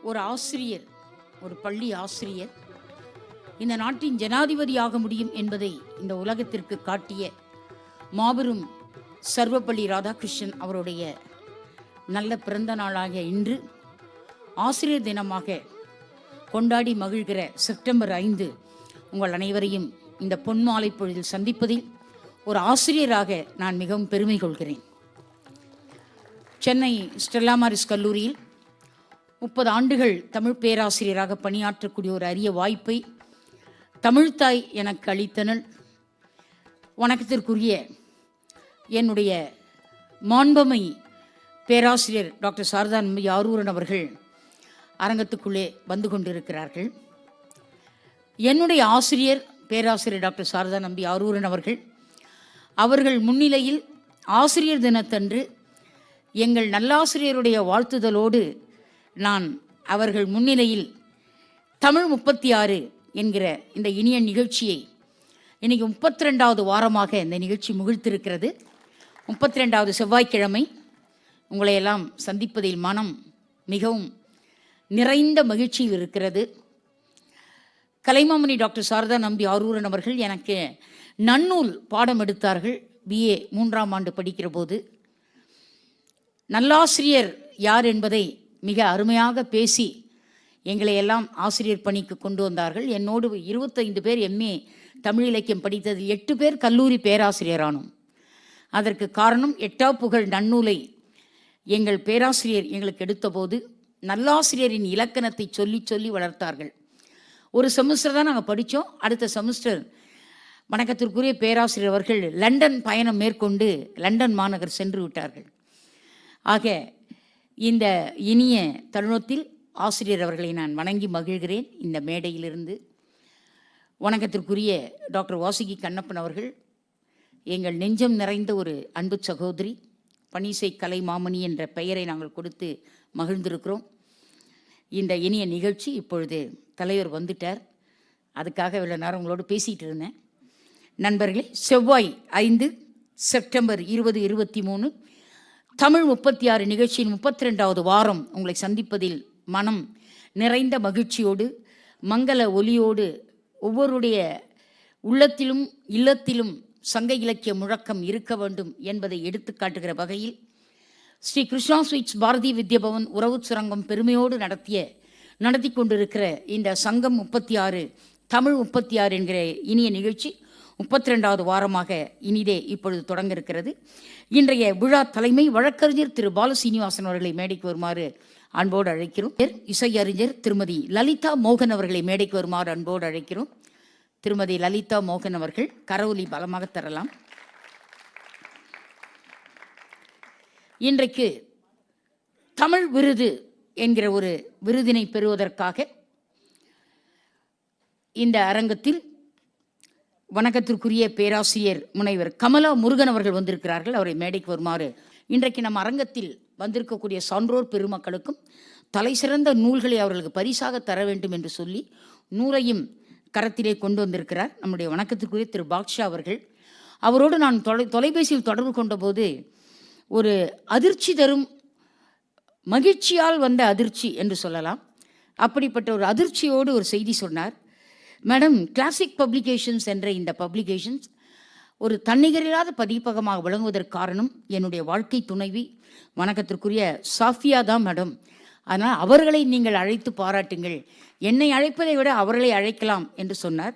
ஒரு ஆசிரியர், ஒரு பள்ளி ஆசிரியர் இந்த நாட்டின் ஜனாதிபதியாக முடியும் என்பதை இந்த உலகத்திற்கு காட்டிய மாபெரும் சர்வப்பள்ளி ராதாகிருஷ்ணன் அவருடைய நல்ல பிறந்த நாளாக இன்று ஆசிரியர் தினமாக கொண்டாடி மகிழ்கிற செப்டம்பர் 5 உங்கள் அனைவரையும் இந்த பொன்மாலை பொழுதில் சந்திப்பதில் ஒரு ஆசிரியராக நான் மிகவும் பெருமை கொள்கிறேன். சென்னை ஸ்டெல்லா மாரிஸ் கல்லூரியில் 30 ஆண்டுகள் தமிழ் பேராசிரியராக பணியாற்றக்கூடிய ஒரு அரிய வாய்ப்பை தமிழ்த்தாய் எனக்கு அளித்தனள். வணக்கத்திற்குரிய என்னுடைய மாண்பமை பேராசிரியர் டாக்டர் சாரதா நம்பி ஆரூரன் அவர்கள் அரங்கத்துக்குள்ளே வந்து கொண்டிருக்கிறார்கள். என்னுடைய ஆசிரியர் பேராசிரியர் டாக்டர் சாரதா நம்பி ஆரூரன் அவர்கள் முன்னிலையில் ஆசிரியர் தினத்தன்று எங்கள் நல்லாசிரியருடைய வாழ்த்துதலோடு நான் அவர்கள் முன்னிலையில் தமிழ் 36 என்கிற இந்த இனிய நிகழ்ச்சியை இன்றைக்கி 32வது வாரமாக இந்த நிகழ்ச்சி முகிழ்த்திருக்கிறது. 32வது செவ்வாய்க்கிழமை உங்களையெல்லாம் சந்திப்பதில் மனம் மிகவும் நிறைந்த மகிழ்ச்சியில் இருக்கிறது. கலைமாமணி டாக்டர் சாரதா நம்பி ஆரூரன் அவர்கள் எனக்கு நன்னூல் பாடம் எடுத்தார்கள். BA 3ஆம் ஆண்டு படிக்கிற போது நல்லாசிரியர் யார் என்பதை மிக அருமையாக பேசி எங்களை எல்லாம் ஆசிரியர் பணிக்கு கொண்டு வந்தார்கள். என்னோடு 25 பேர் MA தமிழ் இலக்கியம் படித்ததில் 8 பேர் கல்லூரி பேராசிரியரானோம். அதற்கு காரணம் 8ஆம் புகழ் நன்னூலை எங்கள் பேராசிரியர் எங்களுக்கு எடுத்தபோது நல்லாசிரியரின் இலக்கணத்தை சொல்லி சொல்லி வளர்த்தார்கள். ஒரு செமஸ்டர் தான் நாங்கள் படித்தோம். அடுத்த செமஸ்டர் வணக்கத்திற்குரிய பேராசிரியர் அவர்கள் லண்டன் பயணம் மேற்கொண்டு லண்டன் மாநகர் சென்று விட்டார்கள். ஆக இந்த இனிய தருணத்தில் ஆசிரியர் அவர்களை நான் வணங்கி மகிழ்கிறேன். இந்த மேடையிலிருந்து வணக்கத்திற்குரிய டாக்டர் வாசுகி கண்ணப்பன் அவர்கள் எங்கள் நெஞ்சம் நிறைந்த ஒரு அன்பு சகோதரி. பணிசை கலை மாமணி என்ற பெயரை நாங்கள் கொடுத்து மகிழ்ந்திருக்கிறோம். இந்த இனிய நிகழ்ச்சி இப்பொழுது தலைவர் வந்துட்டார். அதுக்காக இவ்வளோ நேரம் உங்களோடு பேசிகிட்டு இருந்தேன். நண்பர்களே, செவ்வாய் 5 செப்டம்பர் 2023 தமிழ் 36 நிகழ்ச்சியின் 32வது வாரம் உங்களை சந்திப்பதில் மனம் நிறைந்த மகிழ்ச்சியோடு மங்கள ஒலியோடு ஒவ்வொருடைய உள்ளத்திலும் இல்லத்திலும் சங்க இலக்கிய முழக்கம் இருக்க வேண்டும் என்பதை எடுத்து காட்டுகிற வகையில் ஸ்ரீ கிருஷ்ணா ஸ்வீட்ஸ் பாரதி வித்யாபவன் உறவு சுரங்கம் பெருமையோடு நடத்தி கொண்டிருக்கிற இந்த சங்கம் 36 தமிழ் 36 என்கிற இனிய நிகழ்ச்சி 32வது வாரமாக இனிதே இப்பொழுது தொடங்க இருக்கிறது. இன்றைய விழா தலைமை வழக்கறிஞர் திரு பால சீனிவாசன் அவர்களை மேடைக்கு வருமாறு அன்போடு அழைக்கிறோம். இசையறிஞர் திருமதி லலிதா மோகன் அவர்களை மேடைக்கு வருமாறு அன்போடு அழைக்கிறோம். திருமதி லலிதா மோகன் அவர்கள் கரவொலி பலமாக தரலாம். இன்றைக்கு தமிழ் விருது என்கிற ஒரு விருதினை பெறுவதற்காக இந்த அரங்கத்தில் வணக்கத்திற்குரிய பேராசிரியர் முனைவர் கமலா முருகன் அவர்கள் வந்திருக்கிறார்கள். அவரை மேடைக்கு வருமாறு இன்றைக்கு நம்ம அரங்கத்தில் வந்திருக்கக்கூடிய சான்றோர் பெருமக்களுக்கும் தலை சிறந்த நூல்களை அவர்களுக்கு பரிசாக தர வேண்டும் என்று சொல்லி நூலையும் கரத்திலே கொண்டு வந்திருக்கிறார் நம்முடைய வணக்கத்திற்குரிய திரு பாக்ஷா அவர்கள். அவரோடு நான் தொலைபேசியில் தொடர்பு கொண்ட போது ஒரு அதிர்ச்சி தரும் மகிழ்ச்சியால் வந்த அதிர்ச்சி என்று சொல்லலாம். அப்படிப்பட்ட ஒரு அதிர்ச்சியோடு ஒரு செய்தி சொன்னார். மேடம், கிளாசிக் பப்ளிகேஷன்ஸ் என்ற இந்த பப்ளிகேஷன்ஸ் ஒரு தன்னிகரில்லாத பதிப்பகமாக விளங்குவதற்கு காரணம் என்னுடைய வாழ்க்கை துணைவி வணக்கத்திற்குரிய சாஃபியா தான் மேடம். அதனால் அவர்களை நீங்கள் அழைத்து பாராட்டுங்கள், என்னை அழைப்பதை விட அவர்களை அழைக்கலாம் என்று சொன்னார்.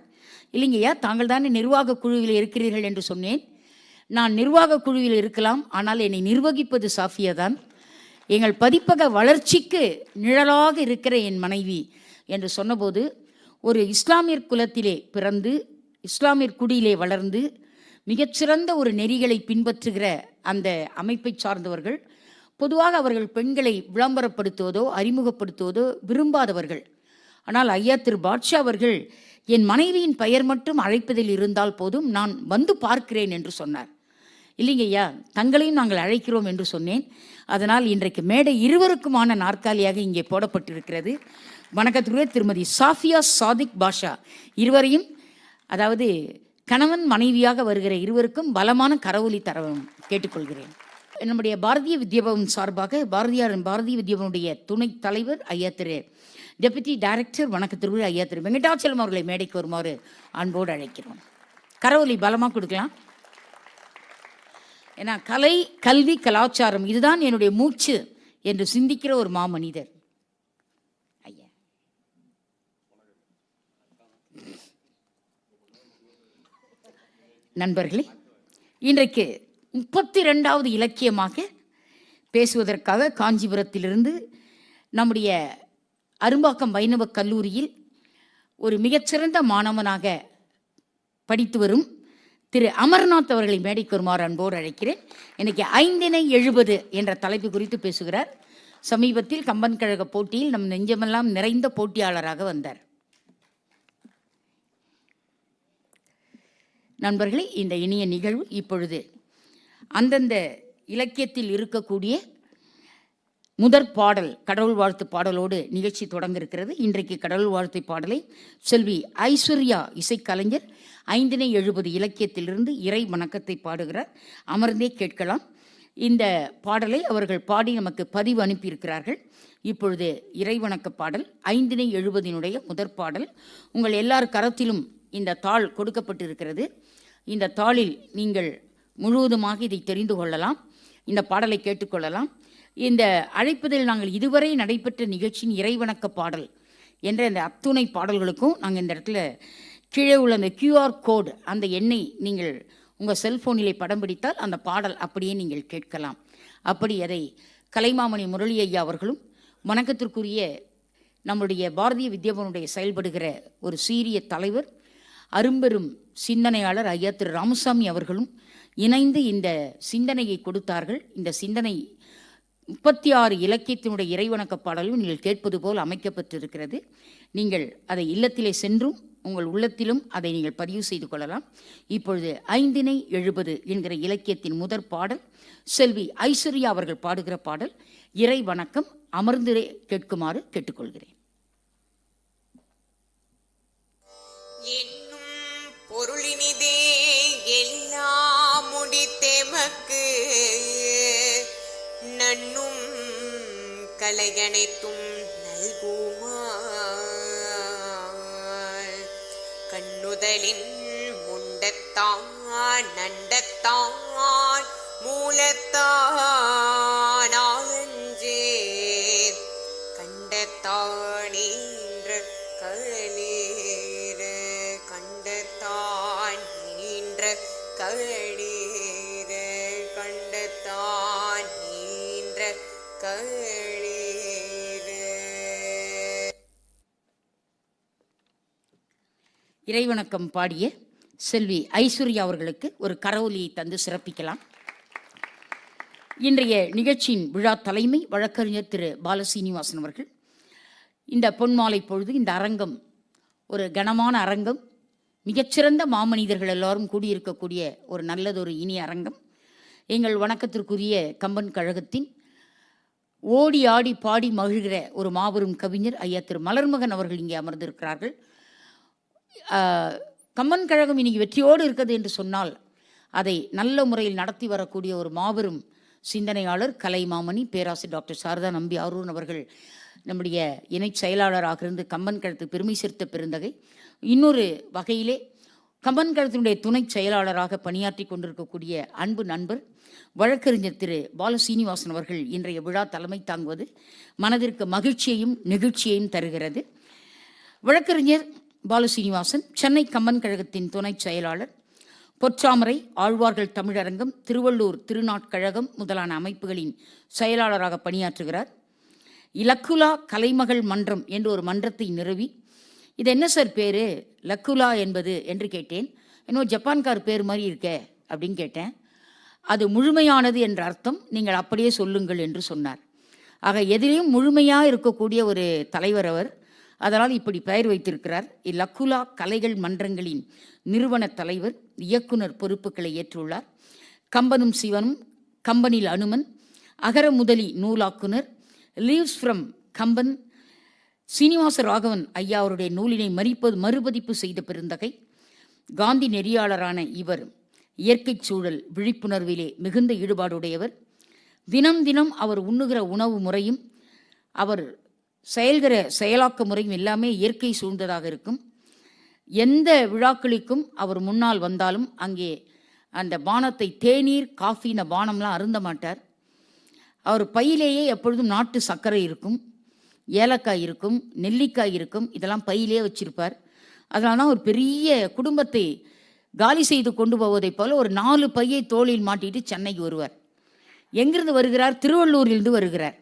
இல்லைங்கய்யா, தாங்கள் தானே நிர்வாக குழுவில் இருக்கிறீர்கள் என்று சொன்னேன். நான் நிர்வாக குழுவில் இருக்கலாம், ஆனால் என்னை நிர்வகிப்பது சாஃபியா தான். எங்கள் பதிப்பக வளர்ச்சிக்கு நிழலாக இருக்கிற என் மனைவி என்று சொன்னபோது, ஒரு இஸ்லாமியர் குலத்திலே பிறந்து இஸ்லாமியர் குடியிலே வளர்ந்து மிகச்சிறந்த ஒரு நெறிகளை பின்பற்றுகிற அந்த அமைப்பை சார்ந்தவர்கள், பொதுவாக அவர்கள் பெண்களை விளம்பரப்படுத்துவதோ அறிமுகப்படுத்துவதோ விரும்பாதவர்கள். ஆனால் ஐயா திரு பாட்ஷா அவர்கள் என் மனைவியின் பெயர் மட்டும் அழைப்பதில் இருந்தால் போதும், நான் வந்து பார்க்கிறேன் என்று சொன்னார். இல்லைங்க ஐயா, தங்களையும் நாங்கள் அழைக்கிறோம் என்று சொன்னேன். அதனால் இன்றைக்கு மேடை இருவருக்குமான நாற்காலியாக இங்கே போடப்பட்டிருக்கிறது. வணக்கத்துக்குரிய திருமதி சாஃபியா சாதிக் பாஷா இருவரையும், அதாவது கணவன் மனைவியாக வருகிற இருவருக்கும் பலமான கரவொலி தர கேட்டுக்கொள்கிறேன். நம்முடைய பாரதிய வித்யாபவன் சார்பாக பாரதிய வித்யாபவனுடைய துணைத் தலைவர் ஐயா திரு டெபுட்டி டைரக்டர் வணக்கத்திற்கு ஐயா திரு வெங்கடாச்சலம் அவர்களை மேடைக்கு வருமாறு அன்போடு அழைக்கிறோம். கரவொலி பலமாக கொடுக்கலாம். ஏன்னா கலை, கல்வி, கலாச்சாரம் இதுதான் என்னுடைய மூச்சு என்று சிந்திக்கிற ஒரு மாமனிதர் ஐயா. நண்பர்களே, இன்றைக்கு 32வது இலக்கியமாக பேசுவதற்காக காஞ்சிபுரத்திலிருந்து நம்முடைய அரும்பாக்கம் வைணவ கல்லூரியில் ஒரு மிகச்சிறந்த மாணவனாக படித்து வரும் திரு அமர்நாத் அவர்களை மேடைக்கு வருமாறு அன்போடு அழைக்கிறேன். இன்னைக்கு 5 என்ற தலைப்பு குறித்து பேசுகிறார். சமீபத்தில் கம்பன் கழக போட்டியில் நம் நெஞ்சமெல்லாம் நிறைந்த போட்டியாளராக வந்தார். நண்பர்களே, இந்த இனிய நிகழ்வு இப்பொழுது அந்தந்த இலக்கியத்தில் இருக்கக்கூடிய முதற் பாடல் கடவுள் வாழ்த்து பாடலோடு நிகழ்ச்சி தொடங்க இருக்கிறது. இன்றைக்கு கடவுள் வாழ்த்து பாடலை செல்வி ஐஸ்வர்யா இசைக்கலைஞர் 5 இலக்கியத்திலிருந்து இறை வணக்கத்தை பாடுகிறார். அமர்ந்தே கேட்கலாம். இந்த பாடலை அவர்கள் பாடி நமக்கு பதிவு அனுப்பியிருக்கிறார்கள். இப்பொழுது இறை வணக்க பாடல் 5 முதற் பாடல். உங்கள் எல்லார் கரத்திலும் இந்த தாள் கொடுக்கப்பட்டிருக்கிறது. இந்த தாளில் நீங்கள் முழுவதுமாக இதை தெரிந்து கொள்ளலாம். இந்த பாடலை கேட்டுக்கொள்ளலாம். இந்த அழைப்பதில் நாங்கள் இதுவரை நடைபெற்ற நிகழ்ச்சியின் இறைவணக்க பாடல் என்ற இந்த அத்துணை பாடல்களுக்கும் நாங்கள் இந்த இடத்துல கீழே உள்ள அந்த QR கோடு, அந்த எண்ணை நீங்கள் உங்கள் செல்ஃபோனிலே படம் பிடித்தால் அந்த பாடல் அப்படியே நீங்கள் கேட்கலாம். அப்படி அதை கலைமாமணி முரளி ஐயா அவர்களும் வணக்கத்திற்குரிய நம்முடைய பாரதிய வித்யாபவனுடைய செயல்படுகிற ஒரு சீரிய தலைவர் அரும்பெரும் சிந்தனையாளர் ஐயா திரு ராமசாமி அவர்களும் இணைந்து இந்த சிந்தனையை கொடுத்தார்கள். இந்த சிந்தனை 36 இலக்கியத்தினுடைய இறைவணக்க பாடலும் நீங்கள் கேட்பது போல் அமைக்கப்பட்டிருக்கிறது. நீங்கள் அதை இல்லத்திலே சென்றும் உங்கள் உள்ளத்திலும் அதை நீங்கள் பதிவு செய்து கொள்ளலாம். இப்பொழுது 5 என்கிற இலக்கியத்தின் முதற் பாடல் செல்வி ஐஸ்வர்யா அவர்கள் பாடுகிற பாடல் இறை வணக்கம். அமர்ந்து கேட்குமாறு கேட்டுக்கொள்கிறேன். பொருளினிதே எல்லாம் முடித்தேமக்கு நன்னும் கலையனைத்தும் நல்குமார் கண்ணுதலின் முண்டத்தான் நண்டத்தான் மூலத்தான் ஆலஞ்சே கண்டத்தானீன்ற கழலீர கண்டத்தான் நீன்ற கழலீர கண்டத்தான் நீன்ற கழலீர. இறைவணக்கம் பாடிய செல்வி ஐஸ்வர்யா அவர்களுக்கு ஒரு கரவொலியை தந்து சிறப்பிக்கலாம். இன்றைய நிகழ்ச்சியின் விழா தலைமை வழக்கறிஞர் திரு பாலசீனிவாசன் அவர்கள். இந்த பொன்மாலை பொழுது இந்த அரங்கம் ஒரு கனமான அரங்கம், மிகச்சிறந்த மாமனிதர்கள் எல்லாரும் கூடியிருக்கக்கூடிய ஒரு நல்லதொரு இனிய அரங்கம். எங்கள் வணக்கத்திற்குரிய கம்பன் கழகத்தின் ஓடி ஆடி பாடி மகிழ்கிற ஒரு மாபெரும் கவிஞர் ஐயா திரு மலர்மகன் அவர்கள் இங்கே அமர்ந்திருக்கிறார்கள். கம்பன் கழகம் இன்னைக்கு வெற்றியோடு இருக்கிறது என்று சொன்னால் அதை நல்ல முறையில் நடத்தி வரக்கூடிய ஒரு மாபெரும் சிந்தனையாளர் கலைமாமணி பேராசிரியர் டாக்டர் சாரதா நம்பி ஆரூரன் அவர்கள் நம்முடைய இணை செயலாளராக இருந்து கம்பன் கழகத்துக்கு பெருமை சேர்த்த பெருந்தகை. இன்னொரு வகையிலே கம்பன் கழகத்தினுடைய துணை செயலாளராக பணியாற்றி கொண்டிருக்கக்கூடிய அன்பு நண்பர் வழக்கறிஞர் திரு பாலசீனிவாசன் அவர்கள் இன்றைய விழா தலைமை தாங்குவது மனதிற்கு மகிழ்ச்சியையும் நெகிழ்ச்சியையும் தருகிறது. வழக்கறிஞர் பாலசீனிவாசன் சென்னை கம்பன் கழகத்தின் துணை செயலாளர், பொற்றாமரை ஆழ்வார்கள் தமிழரங்கம், திருவள்ளூர் திருநாட்கழகம் முதலான அமைப்புகளின் செயலாளராக பணியாற்றுகிறார். லக்குலா கலைமகள் மன்றம் என்று ஒரு மன்றத்தை நிறுவி, இது என்ன சார் பேர் லக்குலா என்பது என்று கேட்டேன். இன்னும் ஜப்பான்கார் பேர் மாதிரி இருக்கே அப்படின்னு கேட்டேன். அது முழுமையானது என்ற அர்த்தம், நீங்கள் அப்படியே சொல்லுங்கள் என்று சொன்னார். ஆக எதிலையும் முழுமையாக இருக்கக்கூடிய ஒரு தலைவர் அவர். அதனால் இப்படி பெயர் வைத்திருக்கிறார். லக்குலா கலைகள் மன்றங்களின் நிறுவன தலைவர், இயக்குனர் பொறுப்புகளை ஏற்றுள்ளார். கம்பனும் சிவனும், கம்பனில் அனுமன், அகர முதலி நூலாக்குனர், லீவ்ஸ் ஃப்ரம் கம்பன், சீனிவாச ராகவன் ஐயா அவருடைய நூலினை மறுபதிப்பு செய்த பெருந்தகை. காந்தி நெறியாளரான இவர் இயற்கை சூழல் விழிப்புணர்விலே மிகுந்த ஈடுபாடுடையவர். தினம் தினம் அவர் உண்ணுகிற உணவு முறையும் அவர் செயல்கிற செயலாக்க முறையும் எல்லாமே இயற்கை சூழ்ந்ததாக இருக்கும். எந்த விழாக்களுக்கும் அவர் முன்னால் வந்தாலும் அங்கே அந்த பானத்தை தேநீர் காஃபின பானம்லாம் அருந்த மாட்டார். அவர் பையிலேயே எப்பொழுதும் நாட்டு சர்க்கரை இருக்கும், ஏலக்காய் இருக்கும், நெல்லிக்காய் இருக்கும், இதெல்லாம் பையிலே வச்சிருப்பார். அதனால தான் ஒரு பெரிய குடும்பத்தை காலி செய்து கொண்டு போவதைப் போல ஒரு 4 பையை தோளில் மாட்டிட்டு சென்னைக்கு வருவார். எங்கிருந்து வருகிறார்? திருவள்ளூரிலிருந்து வருகிறார்.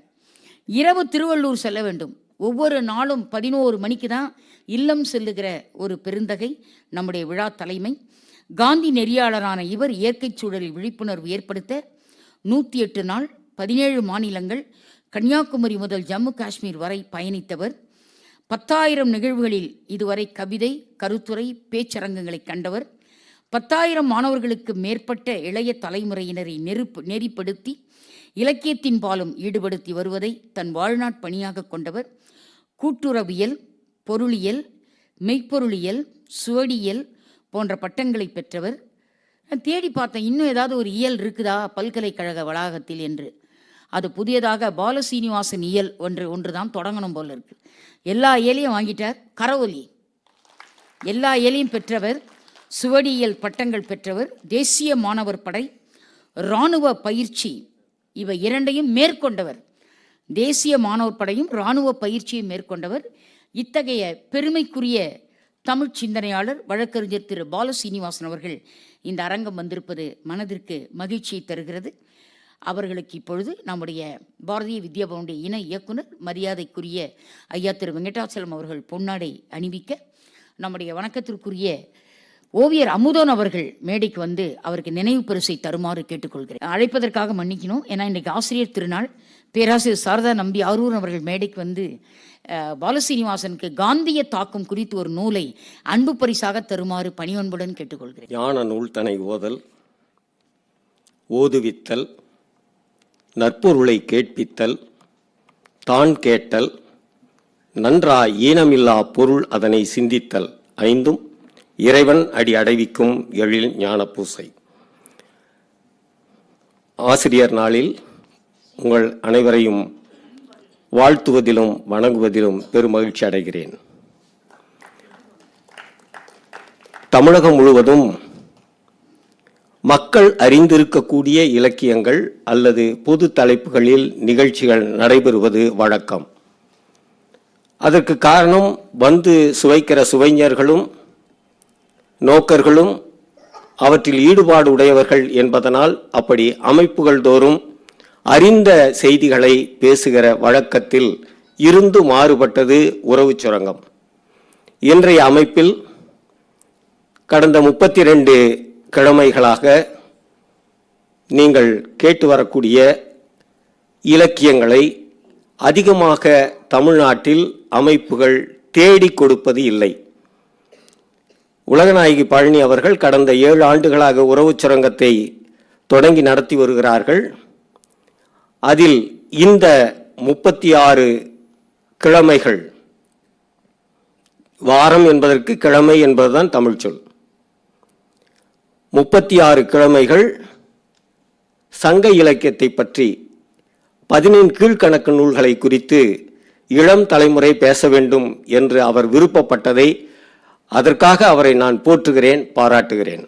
இரவு திருவள்ளூர் செல்ல வேண்டும். ஒவ்வொரு நாளும் 11 மணிக்கு தான் இல்லம் செல்லுகிற ஒரு பெருந்தகை நம்முடைய விழா தலைமை. காந்தி நெறியாளரான இவர் இயற்கை சூழலில் விழிப்புணர்வு ஏற்படுத்த 108 நாள் 17 மாநிலங்கள் கன்னியாகுமரி முதல் ஜம்மு காஷ்மீர் வரை பயணித்தவர். 10,000 நிகழ்வுகளில் இதுவரை கவிதை, கருத்துரை, பேச்சரங்கங்களை கண்டவர். 10,000 மாணவர்களுக்கு மேற்பட்ட இளைய தலைமுறையினரை நெறிப்படுத்தி இலக்கியத்தின் பாலும் ஈடுபடுத்தி வருவதை தன் வாழ்நாட் பணியாக கொண்டவர். கூட்டுறவியல், பொருளியல், மெய்ப்பொருளியல், சுவடியல் போன்ற பட்டங்களை பெற்றவர். தேடி பார்த்தேன், இன்னும் ஏதாவது ஒரு இயல் இருக்குதா பல்கலைக்கழக வளாகத்தில் என்று. அது புதியதாக பாலசீனிவாசன் இயல் ஒன்று தான் தொடங்கணும் போல இருக்கு. எல்லா இயலையும் வாங்கிட்டார். கரவொலி எல்லா இயலையும் பெற்றவர். சுவடியியல் பட்டங்கள் பெற்றவர். தேசிய மாணவர் படை, இராணுவ பயிற்சி இவை இரண்டையும் மேற்கொண்டவர். தேசிய மாணவர் படையும் இராணுவ பயிற்சியும் மேற்கொண்டவர். இத்தகைய பெருமைக்குரிய தமிழ் சிந்தனையாளர் வழக்கறிஞர் திரு பாலசீனிவாசன் அவர்கள் இந்த அரங்கம் வந்திருப்பது மனதிற்கு மகிழ்ச்சியை தருகிறது. அவர்களுக்கு இப்பொழுது நம்முடைய பாரதிய வித்யா பவனுடைய இணை இயக்குனர் மரியாதைக்குரிய ஐயா திரு வெங்கடாச்சலம் அவர்கள் பொன்னாடை அணிவிக்க, நம்முடைய வணக்கத்திற்குரிய ஓவியர் அமுதன் அவர்கள் மேடைக்கு வந்து அவருக்கு நினைவு பரிசை தருமாறு கேட்டுக்கொள்கிறேன். அழைப்பதற்காக மன்னிக்கணும், ஏன்னா இன்றைக்கு ஆசிரியர் திருநாள். பேராசிரியர் சாரதா நம்பி ஆரூர் அவர்கள் மேடைக்கு வந்து பாலசீனிவாசனுக்கு காந்திய தாக்கம் குறித்து ஒரு நூலை அன்பு பரிசாக தருமாறு பணிவன்புடன் கேட்டுக்கொள்கிறேன். ஞான நூல் தனை ஓதல், ஓதுவித்தல், நற்பொருளை கேட்பித்தல், தான் கேட்டல், நன்றாய் ஈனமில்லா பொருள் அதனை சிந்தித்தல், 5 இறைவன் அடி அடைவிக்கும் எழில் ஞான பூசை. ஆசிரியர் நாளில் உங்கள் அனைவரையும் வாழ்த்துவதிலும் வணங்குவதிலும் பெருமகிழ்ச்சி அடைகிறேன். தமிழகம் முழுவதும் மக்கள் அறிந்திருக்கக்கூடிய இலக்கியங்கள் அல்லது பொது தலைப்புகளில் நிகழ்ச்சிகள் நடைபெறுவது வழக்கம். அதற்கு காரணம் வந்து சுவைக்கிற சுவைஞர்களும் நோக்கர்களும் அவற்றில் ஈடுபாடு உடையவர்கள் என்பதனால் அப்படி அமைப்புகள் தோறும் அறிந்த செய்திகளை பேசுகிற வழக்கத்தில் இருந்து மாறுபட்டது உறவு சுரங்கம். இன்றைய அமைப்பில் கடந்த 32 கிழமைகளாக நீங்கள் கேட்டு வரக்கூடிய இலக்கியங்களை அதிகமாக தமிழ்நாட்டில் அமைப்புகள் தேடி கொடுப்பது இல்லை. உலகநாயகி பழனி அவர்கள் கடந்த 7 ஆண்டுகளாக உறவு சுரங்கத்தை தொடங்கி நடத்தி வருகிறார்கள். அதில் இந்த 36 கிழமைகள், வாரம் என்பதற்கு கிழமை என்பதுதான் தமிழ் சொல், 36 கிழமைகள் சங்க இலக்கியத்தை பற்றி 15 கீழ்கணக்கு நூல்களை குறித்து இளம் தலைமுறை பேச வேண்டும் என்று அவர் விருப்பப்பட்டதை, அதற்காக அவரை நான் போற்றுகிறேன், பாராட்டுகிறேன்.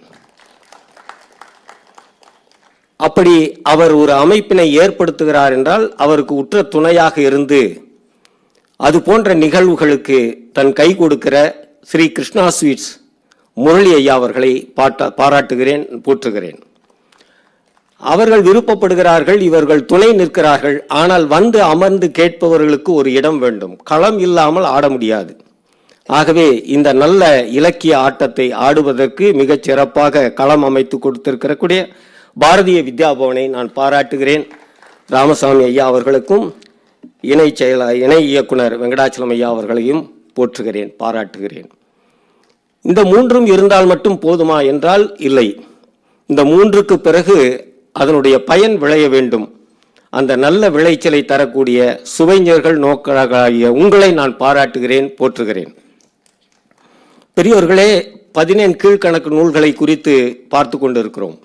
அப்படி அவர் ஒரு அமைப்பினை ஏற்படுத்துகிறார் என்றால் அவருக்கு உற்ற துணையாக இருந்து அது போன்ற நிகழ்வுகளுக்கு தன் கை கொடுக்கிற ஸ்ரீ கிருஷ்ணா ஸ்வீட்ஸ் முரளி ஐயா அவர்களை பாராட்டுகிறேன், போற்றுகிறேன். அவர்கள் விருப்பப்படுகிறார்கள், இவர்கள் துணை நிற்கிறார்கள். ஆனால் வந்து அமர்ந்து கேட்பவர்களுக்கு ஒரு இடம் வேண்டும். களம் இல்லாமல் ஆட முடியாது. ஆகவே இந்த நல்ல இலக்கிய ஆட்டத்தை ஆடுவதற்கு மிகச் சிறப்பாக களம் அமைத்து கொடுத்திருக்கக்கூடிய பாரதிய வித்யா பவனை நான் பாராட்டுகிறேன். ராமசாமி ஐயா அவர்களுக்கும் இணை இயக்குனர் வெங்கடாச்சலம் ஐயா அவர்களையும் போற்றுகிறேன், பாராட்டுகிறேன். இந்த 3ம் இருந்தால் மட்டும் போதுமா என்றால் இல்லை. இந்த 3க்கு பிறகு அதனுடைய பயன் விளைய வேண்டும். அந்த நல்ல விளைச்சலை தரக்கூடிய சுவைஞர்கள் நோக்கராகிய உங்களை நான் பாராட்டுகிறேன், போற்றுகிறேன். பெரியோர்களே, 15 கீழ்கணக்கு நூல்களை குறித்து பார்த்து கொண்டிருக்கிறோம்.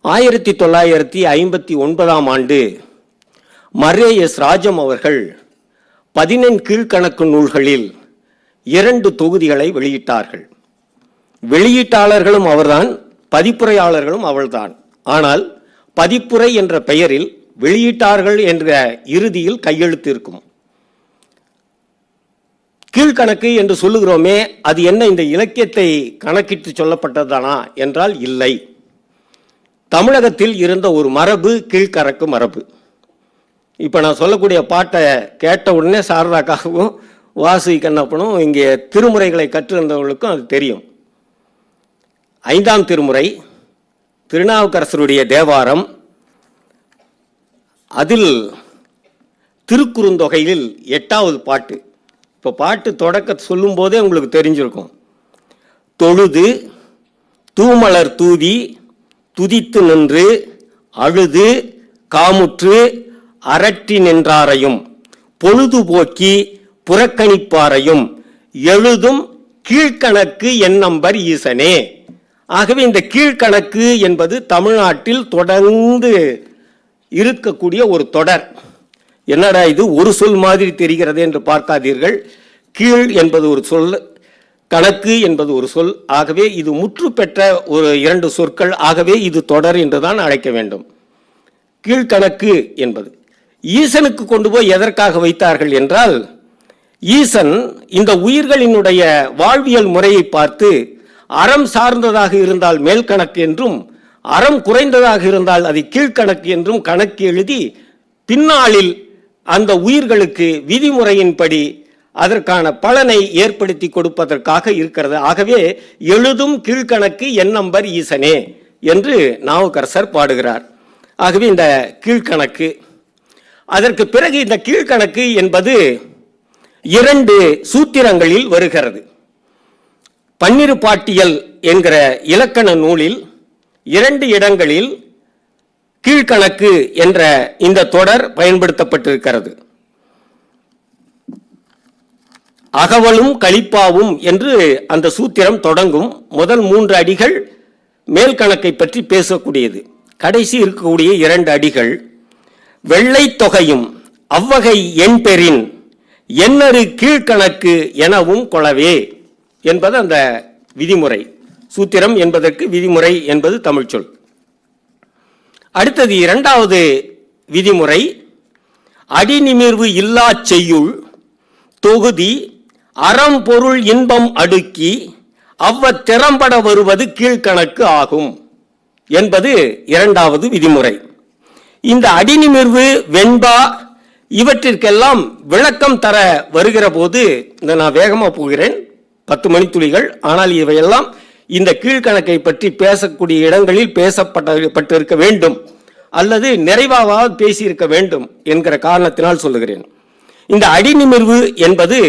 1959ஆம் ஆண்டு மர்ரே எஸ் ராஜம் அவர்கள் 14 கீழ்கணக்கு நூல்களில் 2 தொகுதிகளை வெளியிட்டார்கள். வெளியீட்டாளர்களும் அவர்தான், பதிப்புரையாளர்களும் அவள்தான். ஆனால் பதிப்புரை என்ற பெயரில் வெளியிட்டார்கள் என்ற இறுதியில் கையெழுத்து இருக்கும். கீழ்கணக்கு என்று சொல்லுகிறோமே, அது என்ன இந்த இலக்கியத்தை கணக்கிட்டு சொல்லப்பட்டதானா என்றால் இல்லை. தமிழகத்தில் இருந்த ஒரு மரபு கீழ்கணக்கு மரபு. இப்போ நான் சொல்லக்கூடிய பாட்டை கேட்ட உடனே சாரதாக்காகவும் வாசி கண்ணப்பனும் இங்கே திருமுறைகளை கற்றிருந்தவர்களுக்கும் அது தெரியும். 5ஆம் திருமுறை, திருநாவுக்கரசருடைய தேவாரம், அதில் திருக்குறுந்தொகையில் 8வது பாட்டு. இப்போ பாட்டு தொடக்க சொல்லும் போதே உங்களுக்கு தெரிஞ்சிருக்கும். தொழுது தூமலர் தூதி துதித்து நின்று அழுது காமுற்று அரற்றி நின்றாரையும் பொழுதுபோக்கி புறக்கணிப்பாரையும் எழுதும் கீழ்கணக்கு எண்ணம்பர் ஈசனே. ஆகவே இந்த கீழ்கணக்கு என்பது தமிழ்நாட்டில் தொடர்ந்து இருக்கக்கூடிய ஒரு தொடர். என்னடா இது ஒரு சொல் மாதிரி தெரிகிறது என்று பார்க்காதீர்கள். கீழ் என்பது ஒரு சொல், கணக்கு என்பது ஒரு சொல். ஆகவே இது முற்று பெற்ற ஒரு 2 சொற்கள். ஆகவே இது தொடர் என்றுதான் அழைக்க வேண்டும். கீழ்கணக்கு என்பது ஈசனுக்கு கொண்டு போய் எதற்காக வைத்தார்கள் என்றால், ஈசன் இந்த உயிர்களினுடைய வாழ்வியல் முறையை பார்த்து அறம் சார்ந்ததாக இருந்தால் மேல் கணக்கு என்றும், அறம் குறைந்ததாக இருந்தால் அது கீழ்கணக்கு என்றும் கணக்கு எழுதி பின்னாளில் அந்த உயிர்களுக்கு விதிமுறையின்படி அதற்கான பலனை ஏற்படுத்தி கொடுப்பதற்காக இருக்கிறது. ஆகவே எழுதும் கீழ்கணக்கு எண்ணம்பர் ஈசனே என்று நாவுக்கரசர் பாடுகிறார். ஆகவே இந்த கீழ்கணக்கு, அதற்கு பிறகு இந்த கீழ்கணக்கு என்பது 2 சூத்திரங்களில் வருகிறது. பன்னிருப்பாட்டியல் என்கிற இலக்கண நூலில் 2 இடங்களில் கீழ்கணக்கு என்ற இந்த தொடர் பயன்படுத்தப்பட்டிருக்கிறது. அகவலும் கலிப்பாவும் என்று அந்த சூத்திரம் தொடங்கும். முதல் 3 அடிகள் மேல் கணக்கை பற்றி பேசக்கூடியது. கடைசி இருக்கக்கூடிய 2 அடிகள் வெள்ளை தொகையும் அவ்வகை எண்பெறின் எண்ணறு கீழ்கணக்கு எனவும் கொளவே என்பது அந்த விதிமுறை. சூத்திரம் என்பதற்கு விதிமுறை என்பது தமிழ் சொல். அடுத்தது 2வது விதிமுறை, அடிநிமிர்வு இல்லா செய்யுள் தொகுதி அறம் பொருள் இன்பம் அடுக்கி அவ்வ திறம்பட வருவது கீழ்கணக்கு ஆகும் என்பது 2வது விதிமுறை. இந்த அடிநிமிர்வு, வெண்பா இவற்றிற்கெல்லாம் விளக்கம் தர வருகிற போது, இந்த நான் வேகமாக போகிறேன், 10 மணித்துளிகள், ஆனால் இவையெல்லாம் இந்த கீழ்கணக்கை பற்றி பேசக்கூடிய இடங்களில் பேசப்பட்டிருக்க வேண்டும் அல்லது நிறைவாக பேசியிருக்க வேண்டும் என்கிற காரணத்தினால் சொல்லுகிறேன். இந்த அடிநிமிர்வு என்பது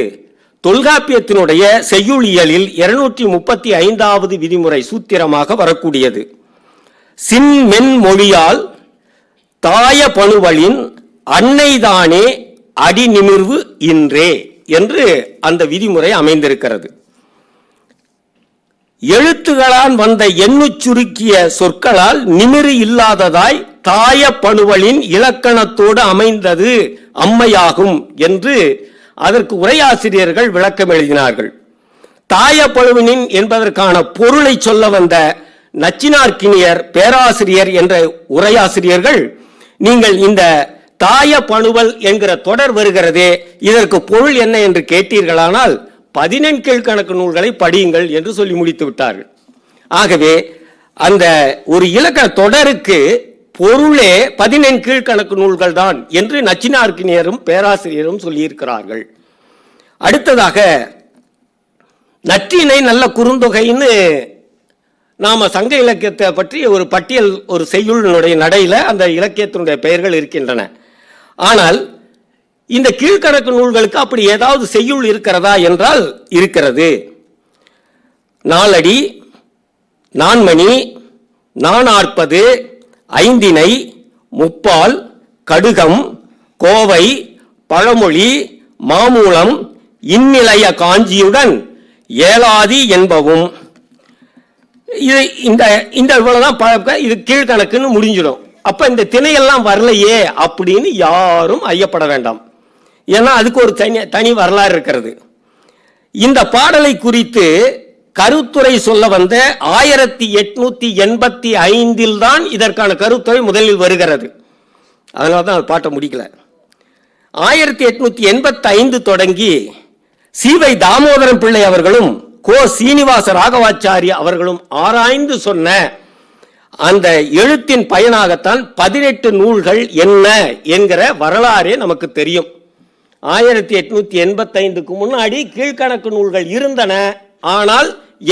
தொல்காப்பியத்தினுடைய செய்யுளியலில் 235வது விதிமுறை சூத்திரமாக வரக்கூடியது. சின்மென் மொழியால் தாய பணுவலின் அன்னைதானே அடிநிமிர்வு இன்றே என்று அந்த விதிமுறை அமைந்திருக்கிறது. எழுத்துகளால் வந்த எண்ணு சுருக்கிய சொற்களால் நிமிரு இல்லாததாய் தாய பணுவலின் இலக்கணத்தோடு அமைந்தது அம்மையாகும் என்று அதற்கு உரையாசிரியர்கள் விளக்கம் எழுதினார்கள். தாய பணுவலின் என்பதற்கான பொருளை சொல்ல வந்த நச்சினார்க்கினியர் பேராசிரியர் என்ற உரையாசிரியர்கள், நீங்கள் இந்த தாய பணுவல் என்கிற தொடர் வருகிறதே, இதற்கு பொருள் என்ன என்று கேட்டீர்களானால் 14 கீழ்கணக்கு நூல்களை படியுங்கள் என்று சொல்லி முடித்து விட்டார்கள். ஆகவே அந்த ஒரு இலக்கண தொடருக்கு பொருளே 14 கீழ்கணக்கு நூல்கள் தான் என்று நச்சினார்க்கினியரும் பேராசிரியரும் சொல்லியிருக்கிறார்கள். அடுத்ததாக நற்றிணை நல்ல குறுந்தொகைன்னு நாம சங்க இலக்கியத்தை பற்றி ஒரு பட்டியல், ஒரு செய்யுளினுடைய நடையில அந்த இலக்கியத்தினுடைய பெயர்கள் இருக்கின்றன. ஆனால் இந்த கீழ்கணக்கு நூல்களுக்கு அப்படி ஏதாவது செய்யுள் இருக்கிறதா என்றால் இருக்கிறது. நாலடி, நான்மணி, நானாற்பது, ஐந்திணை, முப்பால், கடுகம், கோவை, பழமொழி, மாமூலம், இந்நிலைய காஞ்சியுடன் ஏலாதி என்பவும் இது இந்த இவ்வளவுதான் இது கீழ்கணக்குன்னு முடிஞ்சிடும். அப்ப இந்த திணையெல்லாம் வரலையே அப்படின்னு யாரும் ஐயப்பட வேண்டாம். ஏன்னா அதுக்கு ஒரு தனி வரலாறு இருக்கிறது. இந்த பாடலை குறித்து கருத்துரை சொல்ல வந்த 1885 தான் இதற்கான கருத்துரை முதலில் வருகிறது. அதனால தான் அது பாட்டை முடிக்கல. 1885 தொடங்கி சீவை தாமோதரம் பிள்ளை அவர்களும் கோ சீனிவாச ராகவாச்சாரி அவர்களும் ஆராய்ந்து சொன்ன அந்த எழுத்தின் பயனாகத்தான் 18 நூல்கள் என்ன என்கிற வரலாறே நமக்கு தெரியும். 1885க்கு முன்னாடி கீழ்கணக்கு நூல்கள் இருந்தன, ஆனால்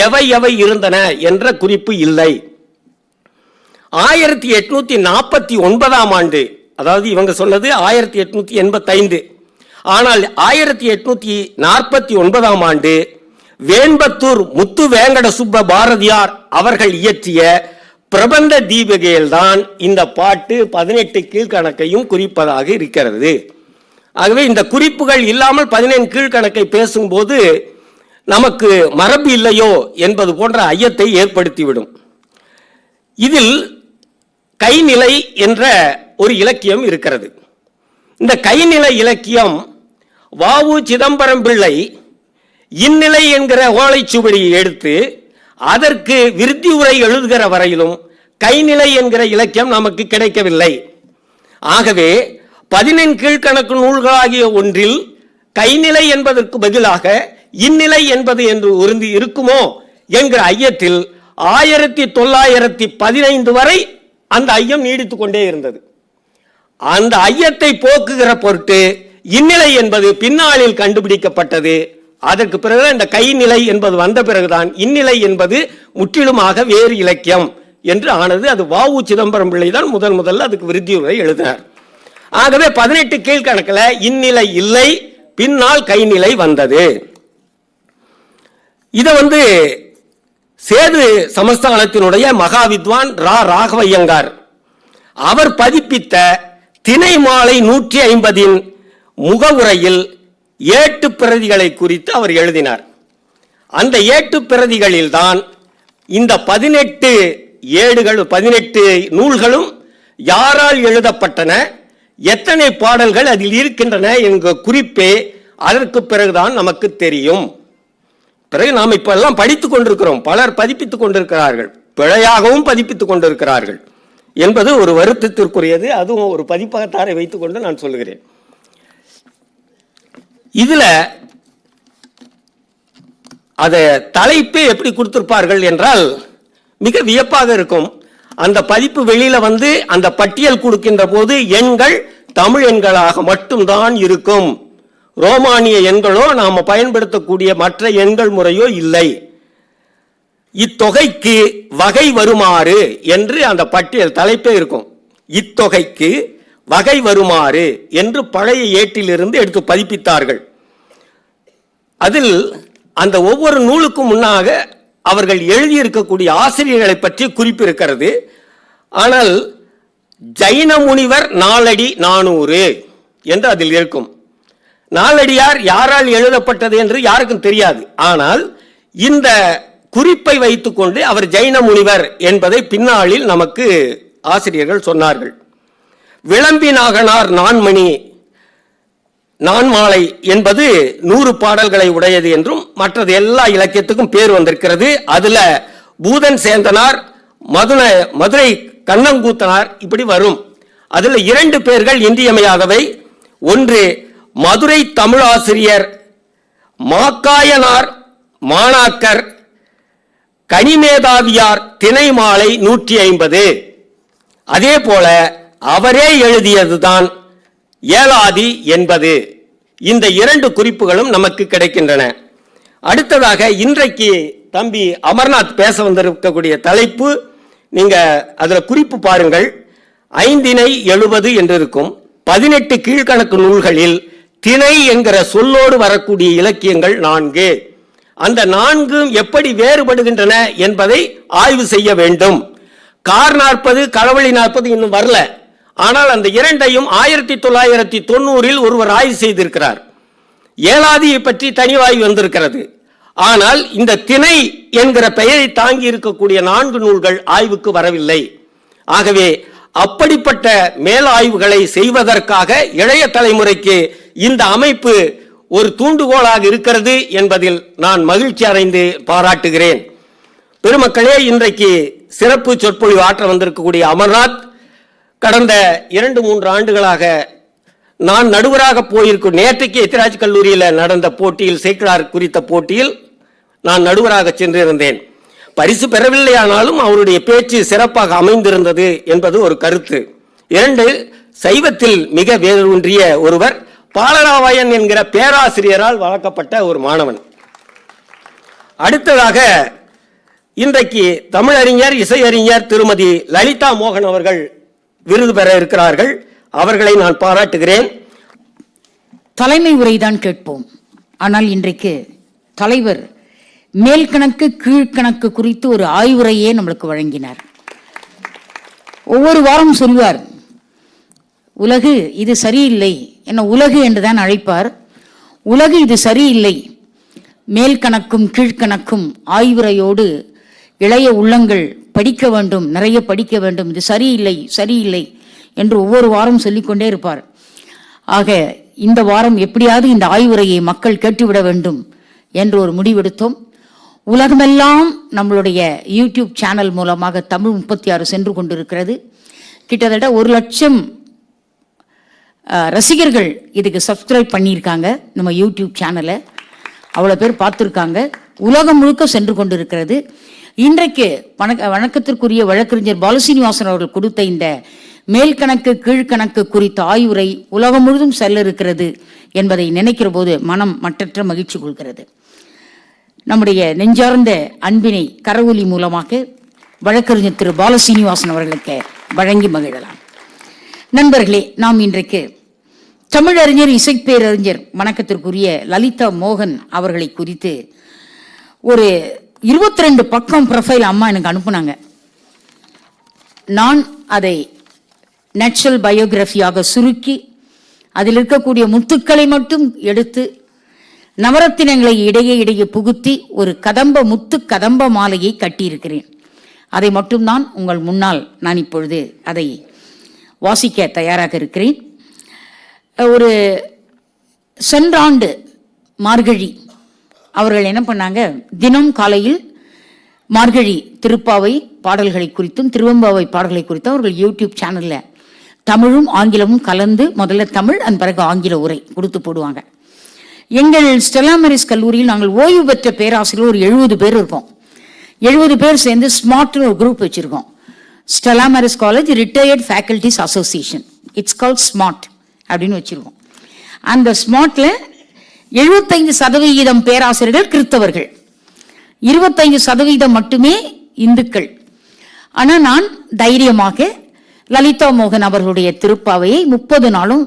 எவை இருந்தன என்ற குறிப்பு இல்லை. 1849ஆம் ஆண்டு, அதாவது இவங்க சொன்னது 1885, ஆனால் 1849ஆம் ஆண்டு வேம்பத்தூர் முத்து வேங்கட சுப்ப பாரதியார் அவர்கள் இயற்றிய பிரபந்த தீபிகையில் தான் இந்த பாட்டு 18 கீழ்கணக்கையும் குறிப்பதாக இருக்கிறது. ஆகவே இந்த குறிப்புகள் இல்லாமல் 18 கீழ்கணக்கை பேசும்போது நமக்கு மரபு இல்லையோ என்பது போன்ற ஐயத்தை ஏற்படுத்திவிடும். இதில் கைநிலை என்ற ஒரு இலக்கியம் இருக்கிறது. இந்த கைநிலை இலக்கியம் வ.உ. சிதம்பரம் பிள்ளை இந்நிலை என்கிற ஓலைச்சுவடியை எடுத்து அதற்கு விருத்தி உரை எழுதுகிற வரையிலும் கைநிலை என்கிற இலக்கியம் நமக்கு கிடைக்கவில்லை. ஆகவே 18 கீழ்கணக்கு நூல்களாகிய ஒன்றில் கைநிலை என்பதற்கு பதிலாக இந்நிலை என்பது என்று உறுதி இருக்குமோ என்கிற ஐயத்தில் 1915 வரை அந்த ஐயம் நீடித்துக் கொண்டே இருந்தது. அந்த ஐயத்தை போக்குகிற பொருட்டு இந்நிலை என்பது பின்னாளில் கண்டுபிடிக்கப்பட்டது. அதற்கு பிறகு இந்த கைநிலை என்பது வந்த பிறகுதான் இந்நிலை என்பது முற்றிலுமாக வேறு இலக்கியம் என்று ஆனது. அது வ.உ. சிதம்பரம் பிள்ளை தான் முதல்ல அதுக்கு விருத்தி உரை எழுதினார். ஆகவே 18 கீழ்கணக்கில் இந்நிலை இல்லை, பின்னால் கைநிலை வந்தது. இதை சேது சமஸ்தானத்தினுடைய மகாவித்வான் ராகவையங்கார் அவர் பதிப்பித்த திணை மாலை 150 முகவுரையில் ஏட்டு பிரதிகளை குறித்து அவர் எழுதினார். அந்த ஏட்டு பிரதிகளில் தான் இந்த 18 நூல்களும் யாரால் எழுதப்பட்டன, எத்தனை பாடல்கள் அதில் இருக்கின்றன என்கிற குறிப்பே அதற்கு பிறகுதான் நமக்கு தெரியும். பிறகு நாம் இப்ப எல்லாம் படித்துக் கொண்டிருக்கிறோம், பலர் பதிப்பித்துக் கொண்டிருக்கிறார்கள், பிழையாகவும் பதிப்பித்துக் கொண்டிருக்கிறார்கள் என்பது ஒரு வருத்தத்திற்குரியது. அதுவும் ஒரு பதிப்பகத்தாரை வைத்துக் கொண்டு நான் சொல்லுகிறேன். இதுல அத தலைப்பே எப்படி கொடுத்திருப்பார்கள் என்றால் மிக வியப்பாக இருக்கும். அந்த பதிப்பு வெளியில அந்த பட்டியல் கொடுக்கின்ற போது எண்கள் தமிழ் எண்களாக மட்டும்தான் இருக்கும். ரோமானிய எண்களோ நாம பயன்படுத்தக்கூடிய மற்ற எண்கள் முறையோ இல்லை. இத்தொகைக்கு வகை வருமாறு என்று அந்த பட்டியல் தலைப்பே இருக்கும். இத்தொகைக்கு வகை வருமாறு என்று பழைய ஏட்டிலிருந்து எடுத்து பதிப்பித்தார்கள். அதில் அந்த ஒவ்வொரு நூலுக்கும் முன்னாக அவர்கள் எழுதியிருக்கக்கூடிய ஆசிரியர்களை பற்றி குறிப்பு இருக்கிறது. ஆனால் ஜைன முனிவர் நாலடி 400 என்று அதில் இருக்கும். நாலடியார் யாரால் எழுதப்பட்டது என்று யாருக்கும் தெரியாது. ஆனால் இந்த குறிப்பை வைத்துக்கொண்டு அவர் ஜைன முனிவர் என்பதை பின்னாளில் நமக்கு ஆசிரியர்கள் சொன்னார்கள். விளம்பினாகனார் நான்மணி நான்மாலை என்பது 100 பாடல்களை உடையது என்றும் மற்றது எல்லா இலக்கியத்துக்கும் பேர் வந்திருக்கிறது. அதுல பூதன் சேந்தனார், மதுரை கண்ணங்கூத்தனார் இப்படி வரும். அதுல 2 பேர்கள் இன்றியமையாதவை. ஒன்று மதுரை தமிழாசிரியர் மாக்காயனார் மாணாக்கர் கனிமேதாவியார் திணை மாலை 150. அதே போல அவரே எழுதியதுதான் ஏலாதி என்பது. இந்த 2 குறிப்புகளும் நமக்கு கிடைக்கின்றன. அடுத்ததாக இன்றைக்கு தம்பி அமர்நாத் பேச வந்திருக்கக்கூடிய தலைப்பு, நீங்க அதுல குறிப்பு பாருங்கள். 5 70 என்று இருக்கும். 18 கீழ்கணக்கு நூல்களில் திணை என்கிற சொல்லோடு வரக்கூடிய இலக்கியங்கள் 4. அந்த 4 எப்படி வேறுபடுகின்றன என்பதை ஆய்வு செய்ய வேண்டும். கார் 40 களவழி 40 இன்னும் வரல. ஆனால் அந்த 2ஐயும் 1990 ஒருவர் ஆய்வு செய்திருக்கிறார். ஏலாதியை பற்றி தனி ஆய்வு வந்திருக்கிறது. ஆனால் இந்த திணை என்கிற பெயரை தாங்கி இருக்கக்கூடிய 4 நூல்கள் ஆய்வுக்கு வரவில்லை. ஆகவே அப்படிப்பட்ட மேலாய்வுகளை செய்வதற்காக இளைய தலைமுறைக்கு இந்த அமைப்பு ஒரு தூண்டுகோலாக இருக்கிறது என்பதில் நான் மகிழ்ச்சி அடைந்து பாராட்டுகிறேன். பெருமக்களே, இன்றைக்கு சிறப்பு சொற்பொழிவு ஆற்ற வந்திருக்கக்கூடிய அமர்நாத் கடந்த 2-3 ஆண்டுகளாக நான் நடுவராக போயிருக்கும் நேற்றைக்கு எத்திராஜ் கல்லூரியில் நடந்த போட்டியில் சேக்கிழார் குறித்த போட்டியில் நான் நடுவராக சென்றிருந்தேன். பரிசு பெறவில்லையானாலும் அவருடைய பேச்சு சிறப்பாக அமைந்திருந்தது என்பது ஒரு கருத்து. 2, சைவத்தில் மிக வேரூன்றிய ஒருவர் பாலராவாயன் என்கிற பேராசிரியரால் வளர்க்கப்பட்ட ஒரு மாணவன். அடுத்ததாக இன்றைக்கு தமிழறிஞர் இசையறிஞர் திருமதி லலிதா மோகன் அவர்கள் விருது பெற இருக்கிறார்கள். அவர்களை நான் பாராட்டுகிறேன். தலைமை உரைதான் கேட்போம். ஆனால் இன்றைக்கு தலைவர் மேல் கணக்கு கீழ்கணக்கு குறித்து ஒரு ஆய்வுரையே நம்மளுக்கு வழங்கினார். ஒவ்வொரு வாரம் சொல்வார், உலகு இது சரியில்லை, என்ன உலகு என்றுதான் அழைப்பார். உலகு இது சரியில்லை, மேல் கணக்கும் கீழ்கணக்கும் ஆய்வுரையோடு இளைய உள்ளங்கள் படிக்க வேண்டும், நிறைய படிக்க வேண்டும், இது சரியில்லை சரியில்லை என்று ஒவ்வொரு வாரம் சொல்லிக்கொண்டே இருப்பார். ஆக இந்த வாரம் எப்படியாவது இந்த ஆய்வுரையை மக்கள் கேட்டுவிட வேண்டும் என்று ஒரு முடிவெடுத்தோம். உலகமெல்லாம் நம்மளுடைய யூடியூப் சேனல் மூலமாக தமிழ் 36 சென்று கொண்டிருக்கிறது. கிட்டத்தட்ட 1 லட்சம் ரசிகர்கள் இதுக்கு சப்ஸ்கிரைப் பண்ணியிருக்காங்க. நம்ம யூடியூப் சேனலை அவ்வளோ பேர் பார்த்துருக்காங்க. உலகம் முழுக்க சென்று கொண்டிருக்கிறது. இன்றைக்கு வணக்கத்திற்குரிய வழக்கறிஞர் பாலசீனிவாசன் அவர்கள் கொடுத்த இந்த மேல் கணக்கு கீழ்கணக்கு குறித்த ஆய்வுரை உலகம் முழுதும் செல்ல இருக்கிறது என்பதை நினைக்கிற போது மனம் மற்றற்ற மகிழ்ச்சி கொள்கிறது. நம்முடைய நெஞ்சார்ந்த அன்பினை கரவொலி மூலமாக வழக்கறிஞர் திரு பாலசீனிவாசன் அவர்களுக்கு வழங்கி மகிழலாம். நண்பர்களே, நாம் இன்றைக்கு தமிழறிஞர் இசைப்பேரறிஞர் வணக்கத்திற்குரிய லலிதா மோகன் அவர்களை குறித்து ஒரு 22 பக்கம் ப்ரொஃபைல் அம்மா எனக்கு அனுப்புனாங்க. நான் அதை நேச்சுரல் பயோகிராஃபியாக சுருக்கி அதில் இருக்கக்கூடிய முத்துக்களை மட்டும் எடுத்து நவரத்தினங்களை இடையே இடையே புகுத்தி ஒரு முத்து கதம்ப மாலையை கட்டியிருக்கிறேன். அதை மட்டும்தான் உங்கள் முன்னால் நான் இப்பொழுது அதை வாசிக்க தயாராக இருக்கிறேன். ஒரு சென்ற ஆண்டு மார்கழி அவர்கள் என்ன பண்ணாங்க, தினம் காலையில் மார்கழி திருப்பாவை பாடல்களை குறித்தும் திருவெம்பாவை பாடல்களை குறித்தும் அவர்கள் யூடியூப் சேனலில் தமிழும் ஆங்கிலமும் கலந்து முதல்ல தமிழ் அந்த பிறகு ஆங்கில உரை கொடுத்து போடுவாங்க. எங்கள் ஸ்டெல்லா மேரிஸ் கல்லூரியில் நாங்கள் ஓய்வு பெற்ற பேராசிரியர் ஒரு 70 பேர் இருக்கோம். 70 பேர் சேர்ந்து ஸ்மார்ட்னு ஒரு குரூப் வச்சுருக்கோம். Stella Mary's college retired faculties association, it's called smart அப்படின்னு வச்சுருக்கோம். அந்த ஸ்மார்ட்டில் 75% பேராசிரியர்கள் கிறிஸ்தவர்கள், 25% மட்டுமே இந்துக்கள். ஆனால் நான் தைரியமாக லலிதா மோகன் அவர்களுடைய திருப்பாவையை 30 நாளும்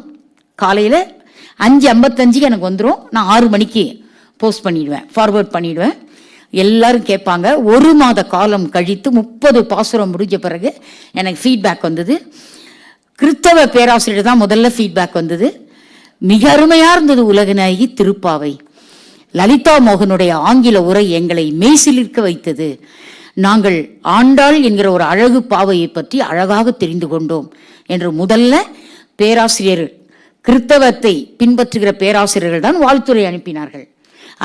காலையில் 5:55 எனக்கு வந்துடும். நான் 6 மணிக்கு போஸ்ட் பண்ணிடுவேன், ஃபார்வர்ட் பண்ணிடுவேன். எல்லாரும் கேட்பாங்க. 1 மாத காலம் கழித்து 30 பாசுரம் முடிஞ்ச பிறகு எனக்கு ஃபீட்பேக் வந்தது. கிறிஸ்தவ பேராசிரியர் தான் முதல்ல ஃபீட்பேக் வந்தது. மிக அருமையாக இருந்தது உலகநாயகி திருப்பாவை. லலிதா மோகனுடைய ஆங்கில உரை எங்களை மெய்சிலிர்க்க வைத்தது. நாங்கள் ஆண்டாள் என்கிற ஒரு அழகு பாவையை பற்றி அழகாக தெரிந்து கொண்டோம் என்று முதல்ல பேராசிரியர், கிறிஸ்தவத்தை பின்பற்றுகிற பேராசிரியர்கள் தான் வாழ்த்துரை அனுப்பினார்கள்.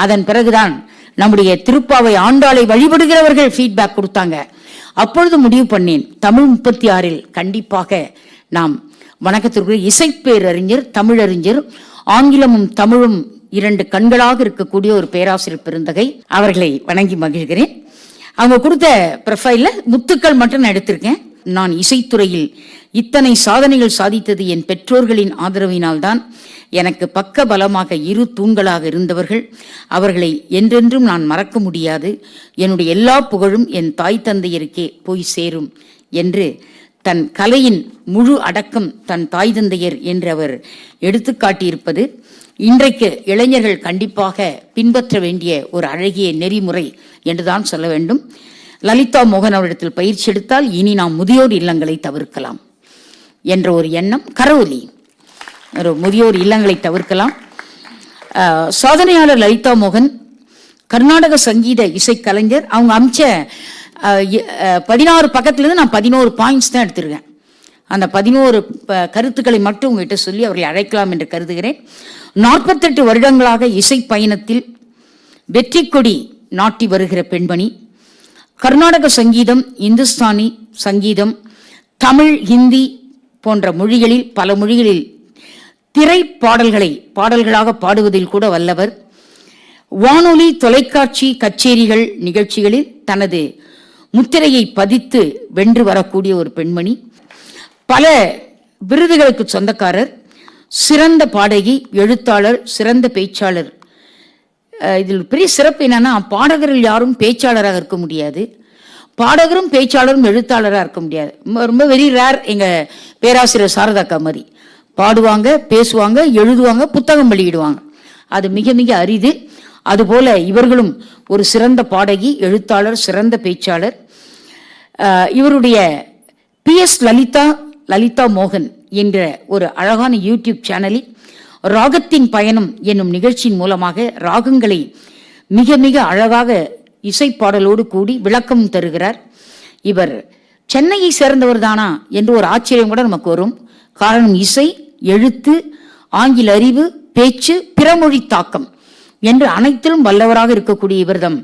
அதன் பிறகுதான் நம்முடைய திருப்பாவை ஆண்டாளை வழிபடுகிறவர்கள் ஃபீட்பேக் கொடுத்தாங்க. அப்பொழுது முடிவு பண்ணேன், தமிழ் 36 கண்டிப்பாக நாம் வணக்கத்திற்குரிய இசைப்பேரறிஞர் தமிழறிஞர், ஆங்கிலமும் தமிழும் 2 கண்களாக இருக்கக்கூடிய ஒரு பேராசிரியர் பெருந்தகை அவர்களை வணங்கி மகிழ்கிறேன். அவங்க கொடுத்த ப்ரொஃபைலில் முத்துக்கள் மட்டும் நான் எடுத்திருக்கேன். நான் இசைத்துறையில் இத்தனை சாதனைகள் சாதித்தது என் பெற்றோர்களின் ஆதரவினால் தான். எனக்கு பக்க பலமாக 2 தூண்களாக இருந்தவர்கள். அவர்களை என்றென்றும் நான் மறக்க முடியாது. என்னுடைய எல்லா புகழும் என் தாய் தந்தையருக்கே போய் சேரும் என்று தன் கலையின் முழு அடக்கம் தன் தாய் தந்தையர் என்று அவர் எடுத்துக்காட்டியிருப்பது இன்றைக்கு இளைஞர்கள் கண்டிப்பாக பின்பற்ற வேண்டிய ஒரு அழகிய நெறிமுறை என்றுதான் சொல்ல வேண்டும். லலிதா மோகன் அவரிடத்தில் பயிற்சி எடுத்தால் இனி நாம் முதியோர் இல்லங்களை தவிர்க்கலாம் என்ற ஒரு எண்ணம். கரவொலி, ஒரு முதியோர் இல்லங்களை தவிர்க்கலாம். சாதனையாளர் லலிதா மோகன் கர்நாடக சங்கீத இசைக்கலைஞர். அவங்க அமிச்ச 16 பக்கத்துலேருந்து நான் 11 பாயிண்ட்ஸ் தான் எடுத்திருக்கேன். அந்த 11 கருத்துக்களை மட்டும் உங்ககிட்ட சொல்லி அவர்களை அழைக்கலாம் என்று கருதுகிறேன். 48 வருடங்களாக இசை பயணத்தில் வெற்றி கொடி நாட்டி வருகிற பெண்மணி. கர்நாடக சங்கீதம், இந்துஸ்தானி சங்கீதம், தமிழ், ஹிந்தி போன்ற மொழிகளில் பல மொழிகளில் பாடல்களாக பாடுவதில் கூட வல்லவர். வானொலி, தொலைக்காட்சி கச்சேரிகள் நிகழ்ச்சிகளில் தனது முத்திரையை பதித்து வென்று வரக்கூடிய ஒரு பெண்மணி. பல விருதுகளுக்கு சொந்தக்காரர். சிறந்த பாடகி, எழுத்தாளர், சிறந்த பேச்சாளர். இதில் பெரிய சிறப்பு என்னன்னா, பாடகர்கள் யாரும் பேச்சாளராக இருக்க முடியாது, பாடகரும் பேச்சாளரும் எழுத்தாளராக இருக்க முடியாது. ரொம்ப வெரி ரேர். எங்கள் பேராசிரியர் சாரதாக்கா மாதிரி பாடுவாங்க, பேசுவாங்க, எழுதுவாங்க, புத்தகம் வெளியிடுவாங்க. அது மிக மிக அரிது. அதுபோல இவர்களும் ஒரு சிறந்த பாடகி, எழுத்தாளர், சிறந்த பேச்சாளர். இவருடைய PS லலிதா மோகன் என்ற ஒரு அழகான யூடியூப் சேனலில் ராகத்தின் பயணம் என்னும் நிகழ்ச்சியின் மூலமாக ராகங்களை மிக மிக அழகாக இசைப்பாடலோடு கூடி விளக்கம் தருகிறார். இவர் சென்னையை சேர்ந்தவர் தானா என்று ஒரு ஆச்சரியம் கூட நமக்கு வரும். காரணம், இசை, எழுத்து, ஆங்கில அறிவு, பேச்சு, பிறமொழி தாக்கம் என்று அனைத்திலும் வல்லவராக இருக்கக்கூடிய இவர்தம்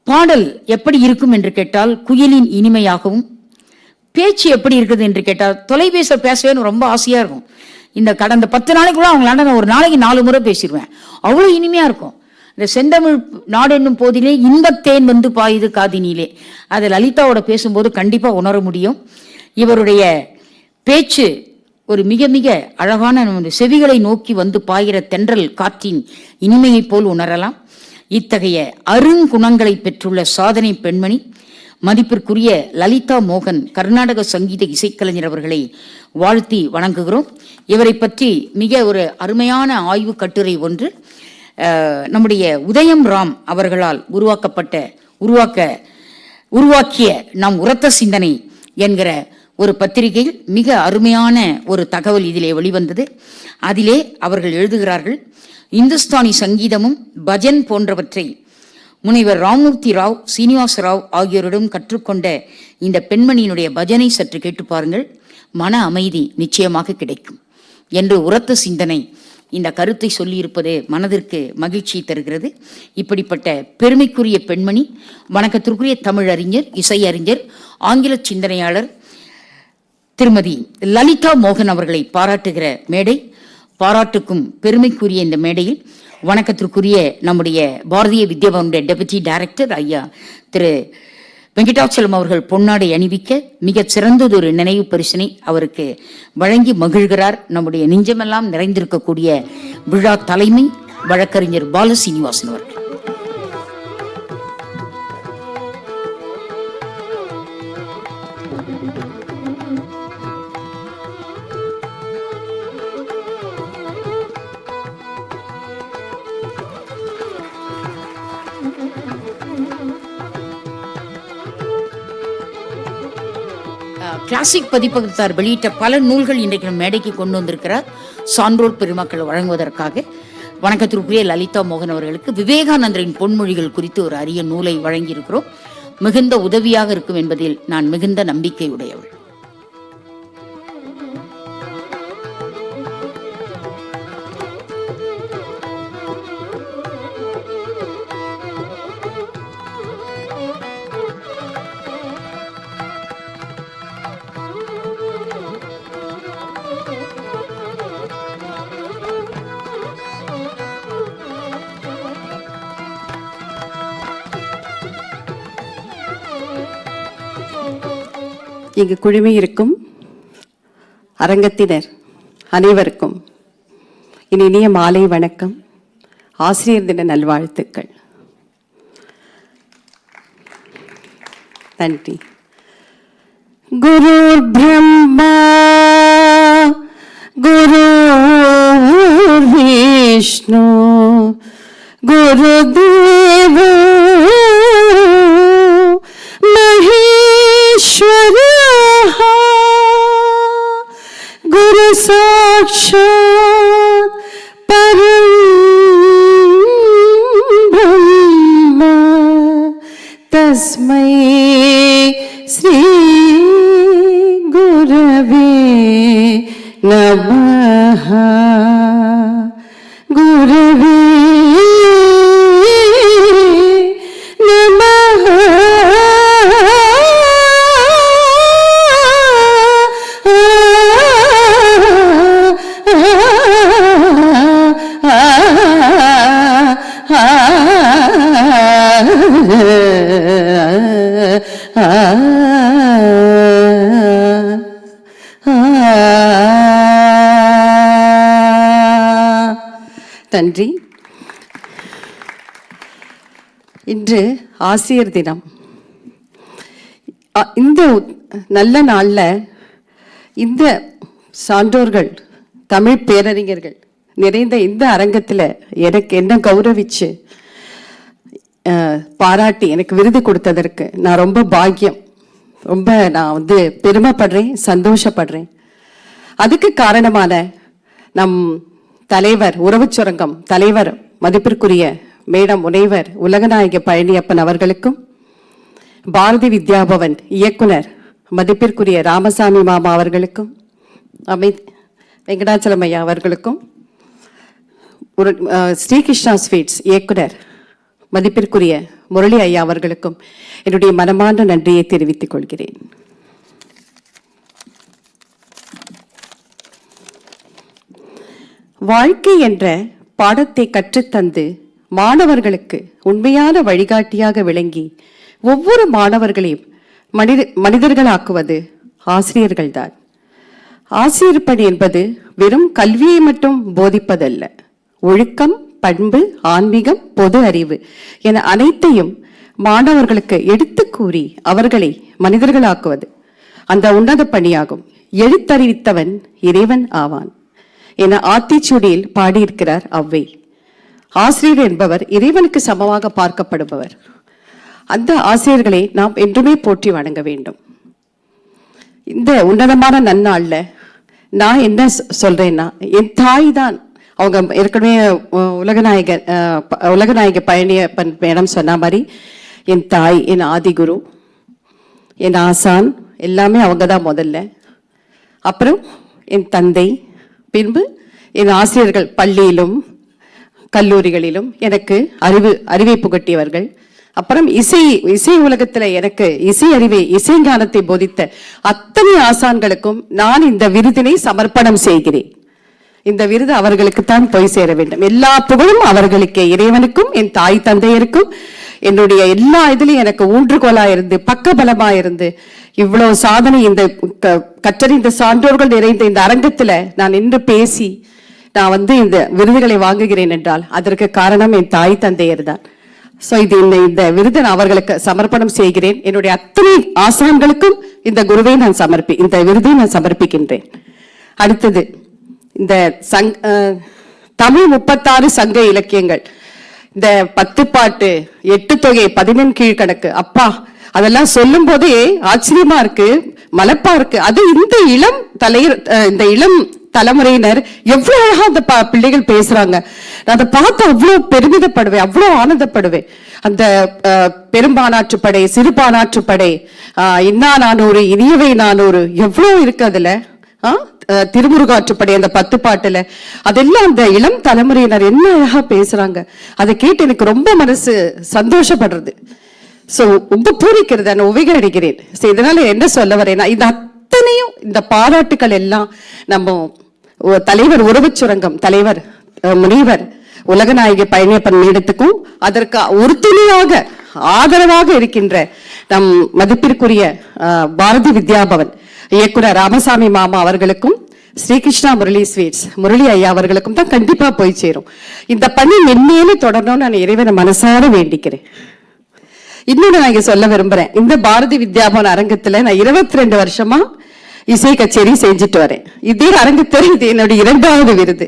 பாடல் எப்படி இருக்கும் என்று கேட்டால் குயிலின் இனிமையாகவும், பேச்சு எப்படி இருக்குது என்று கேட்டால் தொலைபேசி பேசவே ரொம்ப ஆசையாக இருக்கும். இந்த கடந்த 10 நாளைக்குள்ள அவங்களாண்ட நான் ஒரு நாளைக்கு 4 முறை பேசிடுவேன். அவ்வளோ இனிமையாக இருக்கும். இந்த செந்தமிழ் நாடு என்னும் போதிலே இன்பத்தேன் வந்து பாயுது காதினிலே, அதை லலிதாவோட பேசும்போது கண்டிப்பாக உணர முடியும். இவருடைய பேச்சு ஒரு மிக மிக அழகான செவிகளை நோக்கி வந்து பாயிற தென்றல் காற்றின் இனிமையைப் போல் உணரலாம். இத்தகைய அருங்குணங்களை பெற்றுள்ள சாதனை பெண்மணி மதிப்பிற்குரிய லலிதா மோகன் கர்நாடக சங்கீத இசைக்கலைஞர் அவர்களை வாழ்த்தி வணங்குகிறோம். இவரை பற்றி மிக ஒரு அருமையான ஆய்வு கட்டுரை ஒன்று நம்முடைய உதயம் ராம் அவர்களால் உருவாக்கிய நம் உரத்த சிந்தனை என்கிற ஒரு பத்திரிகையில் மிக அருமையான ஒரு தகவல் இதிலே வெளிவந்தது. அதிலே அவர்கள் எழுதுகிறார்கள், இந்துஸ்தானி சங்கீதமும் பஜன் போன்றவற்றை முனைவர் ராமூர்த்தி ராவ், சீனிவாச ராவ் ஆகியோரிடம் கற்றுக்கொண்ட இந்த பெண்மணியினுடைய பஜனை சற்று கேட்டு பாருங்கள். மன அமைதி நிச்சயமாக கிடைக்கும் என்று உரத்த சிந்தனை இந்த கருத்தை சொல்லியிருப்பது மனதிற்கு மகிழ்ச்சி தருகிறது. இப்படிப்பட்ட பெருமைக்குரிய பெண்மணி, வணக்கத்திற்குரிய தமிழறிஞர், இசையறிஞர், ஆங்கில சிந்தனையாளர் திருமதி லலிதா மோகன் அவர்களை பாராட்டுகிற மேடை. பாராட்டுக்கும் பெருமைக்குரிய இந்த மேடையில் வணக்கத்திற்குரிய நம்முடைய பாரதிய வித்யாபவனுடைய டெபுட்டி டைரக்டர் ஐயா திரு வெங்கடாச்சலம் அவர்கள் பொன்னாடை அணிவிக்க மிக சிறந்ததொரு நினைவு பரிசினை அவருக்கு வழங்கி மகிழ்கிறார். நம்முடைய நெஞ்சமெல்லாம் நிறைந்திருக்கக்கூடிய விழா தலைமை வழக்கறிஞர் பாலசீனிவாசன் அவர்கள். கிளாசிக் பதிப்பகத்தார் வெளியிட்ட பல நூல்கள் இன்றைக்கு நம்ம மேடைக்கு கொண்டு வந்திருக்கிறார். சான்றோர் பெருமக்கள் வழங்குவதற்காக வணக்கத்திற்குரிய லலிதா மோகன் அவர்களுக்கு விவேகானந்தரின் பொன்மொழிகள் குறித்து ஒரு அரிய நூலை வழங்கியிருக்கிறோம். மிகுந்த உதவியாக இருக்கும் என்பதில் நான் மிகுந்த நம்பிக்கை உடையவள். இங்கு குழுமி இருக்கும் அரங்கத்தினர் அனைவருக்கும் இனிய மாலை வணக்கம், ஆசிரியர் தின நல்வாழ்த்துக்கள். நன்றி. குரு பிரம்மா குரு விஷ்ணு குரு தேவோ महेश्वरः गुरु साक्षात् परं ब्रह्म तस्मै श्री गुरवे नमः गुरवे नमः நன்றி. இன்று ஆசிரியர் தினம். இந்த நல்ல நாள்ல இந்த சான்றோர்கள் தமிழ் பேரறிஞர்கள் நிறைந்த இந்த அரங்கத்தில் எனக்கு என்ன கௌரவிச்சு பாராட்டி எனக்கு விருது கொடுத்ததற்கு நான் ரொம்ப பாக்கியம், ரொம்ப நான் வந்து பெருமைப்படுறேன், சந்தோஷப்படுறேன். அதுக்கு காரணமான நம் தலைவர், உறவுச் சுரங்கம் தலைவர், மதிப்பிற்குரிய மேடம் முனைவர் உலகநாயக பழனியப்பன் அவர்களுக்கும், பாரதி வித்யாபவன் இயக்குனர் மதிப்பிற்குரிய ராமசாமி மாமா அவர்களுக்கும், வெங்கடாச்சலம் ஐயா அவர்களுக்கும், ஸ்ரீகிருஷ்ணா ஸ்வீட்ஸ் இயக்குனர் மதிப்பிற்குரிய முரளி ஐயா அவர்களுக்கும் என்னுடைய மனமார்ந்த நன்றியை தெரிவித்துக் கொள்கிறேன். வாழ்க்கை என்ற பாடத்தை கற்றுத்தந்து மாணவர்களுக்கு உண்மையான வழிகாட்டியாக விளங்கி ஒவ்வொரு மாணவர்களையும் மனிதர்களாக்குவது ஆசிரியர்கள்தான். ஆசிரியர் பணி என்பது வெறும் கல்வியை மட்டும் போதிப்பதல்ல. ஒழுக்கம், பண்பு, ஆன்மீகம், பொது அறிவு என அனைத்தையும் மாணவர்களுக்கு எடுத்து கூறி அவர்களை மனிதர்களாக்குவது அந்த உன்னத பணியாகும். எழுத்தறிவித்தவன் இறைவன் ஆவான் என ஆத்திச்சூடியில் பாடியிருக்கிறார் ஔவை. ஆசிரியர் என்பவர் இறைவனுக்கு சமமாக பார்க்கப்படுபவர். அந்த ஆசிரியர்களை நாம் என்றுமே போற்றி வணங்க வேண்டும். இந்த உன்னதமான நன்னாள்ல நான் என்ன சொல்றேன்னா, என் தாய் தான், அவங்க ஏற்கனவே உலகநாயக பழனியப்பன் மேடம் சொன்ன மாதிரி என் தாய், என் ஆதிகுரு, என் ஆசான் எல்லாமே அவங்க தான் முதல்ல. அப்புறம் என் தந்தை, பின்பு என் ஆசிரியர்கள் பள்ளியிலும் கல்லூரிகளிலும் எனக்கு அறிவை புகட்டியவர்கள். அப்புறம் இசை உலகத்துல எனக்கு இசை ஞானத்தை போதித்த அத்தனை ஆசான்களுக்கும் நான் இந்த விருதினை சமர்ப்பணம் செய்கிறேன். இந்த விருது அவர்களுக்குத்தான் போய் சேர வேண்டும். எல்லா புகழும் அவர்களுக்கே, இறைவனுக்கும் என் தாய் தந்தையருக்கும். என்னுடைய எல்லா இதுலயும் எனக்கு ஊன்றுகோலா இருந்து பக்கபலமா இருந்து இவ்வளவு சாதனை இந்த கற்றறிந்த சான்றோர்கள் நிறைந்த இந்த அரங்கத்துல நான் நின்று பேசி நான் வந்து இந்த விருதுகளை வாங்குகிறேன் என்றால் அதற்கு காரணம் என் தாய் தந்தையர் தான். சோ இந்த விருதை நான் அவர்களுக்கு சமர்ப்பணம் செய்கிறேன். என்னுடைய அத்தனை ஆசான்களுக்கும் இந்த விருதை நான் சமர்ப்பிக்கின்றேன். அடுத்தது இந்த தமிழ் 36 சங்க இலக்கியங்கள், இந்த 10 பாட்டு, 8 தொகை, 11 கீழ்கணக்கு, அப்பா அதெல்லாம் சொல்லும் போதே ஆச்சரியமா இருக்கு, மலப்பா இருக்கு. அது இந்த இளம் தலைமுறையினர் எவ்வளவு அழகா அந்த பிள்ளைகள் பேசுறாங்க. நான் அதை பார்த்து அவ்வளவு பெருமிதப்படுவேன், அவ்வளவு ஆனந்தப்படுவேன். அந்த பெரும்பானாற்றுப்படை, சிறுபானாற்றுப்படை, இன்னா நானூறு, இனியவை நானூறு, எவ்வளவு இருக்கு அதுல. திருமுருகாற்றுப்படை அந்த 10 பாட்டுல அதெல்லாம் அந்த இளம் தலைமுறையினர் என்ன அழகா பேசுறாங்க. அதை கேட்டு எனக்கு ரொம்ப மனசு சந்தோஷப்படுறது. சோ ரொம்ப பூரிக்கிறது, நான் உவைகள் அடிக்கிறேன். இதனால என்ன சொல்ல வரேன்னா, இது அத்தனையும் இந்த பாராட்டுக்கள் எல்லாம் நம்ம தலைவர், உறவுச் சுரங்கம் தலைவர் முனைவர் உலகநாயகி பழனியப்பன் மேடத்துக்கும் அதற்கு உறுதுணையாக ஆதரவாக இருக்கின்ற நம் மதிப்பிற்குரிய பாரதி வித்யாபவன் இயக்குனர் ராமசாமி மாமா அவர்களுக்கும், ஸ்ரீகிருஷ்ணா முரளி ஸ்வீட்ஸ் முரளி ஐயா அவர்களுக்கும் தான் கண்டிப்பா போய் சேரும். இந்த பணி மென்மேலே தொடரணும்னு நான் இறைவனை மனசார வேண்டிக்கிறேன். இன்னொன்னு நான் இங்க சொல்ல விரும்புறேன். இந்த பாரதி வித்யாபவன் அரங்கத்துல நான் 22 வருஷமா இசை கச்சேரி செஞ்சுட்டு வரேன். இதே அரங்கத்தில் இது என்னுடைய 2வது விருது.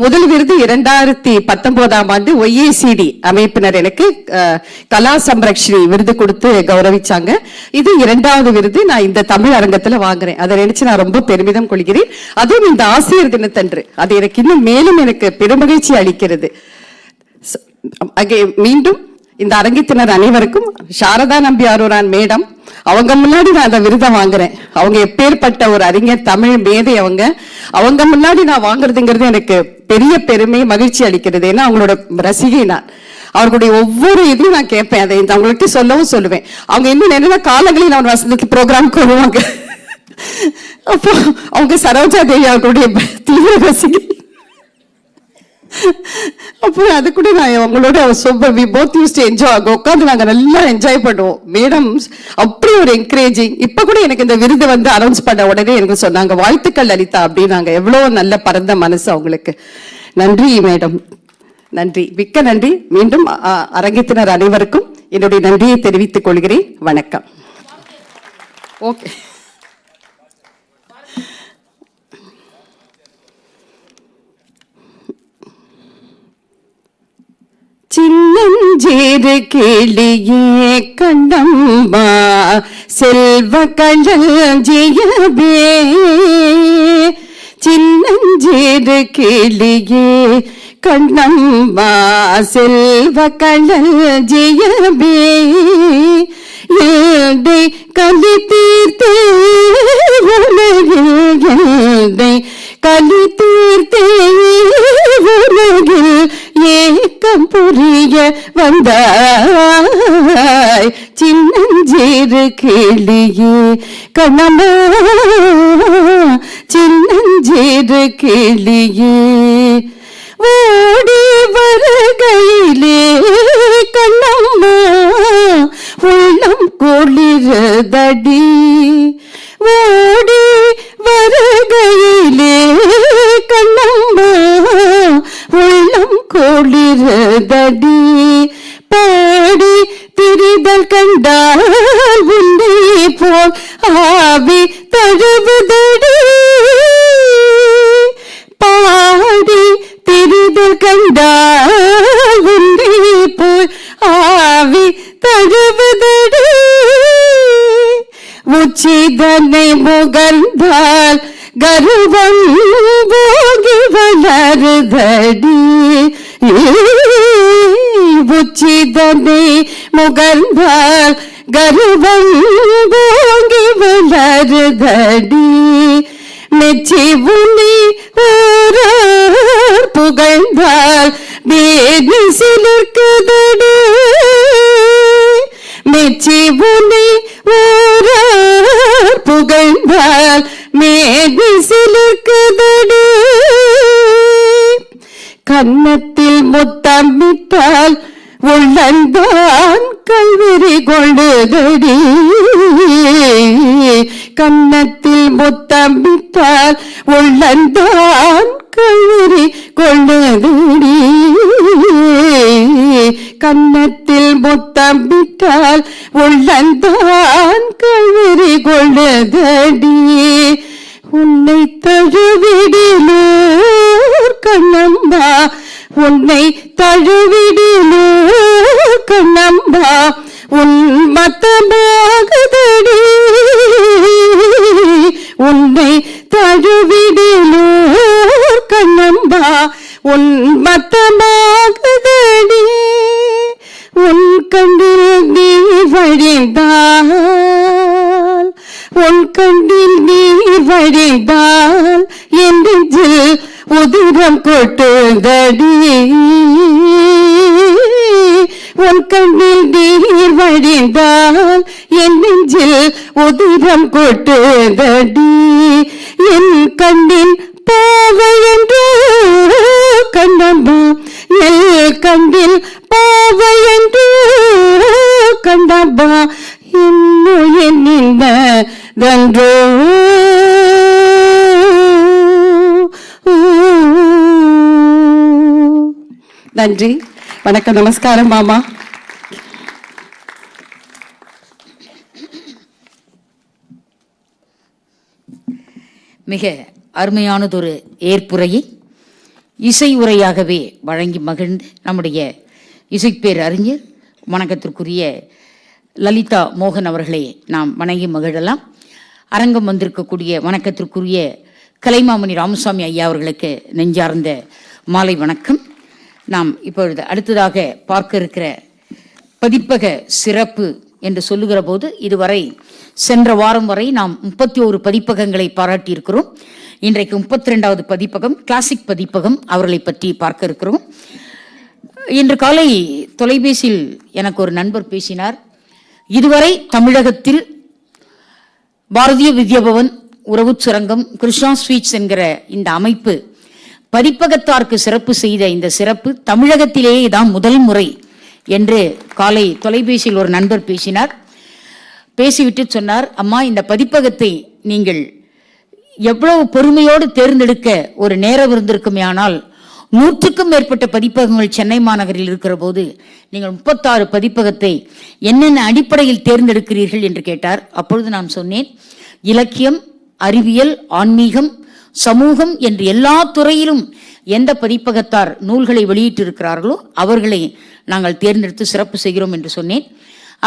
முதல் விருது 2019ஆம் ஆண்டு OACD அமைப்பினர் எனக்கு கலா சம்ரக்ஷினி விருது கொடுத்து கௌரவிச்சாங்க. இது 2வது விருது நான் இந்த தமிழ் அரங்கத்துல வாங்குறேன். அதை நினைச்சு நான் ரொம்ப பெருமிதம் கொள்கிறேன். அதுவும் இந்த ஆசிரியர் தினத்தன்று அது எனக்கு இன்னும் மேலும் எனக்கு பெருமகிழ்ச்சி அளிக்கிறது. மீண்டும் இந்த அரங்கத்தினர் அனைவருக்கும் சாரதா நம்பி அருரான் மேடம், அவங்க முன்னாடி நான் அந்த விருதை வாங்குறேன். அவங்க எப்பேற்பட்ட ஒரு அறிஞர், தமிழ் மேதை. அவங்க முன்னாடி நான் வாங்குறதுங்கிறது எனக்கு பெரிய பெருமை, மகிழ்ச்சி அளிக்கிறது. ஏன்னா அவங்களோட ரசிகை நான். அவர்களுடைய ஒவ்வொரு இதையும் நான் கேட்பேன். அதை அவங்கள்ட்ட சொல்லவும் சொல்லுவேன். அவங்க இன்னும் நிறைய காலங்களில் நான் வசதிக்கு ப்ரோக்ராம் வருவாங்க. அப்போ அவங்க சரோஜா தேவி அவர்களுடைய தீவிர ரசிகை. அப்புறம் அது கூட நான் அவங்களோட super we both used enjoy. உட்காந்து நாங்க நல்லா என்ஜாய் பண்ணுவோம். மேடம் அப்படி ஒரு என்கரேஜிங். இப்ப கூட எனக்கு இந்த விருது அனௌன்ஸ் பண்ண உடனே எனக்கு சொன்னாங்க, வாழ்த்துக்கள் லலிதா அப்படின்னாங்க. எவ்வளவு நல்ல பரந்த மனசு அவங்களுக்கு. நன்றி மேடம், நன்றி, மிக்க நன்றி. மீண்டும் அரங்கத்தினர் அனைவருக்கும் என்னுடைய நன்றியை தெரிவித்துக் கொள்கிறேன். வணக்கம். ஓகே. சின்னஞ்சேறு கிளியே கண்ணம்மா செல்வ களஞ்சியமே, சின்னஞ்சேறு கிளியே கண்ணம்மா செல்வ களஞ்சியமே, ஏடை கலி தீர்த்தே உலகில், ஏடை கலி தீர்த்தே உலகில் ஏக்கம் புரிய வந்தாய் சின்னஞ்சேறு கிளியே கண்ணம்மா, சின்னஞ்சேறு கிளியே. ஓடி வருகையிலே கண்ணம்மா உள்ளம் குளிரதடி, ஓடி வருகையிலே கண்ணம்மா உள்ளம் குளிரதடி, பாடி திரிதல் கண்டால் உன்னை போல் ஆவி தழுவுதடி, பாடி திரிதல் கண்டால் உன்னை போல் ஆவி தழுவுதடி, உச்சிதனை முகர்ந்தால் கருவம் போகி வளருதடி, உச்சிதனை முகர்ந்தால் கருவம் போகி வளருதடி, மெச்சி உன்னை ஊரார் புகழ்ந்தால் மேனி சிலிர்க்குதடி, மெச்சி உன்னை ஊரார் புகழ்ந்தால் மேனி சிலிர்க்குதடி, கன்னத்தில் முத்தமிட்டால் உள்ளந்தான் கல்விரி கொள்ளுதடி, கன்னத்தில் முத்தமிட்டால் உள்ளந்தான் கல்விரி கொள்ளுதடி, கன்னத்தில் முத்தமிட்டால் உள்ளந்தான் கல்விரி கொள்ளுதடி, உன்னை தழுவிடிலூர் கண்ணம்மா, உன்னை தழுவிடிலூர் கண்ணம்மா உன் மத்தமாகுதடி, உன்னை தழுவிடிலூர் கண்ணம்மா உன் மத்தமாகுதடி, உன் கண்ணில் நீ வழிந்தால், உன் கண்ணில் நீ வழிந்தால் என் நெஞ்சில் உதிரம் கொட்டுதடி, உன் கண்ணில் நீர் வழிந்தால் என் நெஞ்சில் உதிரம் கொட்டுதடி, என் கண்ணின் பாவை என்று கண்ணம்மா, என் கண்ணில் பாவை என்று கண்ணம்மா, இன்னும் என்னென்றோ நன்றி, வணக்கம், நமஸ்காரம் மாமா. மிக அருமையானதொரு ஏற்புரையை இசை உரையாகவே வழங்கி மகிழ்ந்து நம்முடைய இசைப்பேர் அறிஞர் வணக்கத்திற்குரிய லலிதா மோகன் அவர்களை நாம் வணங்கி மகிழலாம். அரங்கம் வந்திருக்கக்கூடிய வணக்கத்திற்குரிய கலைமாமணி ராமசாமி ஐயா அவர்களுக்கு நெஞ்சார்ந்த மாலை வணக்கம். நாம் இப்பொழுது அடுத்ததாக பார்க்க இருக்கிற பதிப்பக சிறப்பு என்று சொல்லுகிற போது இதுவரை சென்ற வாரம் வரை நாம் 31 பதிப்பகங்களை பாராட்டியிருக்கிறோம். இன்றைக்கு 32வது பதிப்பகம் கிளாசிக் பதிப்பகம், அவர்களை பற்றி பார்க்க இருக்கிறோம். இன்று காலை தொலைபேசியில் எனக்கு ஒரு நண்பர் பேசினார். இதுவரை தமிழகத்தில் பாரதிய வித்யாபவன், உறவு சுரங்கம், கிருஷ்ணா ஸ்வீட்ஸ் என்கிற இந்த அமைப்பு பதிப்பகத்தாருக்கு சிறப்பு செய்த இந்த சிறப்பு தமிழகத்திலேயே தான் முதல் முறை என்று காலை தொலைபேசியில் ஒரு நண்பர் பேசினார். பேசிவிட்டு சொன்னார், அம்மா, இந்த பதிப்பகத்தை நீங்கள் எவ்வளவு பொறுமையோடு தேர்ந்தெடுக்க ஒரு நேரம் இருந்திருக்குமே, ஆனால் 100க்கும் மேற்பட்ட பதிப்பகங்கள் சென்னை மாநகரில் இருக்கிற போது நீங்கள் 36 பதிப்பகத்தை என்னென்ன அடிப்படையில் தேர்ந்தெடுக்கிறீர்கள் என்று கேட்டார். அப்பொழுது நான் சொன்னேன், இலக்கியம், அறிவியல், ஆன்மீகம், சமூகம் என்று எல்லா துறையிலும் எந்த பதிப்பகத்தார் நூல்களை வெளியிட்டிருக்கிறார்களோ அவர்களை நாங்கள் தேர்ந்தெடுத்து சிறப்பு செய்கிறோம் என்று சொன்னேன்.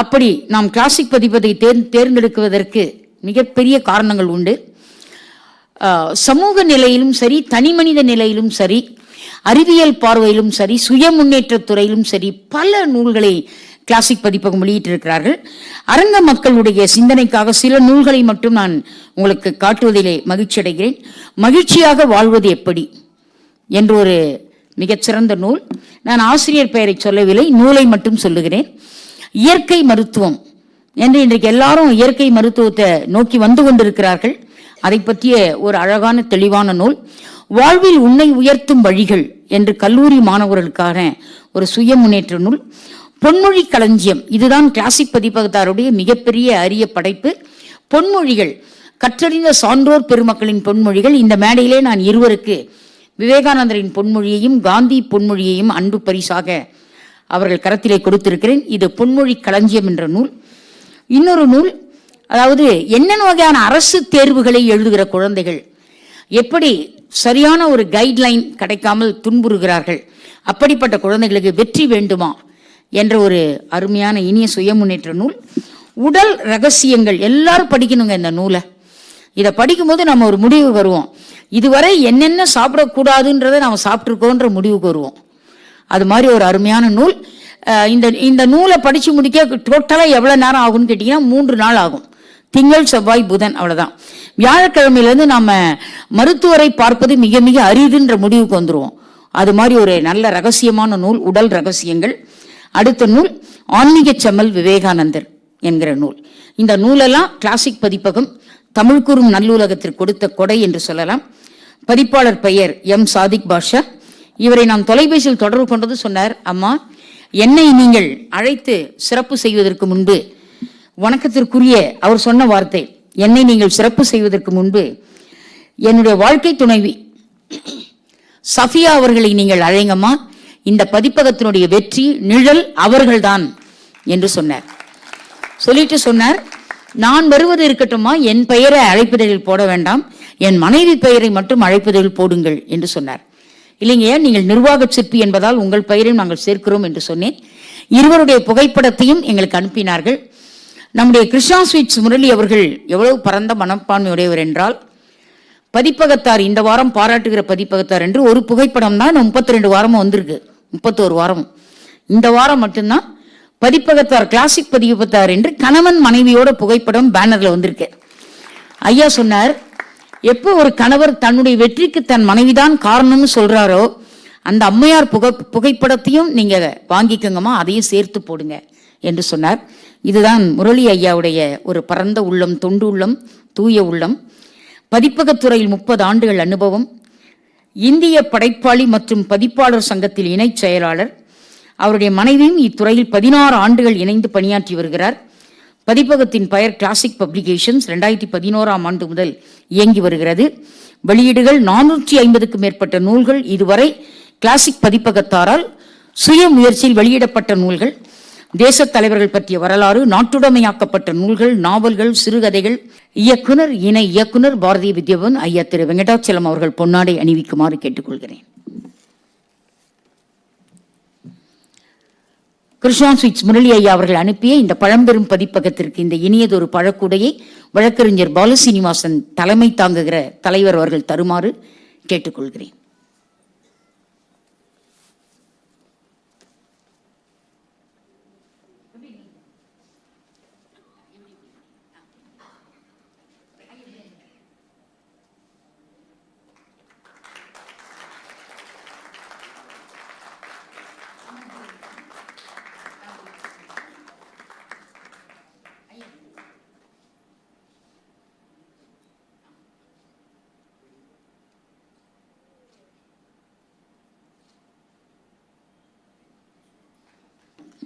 அப்படி நாம் கிளாசிக் பதிப்பதை தேர்ந்தெடுக்குவதற்கு மிகப்பெரிய காரணங்கள் உண்டு. சமூக நிலையிலும் சரி, தனி மனித நிலையிலும் சரி, அறிவியல் பார்வையிலும் சரி, சுய முன்னேற்றத் துறையிலும் சரி பல நூல்களை கிளாசிக் பதிப்பகம் வெளியிட்டிருக்கிறார்கள். அரங்க மக்களுடைய சிந்தனைக்காக சில நூல்களை மட்டும் நான் உங்களுக்கு காட்டுவதிலே மகிழ்ச்சி அடைகிறேன். மகிழ்ச்சியாக வாழ்வது எப்படி என்று ஒரு மிகச்சிறந்த நூல். நான் ஆசிரியர் பெயரை சொல்லவில்லை, நூலை மட்டும் சொல்லுகிறேன். இயற்கை மருத்துவம் என்று இன்றைக்கு எல்லாரும் இயற்கை மருத்துவத்தை நோக்கி வந்து கொண்டிருக்கிறார்கள். அதை பற்றிய ஒரு அழகான தெளிவான நூல். வாழ்வில் உன்னை உயர்த்தும் வழிகள் என்று கல்லூரி மாணவர்களுக்கான ஒரு சுய முன்னேற்ற நூல். பொன்மொழி களஞ்சியம், இதுதான் கிளாசிக் பதிப்பகத்தாருடைய மிகப்பெரிய அரிய படைப்பு. பொன்மொழிகள், கற்றறிந்த சான்றோர் பெருமக்களின் பொன்மொழிகள். இந்த மேடையிலே நான் இருவருக்கு விவேகானந்தரின் பொன்மொழியையும் காந்தி பொன்மொழியையும் அன்பு பரிசாக அவர்கள் கரத்திலே கொடுத்திருக்கிறேன். இது பொன்மொழி களஞ்சியம் என்ற நூல். இன்னொரு நூல், அதாவது என்னென்ன வகையான அரசு தேர்வுகளை எழுதுகிற குழந்தைகள் எப்படி சரியான ஒரு கைட்லைன் கிடைக்காமல் துன்புறுகிறார்கள், அப்படிப்பட்ட குழந்தைகளுக்கு வெற்றி வேண்டுமா என்ற ஒரு அருமையான இனிய சுய முன்னேற்ற நூல். உடல் ரகசியங்கள், எல்லாரும் படிக்கணுங்க இந்த நூலை. இதை படிக்கும்போது நம்ம ஒரு முடிவு வருவோம், இதுவரை என்னென்ன சாப்பிடக்கூடாதுன்றதை நம்ம சாப்பிட்ருக்கோன்ற முடிவுக்கு வருவோம். அது மாதிரி ஒரு அருமையான நூல். இந்த நூலை படித்து முடிக்க டோட்டலாக எவ்வளோ நேரம் ஆகும்னு கேட்டிங்கன்னா 3 நாள் ஆகும். திங்கள், செவ்வாய், புதன், அவ்வளோதான். வியாழக்கிழமையிலேருந்து நாம் மருத்துவரை பார்ப்பது மிக மிக அரிதுன்ற முடிவுக்கு வந்துடுவோம். அது மாதிரி ஒரு நல்ல ரகசியமான நூல், உடல் ரகசியங்கள். அடுத்த நூல் ஆன்மீக செம்மல் விவேகானந்தர் என்கிற நூல். இந்த நூலெல்லாம் கிளாசிக் பதிப்பகம் தமிழ் கூறும் நல்லூலகத்திற்கு கொடுத்த கொடை என்று சொல்லலாம். பதிப்பாளர் பெயர் எம் சாதிக் பாஷா. இவரை நான் தொலைபேசியில் தொடர்பு கொண்டது சொன்னார், அம்மா, என்னை நீங்கள் அழைத்து சிறப்பு செய்வதற்கு முன்பு, வணக்கத்திற்குரிய அவர் சொன்ன வார்த்தை, என்னை நீங்கள் சிறப்பு செய்வதற்கு முன்பு என்னுடைய வாழ்க்கை துணைவி சஃபியா அவர்களை நீங்கள் அழைங்கம்மா, இந்த பதிப்பகத்தினுடைய வெற்றி நிழல் அவர்கள்தான் என்று சொன்னார். சொல்லிட்டு சொன்னார், நான் வருவது இருக்கட்டுமா, என் பெயரை அழைப்பிதழில் போட வேண்டாம், என் மனைவி பெயரை மட்டும் அழைப்பிதழில் போடுங்கள் என்று சொன்னார். இல்லைங்க, நீங்கள் நிர்வாக சிற்பி என்பதால் உங்கள் பெயரையும் நாங்கள் சேர்க்கிறோம் என்று சொன்னேன். இருவருடைய புகைப்படத்தையும் எங்களுக்கு அனுப்பினார்கள். நம்முடைய கிருஷ்ணா ஸ்வீட்ஸ் முரளி அவர்கள் எவ்வளவு பரந்த மனப்பான்மையுடையவர் என்றால், பதிப்பகத்தார் இந்த வாரம் பாராட்டுகிற பதிப்பகத்தார் என்று ஒரு புகைப்படம் தான் 32 வாரமும் வந்திருக்கு, 31 வாரமும். இந்த வாரம் மட்டும்தான் பதிப்பகத்தார் கிளாசிக் பதிப்பகத்தார் என்று கணவன் மனைவியோட புகைப்படம் பேனர்ல வந்திருக்கு. ஐயா சொன்னார், எப்போ ஒரு கணவர் தன்னுடைய வெற்றிக்கு தன் மனைவிதான் காரணம்னு சொல்றாரோ, அந்த அம்மையார் புகைப்படத்தையும் நீங்க வாங்கிக்கோங்கம்மா, அதையும் சேர்த்து போடுங்க என்று சொன்னார். இதுதான் முரளி ஐயாவுடைய ஒரு பரந்த உள்ளம், தொண்டு உள்ளம், தூய உள்ளம். பதிப்பகத்துறையில் 30 ஆண்டுகள் அனுபவம். இந்திய படைப்பாளி மற்றும் பதிப்பாளர் சங்கத்தில் இணை செயலாளர். அவருடைய மனைவியும் இத்துறையில் 16 ஆண்டுகள் இணைந்து பணியாற்றி வருகிறார். பதிப்பகத்தின் பெயர் கிளாசிக் பப்ளிகேஷன்ஸ். 2011ஆம் ஆண்டு முதல் இயங்கி வருகிறது. வெளியீடுகள் 450க்கும் மேற்பட்ட நூல்கள் இதுவரை கிளாசிக் பதிப்பகத்தாரால் சுய முயற்சியில் வெளியிடப்பட்ட நூல்கள். தேச தலைவர்கள் பற்றிய வரலாறு, நாட்டுடைமையாக்கப்பட்ட நூல்கள், நாவல்கள், சிறுகதைகள். இயக்குனர், இணை இயக்குனர் பாரதிய வித்யாபவன் ஐயா திரு வெங்கடாச்சலம் அவர்கள் பொன்னாடை அணிவிக்குமாறு கேட்டுக்கொள்கிறேன். கிருஷ்ணா ஸ்வீட்ஸ் முரளி ஐயா அவர்கள் அனுப்பிய இந்த பழம்பெரும் பதிப்பகத்திற்கு இந்த இனியதொரு பழக்குடையை வழக்கறிஞர் பாலசீனிவாசன் தலைமை தாங்குகிற தலைவர் அவர்கள் தருமாறு கேட்டுக்கொள்கிறேன்.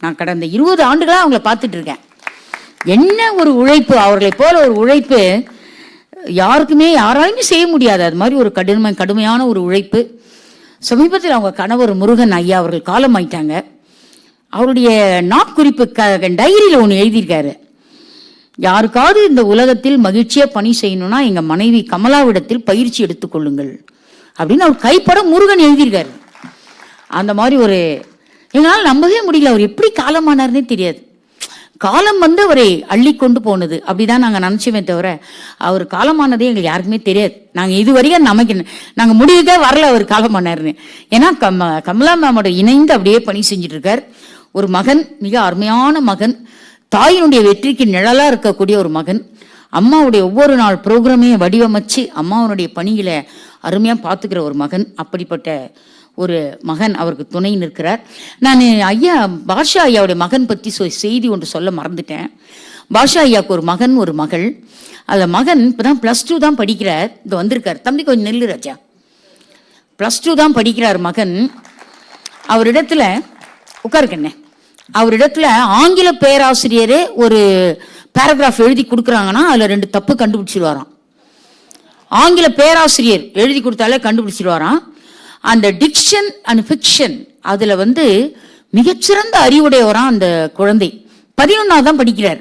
நான் கடந்த 20 ஆண்டுகளாக அவங்கள பார்த்துட்டு இருக்கேன். என்ன ஒரு உழைப்பு, அவர்களை போல ஒரு உழைப்பு யாராலுமே செய்ய முடியாது. அது மாதிரி ஒரு கடுமையான ஒரு உழைப்பு. சமீபத்தில் அவங்க கணவர் முருகன் ஐயா அவர்கள் காலமாயிட்டாங்க. அவருடைய நாட்குறிப்பு டைரியில் ஒன்று எழுதியிருக்காரு. யாருக்காவது இந்த உலகத்தில் மகிழ்ச்சியாக பணி செய்யணும்னா எங்கள் மனைவி கமலாவிடத்தில் பயிற்சி எடுத்துக்கொள்ளுங்கள் அப்படின்னு அவர் கைப்பட முருகன் எழுதியிருக்காரு. அந்த மாதிரி ஒரு எங்களால் நம்பவே முடியல. அவர் எப்படி காலமானார்னே தெரியாது. காலம் அவரை அள்ளி கொண்டு போனது அப்படிதான் நாங்கள் நினச்சோமே தவிர அவர் காலமானதே எங்களுக்கு யாருக்குமே தெரியாது. நாங்கள் இது வரைக்கும் நாங்கள் முடிவுக்கே வரல அவர் காலமானார்னு. ஏன்னா கமலா மேமோட இணைந்து அப்படியே பணி செஞ்சுட்டு இருக்கார். ஒரு மகன், மிக அருமையான மகன், தாயினுடைய வெற்றிக்கு நிழலாக இருக்கக்கூடிய ஒரு மகன். அம்மாவுடைய ஒவ்வொரு நாள் ப்ரோக்ராமையும் வடிவமைச்சு அம்மாவனுடைய பணிகளை அருமையாக பார்த்துக்கிற ஒரு மகன். அப்படிப்பட்ட ஒரு மகன் அவருக்கு துணை நிற்கிறார். நான் ஐயா பாஷா ஐயாவுடைய மகன் பற்றி செய்தி ஒன்று சொல்ல மறந்துட்டேன். பாஷா ஐயாவுக்கு ஒரு மகன், ஒரு மகள். அதில் மகன் இப்போ தான் +2 தான் படிக்கிறார். இங்கே வந்திருக்கார். தம்பி கொஞ்சம் நெல்லு ராஜா. +2 தான் படிக்கிறார் மகன். அவரிடத்துல உட்காருக்கண்ணே, அவரிடத்துல ஆங்கில பேராசிரியரே ஒரு பேராகிராஃப் எழுதி கொடுக்குறாங்கன்னா அதில் 2 தப்பு கண்டுபிடிச்சிருவாராம். ஆங்கில பேராசிரியர் எழுதி கொடுத்தாலே கண்டுபிடிச்சிருவாராம். அந்த டிக்ஷன் அண்ட் ஃபிக்ஷன் அதில் மிகச்சிறந்த அறிவுடையவராம் அந்த குழந்தை. 11ஆவது தான் படிக்கிறார்.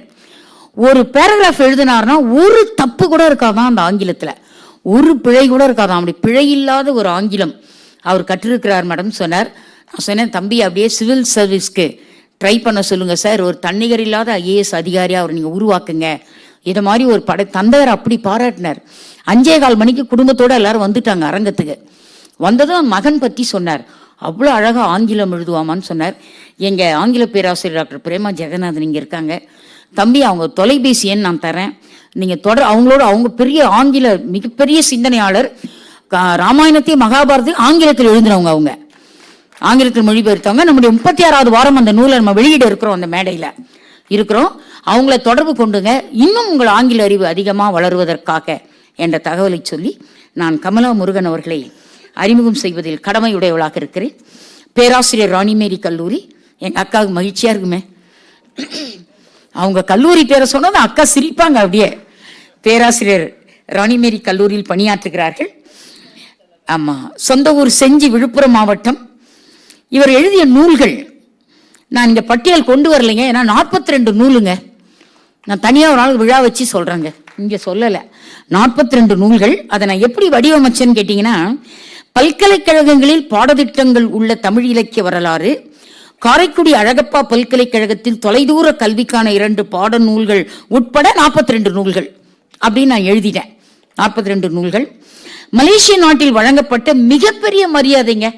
ஒரு பேராகிராஃப் எழுதினார்னா ஒரு தப்பு கூட இருக்காதான் அந்த ஆங்கிலத்தில், ஒரு பிழை கூட இருக்காதான். அப்படி பிழை இல்லாத ஒரு ஆங்கிலம் அவர் கற்றிருக்கிறார் மேடம் சொன்னார். நான் சொன்னேன், தம்பி அப்படியே சிவில் சர்வீஸ்க்கு ட்ரை பண்ண சொல்லுங்கள் சார், ஒரு தன்னிகர் இல்லாத IAS அதிகாரியாக அவர் நீங்கள் உருவாக்குங்க. இதை மாதிரி ஒரு தந்தையர் அப்படி பாராட்டினார். 5:15 மணிக்கு குடும்பத்தோடு எல்லாரும் வந்துட்டாங்க அரங்கத்துக்கு. வந்ததும் மகன் பற்றி சொன்னார். அவ்வளோ அழகாக ஆங்கிலம் எழுதுவாமான்னு சொன்னார். எங்கள் ஆங்கில பேராசிரியர் டாக்டர் பிரேமா ஜெகநாதன் இங்கே இருக்காங்க. தம்பி, அவங்க தொலைபேசி எண் நான் தரேன், நீங்கள் அவங்க பெரிய மிகப்பெரிய சிந்தனையாளர். ராமாயணத்தையும் மகாபாரதையும் ஆங்கிலத்தில் எழுதினவங்க. அவங்க ஆங்கிலத்தில் மொழிபெயர்த்தவங்க. நம்முடைய 36வது வாரம் அந்த நூலை நம்ம வெளியிட இருக்கிறோம், அந்த மேடையில் இருக்கிறோம். அவங்கள தொடர்பு கொண்டுங்க, இன்னும் உங்கள் ஆங்கில அறிவு அதிகமாக வளருவதற்காக என்ற தகவலை சொல்லி நான் கமலா முருகன் அவர்களை அறிமுகம் செய்வதில் கடமையுடையவளாக இருக்கிறேன். பேராசிரியர் ராணிமேரி கல்லூரி, எங்கள் அக்காவுக்கு மகிழ்ச்சியாக இருக்குமே. அவங்க கல்லூரி பேரை சொன்னது அக்கா சிரிப்பாங்க அப்படியே. பேராசிரியர் ராணிமேரி கல்லூரியில் பணியாற்றுகிறார்கள். ஆமாம், சொந்த ஊர் செஞ்சி, விழுப்புரம் மாவட்டம். இவர் எழுதிய நூல்கள் நான் இங்கே பட்டியல் கொண்டு வரலைங்க, ஏன்னா 42 நூலுங்க. நான் தனியாக ஒரு நாள் விழா வச்சு சொல்கிறேங்க, இங்கே சொல்லலை. 42 நூல்கள். அதை நான் எப்படி வடிவமைச்சேன்னு கேட்டிங்கன்னா, பல்கலைக்கழகங்களில் பாடத்திட்டங்கள் உள்ள தமிழ் இலக்கிய வரலாறு, காரைக்குடி அழகப்பா பல்கலைக்கழகத்தில் தொலைதூர கல்விக்கான 2 பாட நூல்கள் உட்பட 42 நூல்கள் அப்படின்னு நான் எழுதிட்டேன். 42 நூல்கள். மலேசிய நாட்டில் வழங்கப்பட்ட மிகப்பெரிய மரியாதைங்க.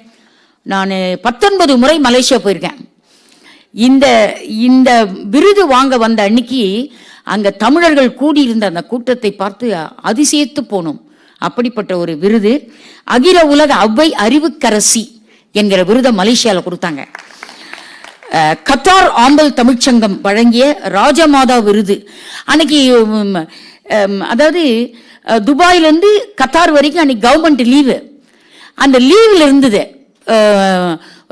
நான் 19 முறை மலேசியா போயிருக்கேன். இந்த விருது வாங்க வந்த அன்னைக்கு அங்கே தமிழர்கள் கூடியிருந்த அந்த கூட்டத்தை பார்த்து அதிசயித்து போனோம். அப்படிப்பட்ட ஒரு விருது. அகில உலக அவ்வை அறிவுக்கரசி என்கிற விருதை மலேசியாவில் கொடுத்தாங்க. கத்தார் ஆம்பல் தமிழ்ச்சங்கம் வழங்கிய ராஜமாதா விருது அன்னைக்கு, அதாவது துபாயிலேருந்து கத்தார் வரைக்கும் அன்னைக்கு கவர்மெண்ட் லீவு. அந்த லீவில் இருந்தது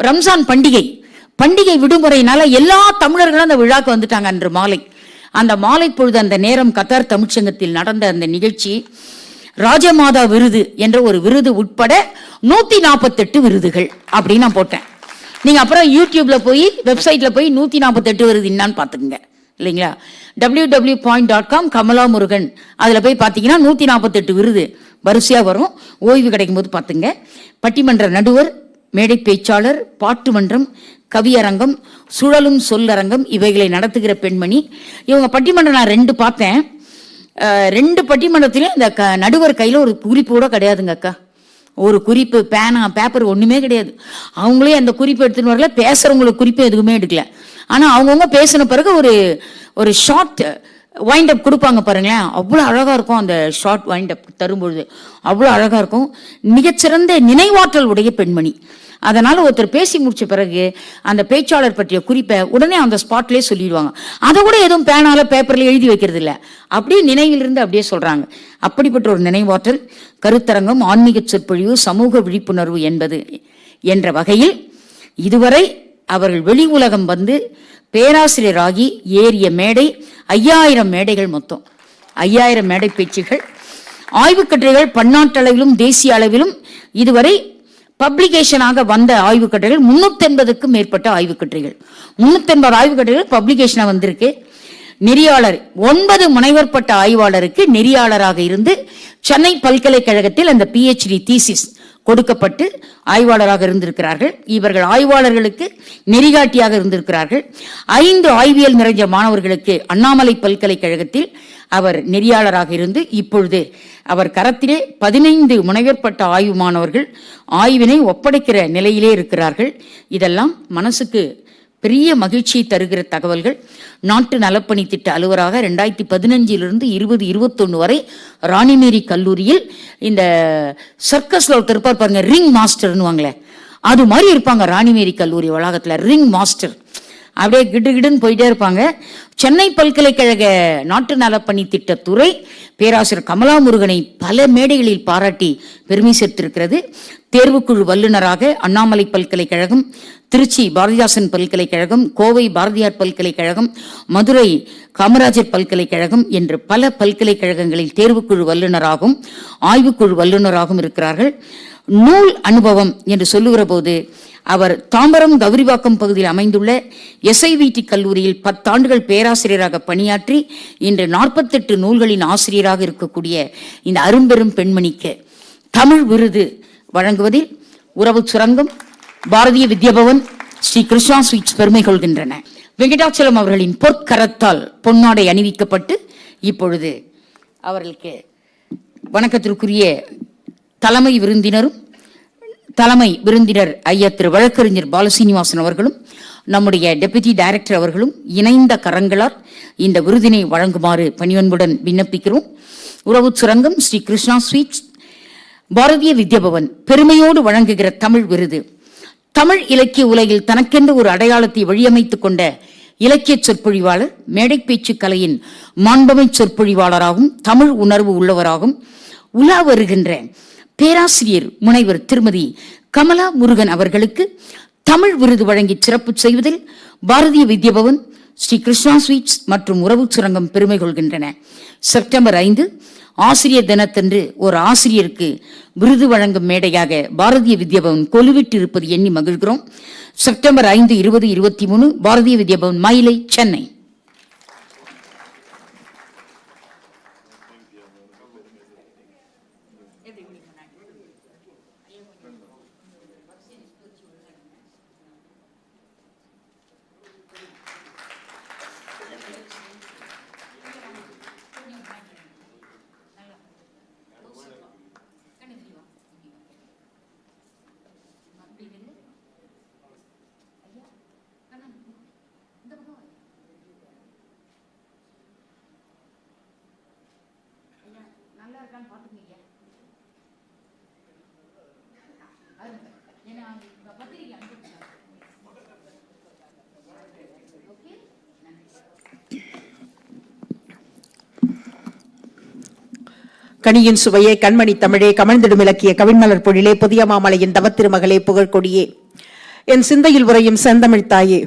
ரம்ஜான் பண்டிகை விடுமுறையினால எல்லா தமிழர்களும் அந்த விழாக்கு வந்துட்டாங்க. அன்று மாலை, அந்த மாலை பொழுது அந்த நேரம் கத்தார் தமிழ்ச்சங்கத்தில் நடந்த அந்த நிகழ்ச்சி ராஜமாதா விருது என்ற ஒரு விருது உட்பட 148 விருதுகள் அப்படின்னு நான் போட்டேன். நீங்க அப்புறம் யூடியூப்ல போய் வெப்சைட்ல போய் 148 விருது என்னான்னு பாத்துக்கங்க இல்லைங்களா. www.com கமலா முருகன் அதுல போய் பார்த்தீங்கன்னா 148 விருது வரிசையா வரும். ஓய்வு கிடைக்கும் போது பார்த்துங்க. பட்டிமன்ற நடுவர், மேடை பேச்சாளர், பாட்டு மன்றம், கவியரங்கம், சுழலும் சொல்லரங்கம் இவைகளை நடத்துகிற பெண்மணி. இவங்க பட்டிமன்றம் நான் 2 பார்த்தேன். 2 பட்டிமன்றத்திலையும் இந்த நடுவர் கையில் ஒரு குறிப்பு கூட கிடையாதுங்க அக்கா. ஒரு குறிப்பு, பேனா, பேப்பர் ஒன்றுமே கிடையாது. அவங்களே அந்த குறிப்பு எடுத்துன்னு வரல, பேசுகிறவங்களுக்கு குறிப்பு எதுவுமே எடுக்கல. ஆனால் அவங்கவுங்க பேசின பிறகு ஒரு ஷார்ட் வைண்ட் அப் கொடுப்பாங்க பாருங்களேன், அவ்வளோ அழகாக இருக்கும். அந்த ஷார்ட் வைண்ட் அப் தரும்பொழுது அவ்வளோ அழகாக இருக்கும். மிகச்சிறந்த நினைவாற்றல் உடைய பெண்மணி. அதனால் ஒருத்தர் பேசி முடிச்ச பிறகு அந்த பேச்சாளர் பற்றிய குறிப்பை உடனே அந்த ஸ்பாட்லேயே சொல்லிடுவாங்க. அதை கூட எதுவும் பேனால பேப்பரில் எழுதி வைக்கிறது இல்லை, அப்படியே நினைவிலிருந்து அப்படியே சொல்கிறாங்க. அப்படிப்பட்ட ஒரு நினைவாற்றல். கருத்தரங்கம், ஆன்மீக சொற்பொழிவு, சமூக விழிப்புணர்வு என்பது என்ற வகையில் இதுவரை அவர்கள் வெளி உலகம் வந்து பேராசிரியராகி ஏறிய மேடை 5000 மேடைகள், மொத்தம் 5000 மேடை பேச்சுகள், ஆய்வுக் கட்டுரைகள் பன்னாட்டு அளவிலும் தேசிய அளவிலும் இதுவரை பப்ளிகேஷனாக வந்த ஆய்வுக் கட்டுரைகள் 380க்கும் மேற்பட்ட ஆய்வுக் கட்டுரைகள், 380 ஆய்வுக் கட்டுரைகள் பப்ளிகேஷனாக வந்திருக்கு. நெறியாளர் 9 முனைவர் பட்ட ஆய்வாளருக்கு நெறியாளராக இருந்து சென்னை பல்கலைக்கழகத்தில் அந்த PhD தீசிஸ் கொடுக்கப்பட்டு ஆய்வாளராக இருந்திருக்கிறார்கள். இவர்கள் ஆய்வாளர்களுக்கு நெறிகாட்டியாக இருந்திருக்கிறார்கள். 5 ஆய்வியல் நிறைஞ்ச மாணவர்களுக்கு அண்ணாமலை பல்கலைக்கழகத்தில் அவர் நெறியாளராக இருந்து இப்பொழுது அவர் கரத்திலே 15 முனைவர் பட்ட ஆய்வு மாணவர்கள் ஆய்வினை ஒப்படைக்கிற நிலையிலே இருக்கிறார்கள். இதெல்லாம் மனசுக்கு பெரிய மகிழ்ச்சியை தருகிற தகவல்கள். நாட்டு நலப்பணி திட்ட அலுவலராக 2015 2021 வரை ராணிமேரி கல்லூரியில் இந்த சர்க்கஸ்ல ஒருத்தர் இருப்பார் பாருங்க, ரிங் மாஸ்டர்னு வாங்களே, அது மாதிரி இருப்பாங்க ராணிமேரி கல்லூரி வளாகத்தில், ரிங் மாஸ்டர். அப்படியே கிடுகிடுன்னு போயிட்டே இருப்பாங்க. சென்னை பல்கலைக்கழக நாட்டு நலப்பணி திட்டத்துறை பேராசிரியர் கமலா முருகனை பல மேடைகளில் பாராட்டி பெருமை சேர்த்திருக்கிறது. தேர்வுக்குழு வல்லுநராக அண்ணாமலை பல்கலைக்கழகம், திருச்சி பாரதிதாசன் பல்கலைக்கழகம், கோவை பாரதியார் பல்கலைக்கழகம், மதுரை காமராஜர் பல்கலைக்கழகம் என்று பல பல்கலைக்கழகங்களில் தேர்வுக்குழு வல்லுநராகவும் ஆய்வுக்குழு வல்லுநராகவும் இருக்கிறார்கள். நூல் அனுபவம் என்று சொல்லுகிற போது அவர் தாம்பரம் கௌரிவாக்கம் பகுதியில் அமைந்துள்ள SIVT கல்லூரியில் 10 ஆண்டுகள் பேராசிரியராக பணியாற்றி இன்று 48 நூல்களின் ஆசிரியராக இருக்கக்கூடிய இந்த அரும்பெரும் பெண்மணிக்கு தமிழ் விருது வழங்குவதில் உறவு சுரங்கம், பாரதிய வித்யாபவன், ஸ்ரீ கிருஷ்ணா ஸ்வீட்ஸ் பெருமை கொள்கின்றன. வெங்கடாச்சலம் அவர்களின் பொற்கரத்தால் பொன்னாடை அணிவிக்கப்பட்டு இப்பொழுது அவர்களுக்கு வணக்கத்திற்குரிய தலைமை விருந்தினரும் தலைமை விருந்தினர் ஐயா திரு வழக்கறிஞர் பாலசீனிவாசன் அவர்களும் நம்முடைய டெபுட்டி டைரக்டர் அவர்களும் இணைந்த கரங்களால் இந்த விருதினை வழங்குமாறு பணிவன்புடன் விண்ணப்பிக்கிறோம். உறவு சுரங்கம், ஸ்ரீ கிருஷ்ணா ஸ்வீட்ஸ், பாரதிய வித்யாபவன் பெருமையோடு வழங்குகிற தமிழ் விருது தமிழ் இலக்கிய உலகில் தனக்கென்று ஒரு அடையாளத்தை வழியமைத்துக் கொண்ட இலக்கிய சொற்பொழிவாளர், மேடை பேச்சு கலையின் மாண்பமை சொற்பொழிவாளராகவும் தமிழ் உணர்வு உள்ளவராகவும் உலா வருகின்ற பேராசிரியர் முனைவர் திருமதி கமலா முருகன் அவர்களுக்கு தமிழ் விருது வழங்கி சிறப்பு செய்வதில் பாரதிய வித்யாபவன், ஸ்ரீ கிருஷ்ணா ஸ்வீட்ஸ் மற்றும் உறவு சுரங்கம் பெருமை கொள்கின்றன. செப்டம்பர் 5 ஆசிரியர் தினத்தன்று ஒரு ஆசிரியருக்கு விருது வழங்கும் மேடையாக பாரதிய வித்யாபவன் கொலுவிட்டு இருப்பது எண்ணி மகிழ்கிறோம். செப்டம்பர் 5, 2023 பாரதிய வித்யாபவன், மயிலை, சென்னை. கனியின் சுவையே, கண்மணி தமிழே, கமழ்ந்திடும் இலக்கிய கவின்மலர் பொழிலே, புதிய மாமலையின் தவத்திருமகளே, புகழ்கொடியே, என் சிந்தையில் உறையும் செந்தமிழ் தாயே,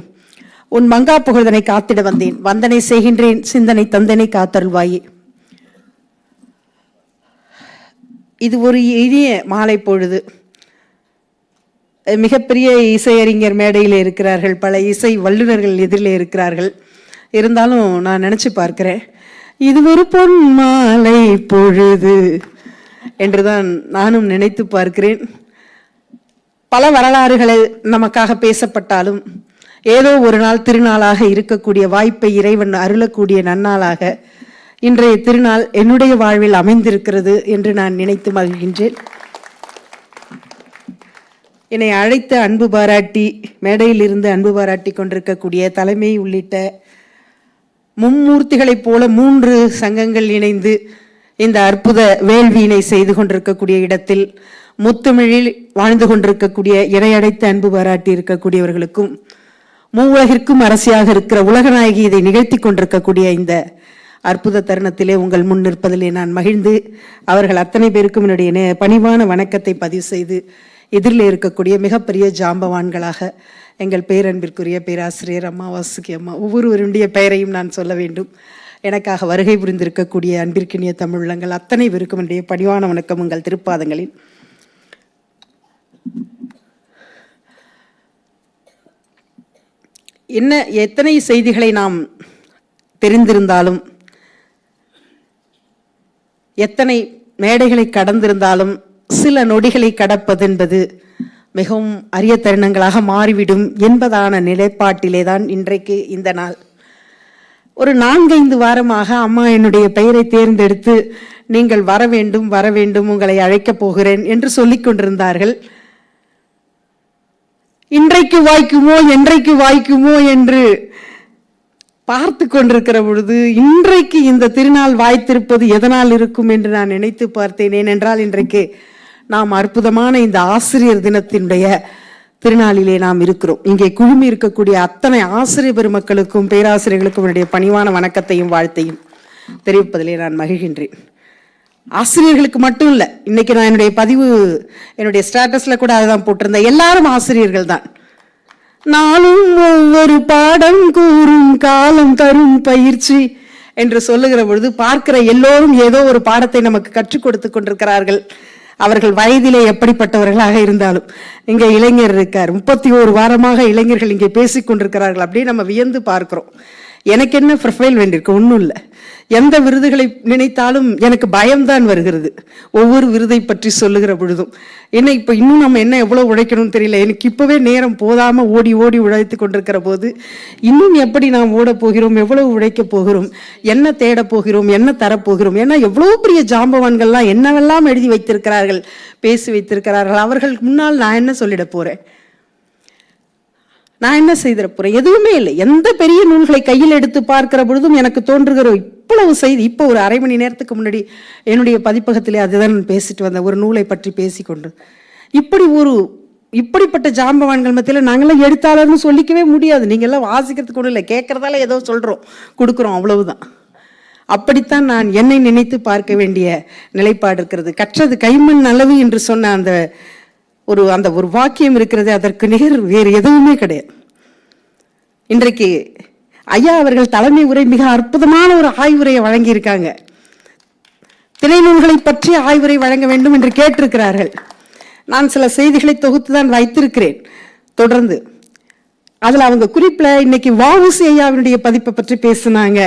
உன் மங்கா புகழ்தனை காத்திட வந்தேன், வந்தனை செய்கின்றேன், சிந்தனை தந்தனை காத்தருள்வாயே. இது ஒரு இனிய மாலை பொழுது. மிகப்பெரிய இசையறிஞர் மேடையில் இருக்கிறார்கள், பல இசை வல்லுநர்கள் எதிரில் இருக்கிறார்கள். இருந்தாலும் நான் நினைச்சு பார்க்கிறேன், இது ஒரு பொன் மாலை பொழுது என்றுதான் நானும் நினைத்து பார்க்கிறேன். பல வரலாறுகளை நமக்காக பேசப்பட்டாலும் ஏதோ ஒரு நாள் திருநாளாக இருக்கக்கூடிய வாய்ப்பை இறைவன் அருளக்கூடிய நன்னாளாக இன்றைய திருநாள் என்னுடைய வாழ்வில் அமைந்திருக்கிறது என்று நான் நினைத்து மகிழ்கின்றேன். என்னை அழைத்த அன்பு பாராட்டி, மேடையில் இருந்து அன்பு பாராட்டி கொண்டிருக்கக்கூடிய தலைமை உள்ளிட்ட மும்மூர்த்திகளைப் போல 3 சங்கங்கள் இணைந்து இந்த அற்புத வேள்வியினை செய்து கொண்டிருக்கக்கூடிய இடத்தில் முத்தமிழில் வாழ்ந்து கொண்டிருக்கக்கூடிய இணையடைத்த அன்பு பாராட்டி இருக்கக்கூடியவர்களுக்கும், மூவுலகிற்கும் அரசியாக இருக்கிற உலகநாயகி இதை நிகழ்த்தி கொண்டிருக்கக்கூடிய இந்த அற்புத தருணத்திலே உங்கள் முன் நிற்பதிலே நான் மகிழ்ந்து அவர்கள் அத்தனை பேருக்கும் என்னுடைய பணிவான வணக்கத்தை பதிவு செய்து எதிரில் இருக்கக்கூடிய மிகப்பெரிய ஜாம்பவான்களாக எங்கள் பேரன்பிற்குரிய பேராசிரியர் அம்மா வாசுகி அம்மா, ஒவ்வொருவருடைய பெயரையும் நான் சொல்ல வேண்டும். எனக்காக வருகை புரிந்திருக்கக்கூடிய அன்பிற்கினிய தமிழங்கள் அத்தனை பேருக்கும் என்னுடைய பணிவான வணக்கம் உங்கள் திருப்பாதங்களில். எத்தனை செய்திகளை நாம் தெரிந்திருந்தாலும், எத்தனை மேடைகளை கடந்திருந்தாலும், சில நொடிகளை கடப்பது என்பது மிகவும் அரிய தருணங்களாக மாறிவிடும் என்பதான நிலைப்பாட்டிலே தான் இன்றைக்கு இந்த நாள். ஒரு 4-5 வாரமாக அம்மா என்னுடைய பெயரை தேர்ந்தெடுத்து நீங்கள் வர வேண்டும் வர வேண்டும், உங்களை அழைக்கப் போகிறேன் என்று சொல்லிக் கொண்டிருந்தார்கள். இன்றைக்கு வாய்க்குமோ என்றைக்கு வாய்க்குமோ என்று பார்த்து கொண்டிருக்கிற பொழுது இன்றைக்கு இந்த திருநாள் வாய்த்திருப்பது எதனால் இருக்கும் என்று நான் நினைத்து பார்த்தேன். ஏனென்றால் இன்றைக்கு நாம் அற்புதமான இந்த ஆசிரியர் தினத்தினுடைய திருநாளிலே நாம் இருக்கிறோம். இங்கே குழுமி இருக்கக்கூடிய அத்தனை ஆசிரியர் பெருமக்களுக்கும் பேராசிரியர்களுக்கும் என்னுடைய பணிவான வணக்கத்தையும் வாழ்த்தையும் தெரிவிப்பதிலே நான் மகிழ்கின்றேன். ஆசிரியர்களுக்கு மட்டும் இல்லை, இன்னைக்கு நான் என்னுடைய பதிவு, என்னுடைய ஸ்டேட்டஸ்ல கூட அதுதான் போட்டிருந்தேன். எல்லாரும் ஆசிரியர்கள் தான். நானும் ஒவ்வொரு பாடம் கூறும் காலம் தரும் பயிற்சி என்று சொல்லுகிற பொழுது பார்க்கிற எல்லோரும் ஏதோ ஒரு பாடத்தை நமக்கு கற்றுக் கொடுத்து கொண்டிருக்கிறார்கள். அவர்கள் வயதிலே எப்படிப்பட்டவர்களாக இருந்தாலும். இங்க இளைஞர் இருக்கார், 31 வாரமாக இளைஞர்கள் இங்கே பேசிக் கொண்டிருக்கிறார்கள். அப்படியே நம்ம வியந்து பார்க்கிறோம். எனக்கு என்ன ப்ரொஃபைல் வேண்டியிருக்கு? ஒன்றும் இல்லை. எந்த விருதுகளை நினைத்தாலும் எனக்கு பயம்தான் வருகிறது, ஒவ்வொரு விருதை பற்றி சொல்லுகிற பொழுதும். ஏன்னா இப்போ இன்னும் நம்ம என்ன எவ்வளோ உழைக்கணும்னு தெரியல. எனக்கு இப்போவே நேரம் போதாமல் ஓடி ஓடி உழைத்து கொண்டிருக்கிற போது இன்னும் எப்படி நாம் ஓட போகிறோம், எவ்வளவு உழைக்க போகிறோம், என்ன தேட போகிறோம், என்ன தரப்போகிறோம். ஏன்னா எவ்வளோ பெரிய ஜாம்பவான்கள்லாம் என்னவெல்லாம் எழுதி வைத்திருக்கிறார்கள், பேசி வைத்திருக்கிறார்கள். அவர்களுக்கு முன்னால் நான் என்ன சொல்லிட போறேன், நான் என்ன செய்திட போறேன்? எதுவுமே இல்லை. எந்த பெரிய நூல்களை கையில் எடுத்து பார்க்கிற பொழுதும் எனக்கு தோன்றுகிற இவ்வளவு செய்தி. இப்போ ஒரு அரை மணி நேரத்துக்கு முன்னாடி என்னுடைய பதிப்பகத்திலே அதுதான் பேசிட்டு வந்த ஒரு நூலை பற்றி பேசிக்கொண்டு, இப்படிப்பட்ட ஜாம்பவான்கள் மத்தியில் நாங்களாம் எழுத்தாளர்னு சொல்லிக்கவே முடியாது. நீங்க எல்லாம் வாசிக்கிறதுக்கு ஒன்றும் இல்லை, கேட்கறதால ஏதோ சொல்றோம் கொடுக்குறோம், அவ்வளவுதான். அப்படித்தான் நான் என்னை நினைத்து பார்க்க வேண்டிய நிலைப்பாடு இருக்கிறது. கற்றது கைமண் அளவு என்று சொன்ன அந்த ஒரு வாக்கியம் இருக்கிறது, அதற்கு நிகர் வேறு எதுவுமே கிடையாது. இன்றைக்கு ஐயா அவர்கள் தலைமை உரை மிக அற்புதமான ஒரு ஆய்வுரையை வழங்கியிருக்காங்க. திணை நூல்களை பற்றி ஆய்வுரை வழங்க வேண்டும் என்று கேட்டிருக்கிறார்கள். நான் சில செய்திகளை தொகுத்து தான் வைத்திருக்கிறேன் தொடர்ந்து. அதுல அவங்க குறிப்பில் இன்னைக்கு வ.உ.சி. ஐயாவினுடைய பதிப்பை பற்றி பேசினாங்க.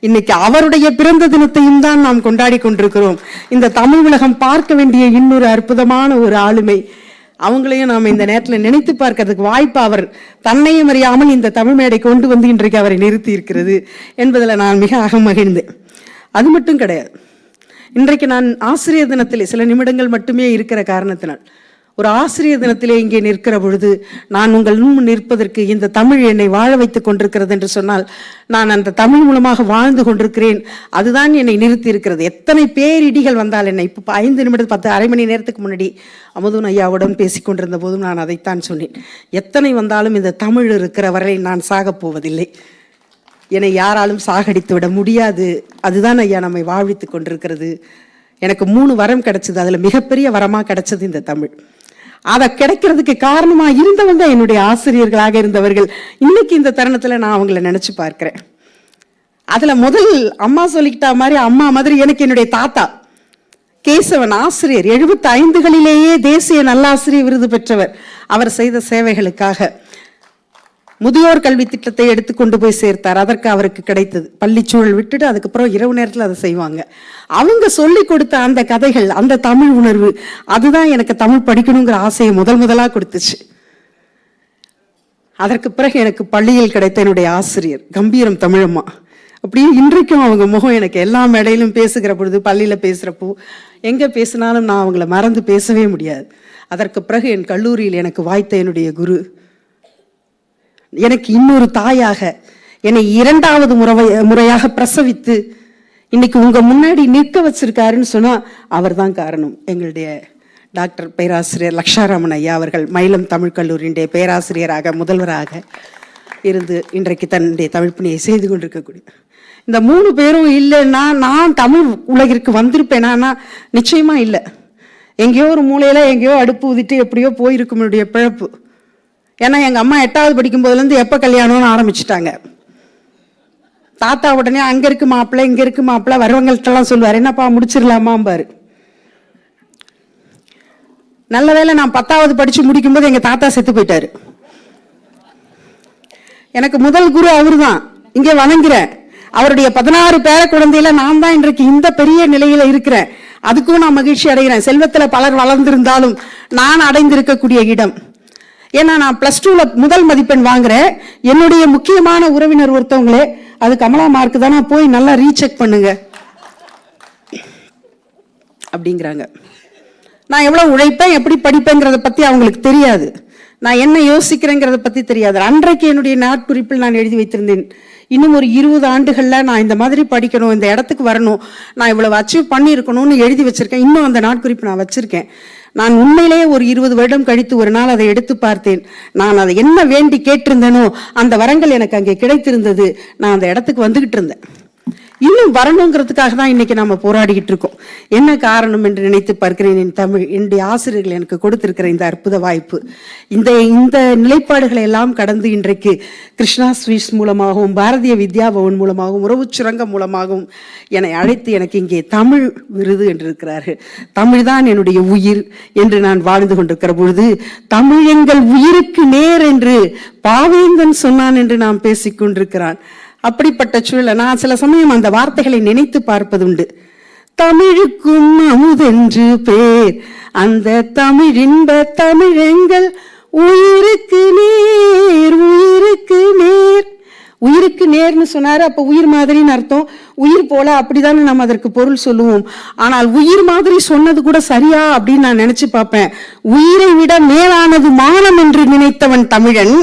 இன்னைக்கு அவருடைய பிறந்த தினத்தையும் தான் நாம் கொண்டாடி கொண்டிருக்கிறோம். இந்த தமிழ் உலகம் பார்க்க வேண்டிய இன்னொரு அற்புதமான ஒரு ஆளுமை. அவங்களையும் நாம் இந்த நேரத்தில் நினைத்து பார்க்கறதுக்கு வாய்ப்பு அவர் தன்னையும் அறியாமல் இந்த தமிழ் மேடை கொண்டு வந்து இன்றைக்கு அவரை நிறுத்தி இருக்கிறது என்பதில் நான் மிக அகமகிழ்ந்தேன். அது மட்டும் கிடையாது, இன்றைக்கு நான் ஆசிரியர் தினத்திலே சில நிமிடங்கள் மட்டுமே இருக்கிற காரணத்தினால், ஒரு ஆசிரியர் தினத்திலே இங்கே நிற்கிற பொழுது நான் உங்கள் முன் நிற்பதற்கு இந்த தமிழ் என்னை வாழ வைத்துக் கொண்டிருக்கிறது என்று சொன்னால், நான் அந்த தமிழ் மூலமாக வாழ்ந்து கொண்டிருக்கிறேன். அதுதான் என்னை நிறுத்தி இருக்கிறது. எத்தனை பேரிடிகள் வந்தால் என்ன. இப்போ 5 நிமிடம் 10 அரை மணி நேரத்துக்கு முன்னாடி அமுதன் ஐயாவுடன் பேசிக் கொண்டிருந்த போதும் நான் அதைத்தான் சொன்னேன். எத்தனை வந்தாலும் இந்த தமிழ் இருக்கிற வரை நான் சாகப் போவதில்லை. என்னை யாராலும் சாகடித்து விட முடியாது. அதுதான் ஐயா நம்மை வாழ்வித்துக் கொண்டிருக்கிறது. எனக்கு 3 வரம் கிடைச்சது, அதுல மிகப்பெரிய வரமா கிடைச்சது இந்த தமிழ். அதை கிடைக்கிறதுக்கு காரணமா இருந்தவங்க என்னுடைய ஆசிரியர்களாக இருந்தவர்கள். இன்னைக்கு இந்த தருணத்துல நான் அவங்கள நினைச்சு பார்க்கிறேன். அதுல முதல் அம்மா சொல்லிக்கிட்டா மாதிரி, அம்மா மாதிரி எனக்கு என்னுடைய தாத்தா கேசவன் ஆசிரியர், 75களிலேயே தேசிய நல்லாசிரியர் விருது பெற்றவர். அவர் செய்த சேவைகளுக்காக முதியோர் கல்வி திட்டத்தை எடுத்து கொண்டு போய் சேர்த்தார். அதற்கு அவருக்கு கிடைத்தது. பள்ளிச்சூழல் விட்டுட்டு அதுக்கப்புறம் இரவு நேரத்தில் அதை செய்வாங்க. அவங்க சொல்லி கொடுத்த அந்த கதைகள், அந்த தமிழ் உணர்வு, அதுதான் எனக்கு தமிழ் படிக்கணுங்கிற ஆசையை முதலாக கொடுத்துச்சு. அதற்கு பிறகு எனக்கு பள்ளியில் கிடைத்த என்னுடைய ஆசிரியர் கம்பீரம் தமிழம்மா. அப்படியே இன்றைக்கும் அவங்க முகம் எனக்கு எல்லா மேடையிலும் பேசுகிற பொழுது, பள்ளியில் பேசுகிறப்போ எங்கே பேசினாலும் நான் அவங்கள மறந்து பேசவே முடியாது. அதற்கு பிறகு என் கல்லூரியில் எனக்கு வாய்த்த என்னுடைய குரு, எனக்கு இன்னொரு தாயாக என்னை 2வது முறையாக பிரசவித்து இன்னைக்கு உங்க முன்னாடி நிற்க வச்சிருக்காருன்னு சொன்னா அவர் தான் காரணம். எங்களுடைய டாக்டர் பேராசிரியர் லக்ஷாராமன் ஐயா அவர்கள் மயிலம் தமிழ் கல்லூரியினுடைய பேராசிரியராக முதல்வராக இருந்து இன்றைக்கு தன்னுடைய தமிழ் பணியை செய்து கொண்டிருக்கக்கூடிய இந்த 3 பேரும் இல்லைன்னா நான் தமிழ் உலகிற்கு வந்திருப்பேனா? நிச்சயமா இல்லை. எங்கேயோ ஒரு மூலையில எங்கேயோ அடுப்பு ஊதிட்டு எப்படியோ போயிருக்கும் என்னுடைய பிழப்பு. ஏன்னா எங்கள் அம்மா 8வது படிக்கும் போதுலேருந்து எப்போ கல்யாணம்னு ஆரம்பிச்சிட்டாங்க. தாத்தா உடனே அங்கே இருக்கு மாப்பிள்ளை, இங்கே இருக்கு மாப்பிள்ளை, வரவங்கள்ட்டெல்லாம் சொல்லுவார், என்னப்பா முடிச்சிடலாமாம்பாரு. நல்ல வேளை நான் 10வது படித்து முடிக்கும்போது எங்கள் தாத்தா செத்து போயிட்டாரு. எனக்கு முதல் குரு அவர் தான். இங்கே வணங்குறேன். அவருடைய 16 பேர குழந்தையில நான் தான் இன்றைக்கு இந்த பெரிய நிலையில இருக்கிறேன். அதுக்கும் நான் மகிழ்ச்சி அடைகிறேன். செல்வத்துல பலர் வளர்ந்திருந்தாலும் நான் அடைந்திருக்கக்கூடிய இடம். ஏன்னா நான் +2ல முதல் மதிப்பெண் வாங்குறேன். என்னுடைய முக்கியமான உறவினர் ஒருத்தவங்களே, அது கமலா மார்க் தானே, போய் நல்லா ரீசெக் பண்ணுங்க அப்படிங்கிறாங்க. நான் எவ்வளவு உழைப்பேன், எப்படி படிப்பேங்கிறத பத்தி அவங்களுக்கு தெரியாது. நான் என்ன யோசிக்கிறேங்கிறத பத்தி தெரியாது. அன்றைக்கு என்னுடைய நாட்குறிப்பில் நான் எழுதி வைத்திருந்தேன், இன்னும் ஒரு 20 ஆண்டுகள்ல நான் இந்த மாதிரி படிக்கணும், இந்த இடத்துக்கு வரணும், நான் இவ்வளவு அச்சீவ் பண்ணியிருக்கணும்னு எழுதி வச்சிருக்கேன். இன்னும் அந்த நாட்குறிப்பு நான் வச்சிருக்கேன். நான் உண்மையிலேயே ஒரு 20 வருடம் கழித்து ஒரு நாள் அதை எடுத்து பார்த்தேன். நான் அதை என்ன வேண்டி கேட்டிருந்தேனோ அந்த வரங்கள் எனக்கு அங்கே கிடைத்திருந்தது. நான் அந்த இடத்துக்கு வந்துகிட்டு இருந்தேன். இன்னும் வரணுங்கிறதுக்காக தான் இன்னைக்கு நம்ம போராடிக்கிட்டு இருக்கோம். என்ன காரணம் என்று நினைத்து பார்க்கிறேன். என் தமிழ், என்னுடைய ஆசிரியர்கள் எனக்கு கொடுத்திருக்கிற இந்த அற்புத வாய்ப்பு, இந்த நிலைப்பாடுகளை எல்லாம் கடந்து இன்றைக்கு கிருஷ்ணா ஸ்வீட்ஸ் மூலமாகவும் பாரதிய வித்யா பவன் மூலமாகவும் உறவு சுரங்கம் மூலமாகவும் என்னை அழைத்து எனக்கு இங்கே தமிழ் விருது என்று இருக்கிறார்கள். தமிழ் தான் என்னுடைய உயிர் என்று நான் வாழ்ந்து கொண்டிருக்கிற பொழுது, தமிழ் எங்கள் உயிருக்கு நேர் என்று பாவேந்தன் சொன்னான் என்று நாம் பேசிக்கொண்டிருக்கிறான். அப்படிப்பட்ட சூழல நான் சில சமயம் அந்த வார்த்தைகளை நினைத்து பார்ப்பதுண்டு. தமிழுக்கும் அமுதென்று பேர், அந்த தமிழின்ப தமிழெங்கள் உயிருக்கு நேர், உயிருக்கு நேர். உயிருக்கு நேர்னு சொன்னாரு. அப்ப உயிர் மாதிரின்னு அர்த்தம். உயிர் போல அப்படிதானே நம்ம அதற்கு பொருள் சொல்லுவோம். ஆனால் உயிர் மாதிரி சொன்னது கூட சரியா அப்படின்னு நான் நினைச்சு பார்ப்பேன். உயிரை விட மேலானது மானம் என்று நினைத்தவன் தமிழன்.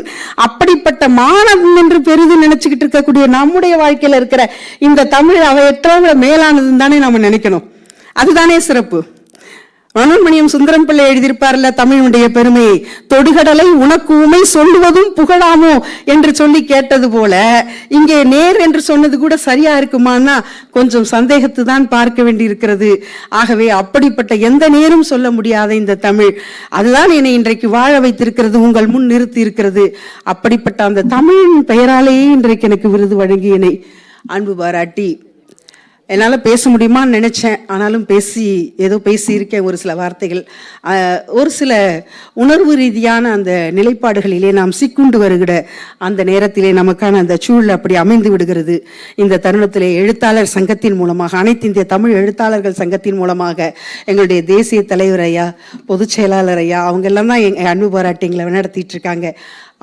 அப்படிப்பட்ட மானம் என்று பெரிது நினைச்சுக்கிட்டு இருக்கக்கூடிய நம்முடைய வாழ்க்கையில இருக்கிற இந்த தமிழ் அவையற்றவங்கள மேலானதுன்னு தானே நம்ம நினைக்கணும். அதுதானே சிறப்பு. மனோன்மணியம் சுந்தரம் பிள்ளை எழுதியிருப்பார்ல தமிழுடைய பெருமையை, தொடுகடலை உனக்கு உமை சொல்லுவதும் புகழாமோ என்று சொல்லி கேட்டது போல, இங்கே நேர் என்று சொன்னது கூட சரியா இருக்குமான்னா கொஞ்சம் சந்தேகத்து தான் பார்க்க வேண்டி இருக்கிறது. ஆகவே அப்படிப்பட்ட எந்த நேரும் சொல்ல முடியாத இந்த தமிழ், அதுதான் என்னை இன்றைக்கு வாழ வைத்திருக்கிறது, உங்கள் முன் நிறுத்தி இருக்கிறது. அப்படிப்பட்ட அந்த தமிழின் பெயராலேயே இன்றைக்கு எனக்கு விருது வழங்கி என்னை அன்பு பாராட்டி, என்னால் பேச முடியுமான்னு நினைச்சேன். ஆனாலும் ஏதோ பேசியிருக்கேன். ஒரு சில வார்த்தைகள், ஒரு சில உணர்வு ரீதியான அந்த நிலைப்பாடுகளிலே நாம் சிக்குண்டு வருகிற அந்த நேரத்திலே நமக்கான அந்த சூழல் அப்படி அமைந்து விடுகிறது. இந்த தருணத்திலே எழுத்தாளர் சங்கத்தின் மூலமாக, அனைத்து இந்திய தமிழ் எழுத்தாளர்கள் சங்கத்தின் மூலமாக எங்களுடைய தேசிய தலைவர் ஐயா, பொதுச் செயலாளர் ஐயா, அவங்க எல்லாம் தான் எங்கள் அன்பு பாராட்டிங்களை நடத்திட்டு இருக்காங்க.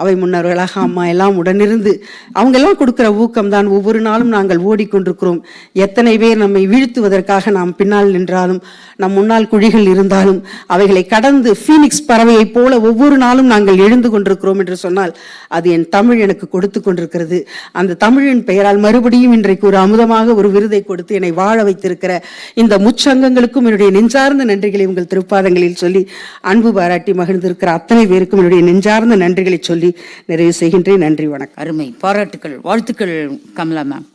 அவை முன்னவர்களாக அம்மா எல்லாம் உடனிருந்து அவங்க எல்லாம் கொடுக்கிற ஊக்கம் தான் ஒவ்வொரு நாளும் நாங்கள் ஓடிக்கொண்டிருக்கிறோம். எத்தனை பேர் நம்மை வீழ்த்துவதற்காக நாம் பின்னால் நின்றாலும், நம் முன்னால் குழிகள் இருந்தாலும் அவைகளை கடந்து ஃபீனிக்ஸ் பறவையை போல ஒவ்வொரு நாளும் நாங்கள் எழுந்து கொண்டிருக்கிறோம் என்று சொன்னால் அது என் தமிழ் எனக்கு கொடுத்து கொண்டிருக்கிறது. அந்த தமிழின் பெயரால் மறுபடியும் இன்றைக்கு ஒரு அமுதமாக ஒரு விருதை கொடுத்து என்னை வாழ வைத்திருக்கிற இந்த முச்சங்கங்களுக்கும் என்னுடைய நெஞ்சார்ந்த நன்றிகளை உங்கள் திருப்பாதங்களில் சொல்லி, அன்பு பாராட்டி மகிழ்ந்திருக்கிற அத்தனை பேருக்கும் என்னுடைய நெஞ்சார்ந்த நன்றிகளை சொல்லி நிறைவு செய்கின்றேன். நன்றி, வணக்கம். அருமை, பாராட்டுக்கள், வாழ்த்துக்கள் கமலா மேம்.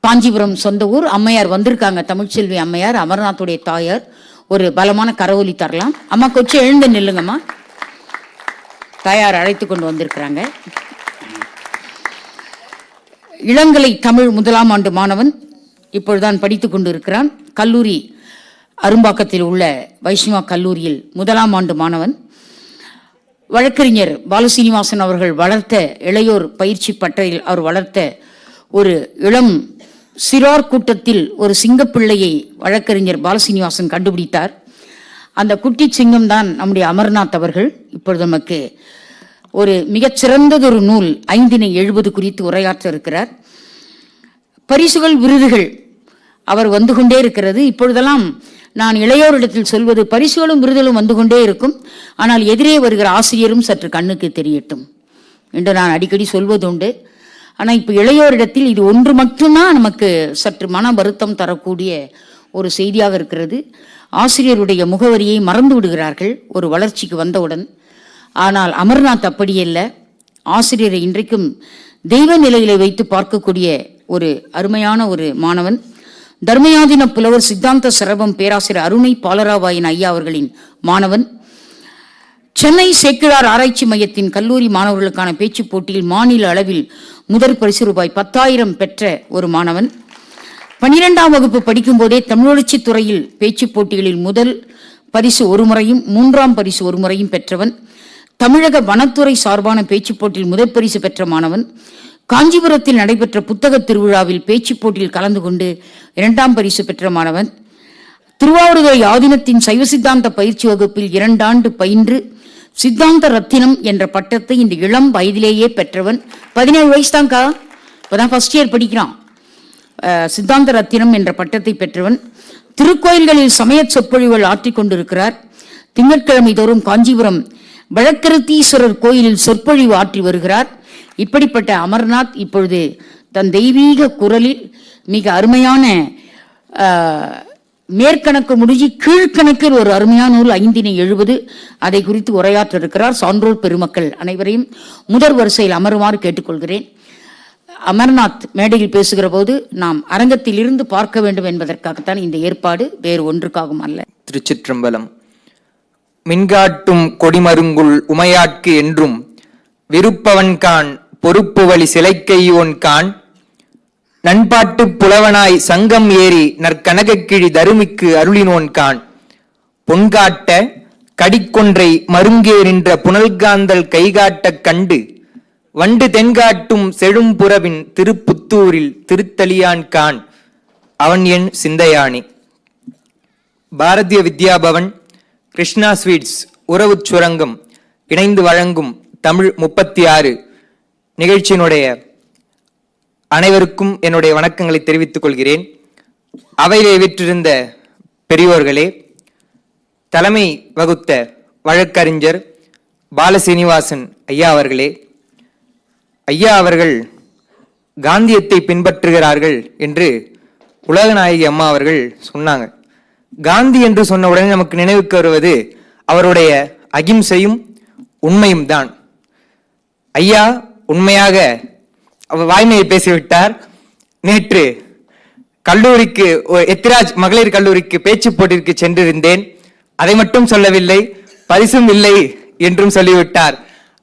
காஞ்சிபுரம் சொந்த ஊர். அம்மையார் வந்திருக்காங்க, தமிழ்ச்செல்வி அம்மையார், அமர்நாத்துடைய தாயார். ஒரு பலமான கரவொலி தரலாம். அம்மா கொஞ்சம் எழுந்து நில்லுங்கம்மா. தாயார் அழைத்து கொண்டு வந்திருக்கிறாங்க. இளங்கலை தமிழ் 1ஆம் ஆண்டு மாணவன், இப்பொழுதுதான் படித்துக் கொண்டு இருக்கிறான். கல்லூரி அரும்பாக்கத்தில் உள்ள வைஷ்ணவா கல்லூரியில் 1ஆம் ஆண்டு மாணவன். வழக்கறிஞர் பாலசீனிவாசன் அவர்கள் வளர்த்த இளையோர் பயிற்சி பட்டறையில் அவர் வளர்த்த ஒரு இளம் சிறார் கூட்டத்தில் ஒரு சிங்கப்பிள்ளையை வழக்கறிஞர் பாலசீனிவாசன் கண்டுபிடித்தார். அந்த குட்டி சிங்கம் தான் நம்முடைய அமர்நாத் அவர்கள். இப்பொழுது நமக்கு ஒரு மிகச்சிறந்ததொரு நூல் 570 குறித்து உரையாற்ற இருக்கிறார். பரிசுகள், விருதுகள் அவர் வந்து கொண்டே இருக்கிறது. இப்பொழுதெல்லாம் நான் இளையோரிடத்தில் சொல்வது, பரிசுகளும் விருதுகளும் வந்து கொண்டே இருக்கும், ஆனால் எதிரே வருகிற ஆசிரியரும் சற்று கண்ணுக்கு தெரியட்டும் என்று நான் அடிக்கடி சொல்வதுண்டு. ஆனால் இப்போ இளையோரிடத்தில் இது ஒன்று மட்டும்தான் நமக்கு சற்று மன வருத்தம் தரக்கூடிய ஒரு செய்தியாக இருக்கிறது. ஆசிரியருடைய முகவரியை மறந்து விடுகிறார்கள் ஒரு வளர்ச்சிக்கு வந்தவுடன். ஆனால் அமர்நாத் அப்படி இல்லை. ஆசிரியரை இன்றைக்கும் தெய்வ நிலையிலே வைத்து பார்க்கக்கூடிய ஒரு அருமையான ஒரு மாணவன். தர்மயாதின புலவர் சித்தாந்த சரபம் பேராசிரியர் அருணை பாலராவாயின் ஐயா அவர்களின் மாணவன். சென்னை சேக்கிழார் ஆராய்ச்சி மையத்தின் கல்லூரி மாணவர்களுக்கான பேச்சுப் போட்டியில் மாநில அளவில் முதல் பரிசு ரூபாய் 10,000 பெற்ற ஒரு மாணவன். 12ஆம் வகுப்பு படிக்கும் போதே தமிழொலிச்சி துறையில் பேச்சுப் போட்டிகளில் முதல் பரிசு ஒரு முறையும் 3ஆம் பரிசு ஒரு முறையும் பெற்றவன். தமிழக வனத்துறை சார்பான பேச்சுப் போட்டியில் முதல் பரிசு பெற்ற மாணவன். காஞ்சிபுரத்தில் நடைபெற்ற புத்தக திருவிழாவில் பேச்சுப் போட்டியில் கலந்து கொண்டு 2ஆம் பரிசு பெற்ற மாணவன். திருவாவூதுறை ஆதீனத்தின் சைவ சித்தாந்த பயிற்சி வகுப்பில் 2 ஆண்டு பயின்று சித்தாந்த ரத்தினம் என்ற பட்டத்தை இந்த இளம் வயதிலேயே பெற்றவன். 17 வயசு தான்க்கா, இப்போதான் ஃபர்ஸ்ட் இயர் படிக்கிறான். சித்தாந்த ரத்தினம் என்ற பட்டத்தை பெற்றவன். திருக்கோயில்களில் சமய சொற்பொழிவுகள் ஆற்றிக் கொண்டிருக்கிறார். திங்கட்கிழமை தோறும் காஞ்சிபுரம் வழக்கருத்தீஸ்வரர் கோயிலில் சொற்பொழிவு ஆற்றி வருகிறார். இப்படிப்பட்ட அமர்நாத் இப்பொழுது தன் தெய்வீக குரலில் மிக அருமையான மேற்கணக்கு முடிஞ்சு கீழ்கணக்கில் ஒரு அருமையான நூல் 570 அதை குறித்து உரையாற்ற இருக்கிறார். சான்றோர் பெருமக்கள் அனைவரையும் முதல் வரிசையில் அமருமாறு கேட்டுக்கொள்கிறேன். அமர்நாத் மேடையில் பேசுகிற போது நாம் அரங்கத்தில் இருந்து பார்க்க வேண்டும் என்பதற்காகத்தான் இந்த ஏற்பாடு, வேறு ஒன்றுக்காகவும் அல்ல. திருச்சிற்றம்பலம். மின்காட்டும் கொடிமருங்குள் உமையாட்கு என்றும் விருப்பவன்கான் பொறுப்பு வழி சிலைக்கையோன்கான் நண்பாட்டு புலவனாய் சங்கம் ஏறி நற்கனகக்கிழி தருமிக்கு அருளினோன்கான் பொன்காட்ட கடிக்கொன்றை மருங்கே நின்ற புனல்காந்தல் கைகாட்டக் கண்டு வண்டு தென்காட்டும் செழும்புறவின் திருப்புத்தூரில் திருத்தலியான்கான் அவன் என் சிந்தையானி. பாரதிய வித்யாபவன், கிருஷ்ணா ஸ்வீட்ஸ், உறவுச் சுரங்கம் இணைந்து வழங்கும் தமிழ் 36 நிகழ்ச்சியினுடைய அனைவருக்கும் என்னுடைய வணக்கங்களை தெரிவித்துக் கொள்கிறேன். அவையிலே வீற்றிருந்த பெரியோர்களே, தலைமை வகுத்த வழக்கறிஞர் பாலசீனிவாசன் ஐயா அவர்களே, ஐயா அவர்கள் காந்தியத்தை பின்பற்றுகிறார்கள் என்று உலகநாயகி அம்மா அவர்கள் சொன்னாங்க. காந்தி என்று சொன்ன உடனே நமக்கு நினைவுக்கு வருவது அவருடைய அகிம்சையும் உண்மையும் தான். ஐயா உண்மையாக அவர் வாய்மையை பேசிவிட்டார். நேற்று கல்லூரிக்கு, எத்திராஜ் மகளிர் கல்லூரிக்கு பேச்சு போட்டிற்கு சென்றிருந்தேன். அதை மட்டும் சொல்லவில்லை, பரிசும் இல்லை என்றும் சொல்லிவிட்டார்.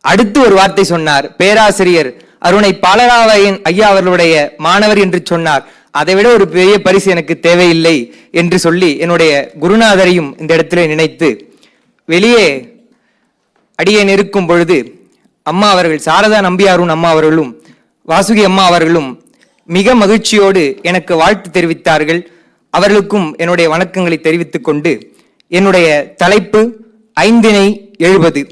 அடுத்து ஒரு வார்த்தை சொன்னார், பேராசிரியர் அருணை பாலராவையன் ஐயா அவர்களுடைய மாணவர் என்று சொன்னார். அதைவிட ஒரு பெரிய பரிசு எனக்கு தேவையில்லை என்று சொல்லி என்னுடைய குருநாதரையும் இந்த இடத்திலே நினைத்து வெளியே அடியேன் இருக்கும் பொழுது அம்மா அவர்கள், சாரதா நம்பியாரூன் அம்மா அவர்களும் வாசுகி அம்மா அவர்களும் மிக மகிழ்ச்சியோடு எனக்கு வாழ்த்து தெரிவித்தார்கள். அவர்களுக்கும் என்னுடைய வணக்கங்களை தெரிவித்துக் கொண்டு என்னுடைய தலைப்பு 5 70.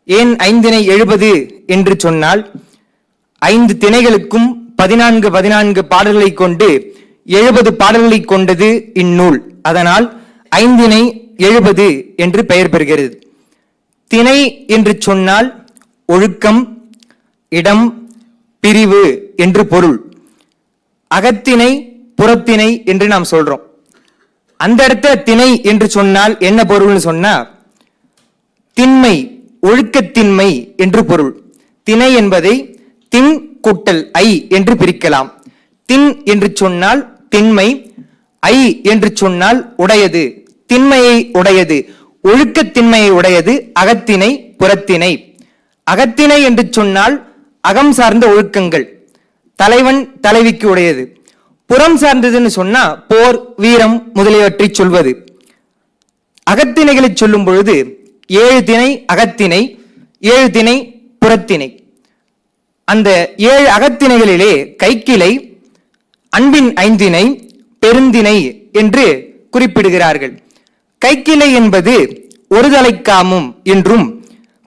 ஏன் 5 70 என்று சொன்னால், 5 திணைகளுக்கும் 14 பாடல்களை கொண்டு 70 பாடல்களை கொண்டது இந்நூல். அதனால் 5 70 என்று பெயர் பெறுகிறது. திணை என்று சொன்னால் ஒழுக்கம், இடம், பிரிவு என்று பொருள். அகத்திணை, புறத்திணை என்று நாம் சொல்றோம். அந்த இடத்துல திணை என்று சொன்னால் என்ன பொருள்னு சொன்னா, திண்மை, ஒழுக்கத்தின்மை என்று பொருள். திணை என்பதை தின் கூட்டல் ஐ என்று பிரிக்கலாம். தின் என்று சொன்னால் திண்மை, ஐ என்று சொன்னால் உடையது, திண்மையை உடையது, ஒழுக்கத்தின்மையை உடையது அகத்திணை, புறத்திணை. அகத்திணை என்று சொன்னால் அகம் சார்ந்த ஒழுக்கங்கள், தலைவன் தலைவிக்கு உடையது. புறம் சார்ந்ததுன்னு சொன்னா போர், வீரம் முதலியவற்றை சொல்வது. அகத்திணைகளை சொல்லும் பொழுது 7 திணை அகத்திணை, 7 திணை புறத்திணை. அந்த 7 அகத்திணைகளிலே கைக்கிளை அன்பின் 5 பெருந்திணை என்று குறிப்பிடுகிறார்கள். கைக்கிளை என்பது ஒருதலை காமம் என்றும்,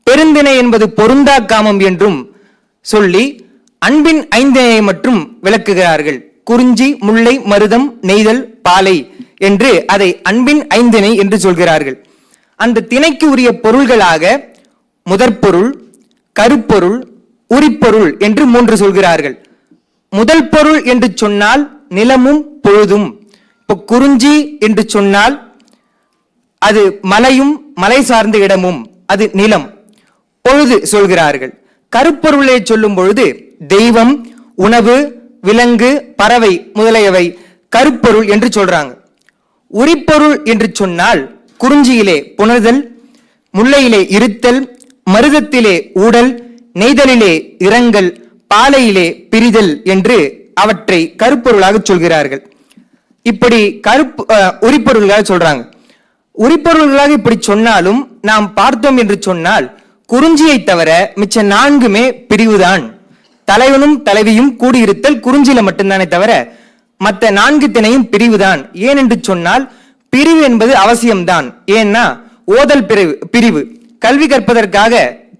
பெருந்திணை என்பது பொருந்தா காமம் என்றும் சொல்லி அன்பின் 5 மட்டும் விளக்குகிறார்கள். குறிஞ்சி, முல்லை, மருதம், நெய்தல், பாலை என்று அதை அன்பின் 5 என்று சொல்கிறார்கள். அந்த திணைக்கு உரிய பொருள்களாக முதற்பொருள், கருப்பொருள், உரிப்பொருள் என்று 3 சொல்கிறார்கள். முதல் பொருள் என்று சொன்னால் நிலமும் பொழுதும். இப்போ குறிஞ்சி என்று சொன்னால் அது மலையும் மலை சார்ந்த இடமும், அது நிலம். பொழுது சொல்கிறார்கள். கருப்பொருளை சொல்லும் பொழுது தெய்வம், உணவு, விலங்கு, பறவை முதலியவை கருப்பொருள் என்று சொல்றாங்க. உரிப்பொருள் என்று சொன்னால் குறிஞ்சியிலே புணர்தல், முல்லையிலே இருத்தல், மருதத்திலே ஊடல், நெய்தலிலே இரங்கல், பாலையிலே பிரிதல் என்று அவற்றை கருப்பொருளாக சொல்கிறார்கள். இப்படி உரிப்பொருள்களாக சொல்றாங்க. உரிப்பொருள்களாக இப்படி சொன்னாலும் நாம் பார்த்தோம் என்று சொன்னால் குறிஞ்சியை தவிர மிச்ச 4மே பிரிவுதான். தலைவனும் தலைவியும் கூடியிருத்தல் குறிஞ்சியில மட்டும்தானே தவிர மற்ற 4 திணையும் பிரிவுதான். ஏன் என்று சொன்னால் பிரிவு என்பது அவசியம்தான். ஏன்னா ஓதல் பிரிவு கல்வி கற்பதற்காக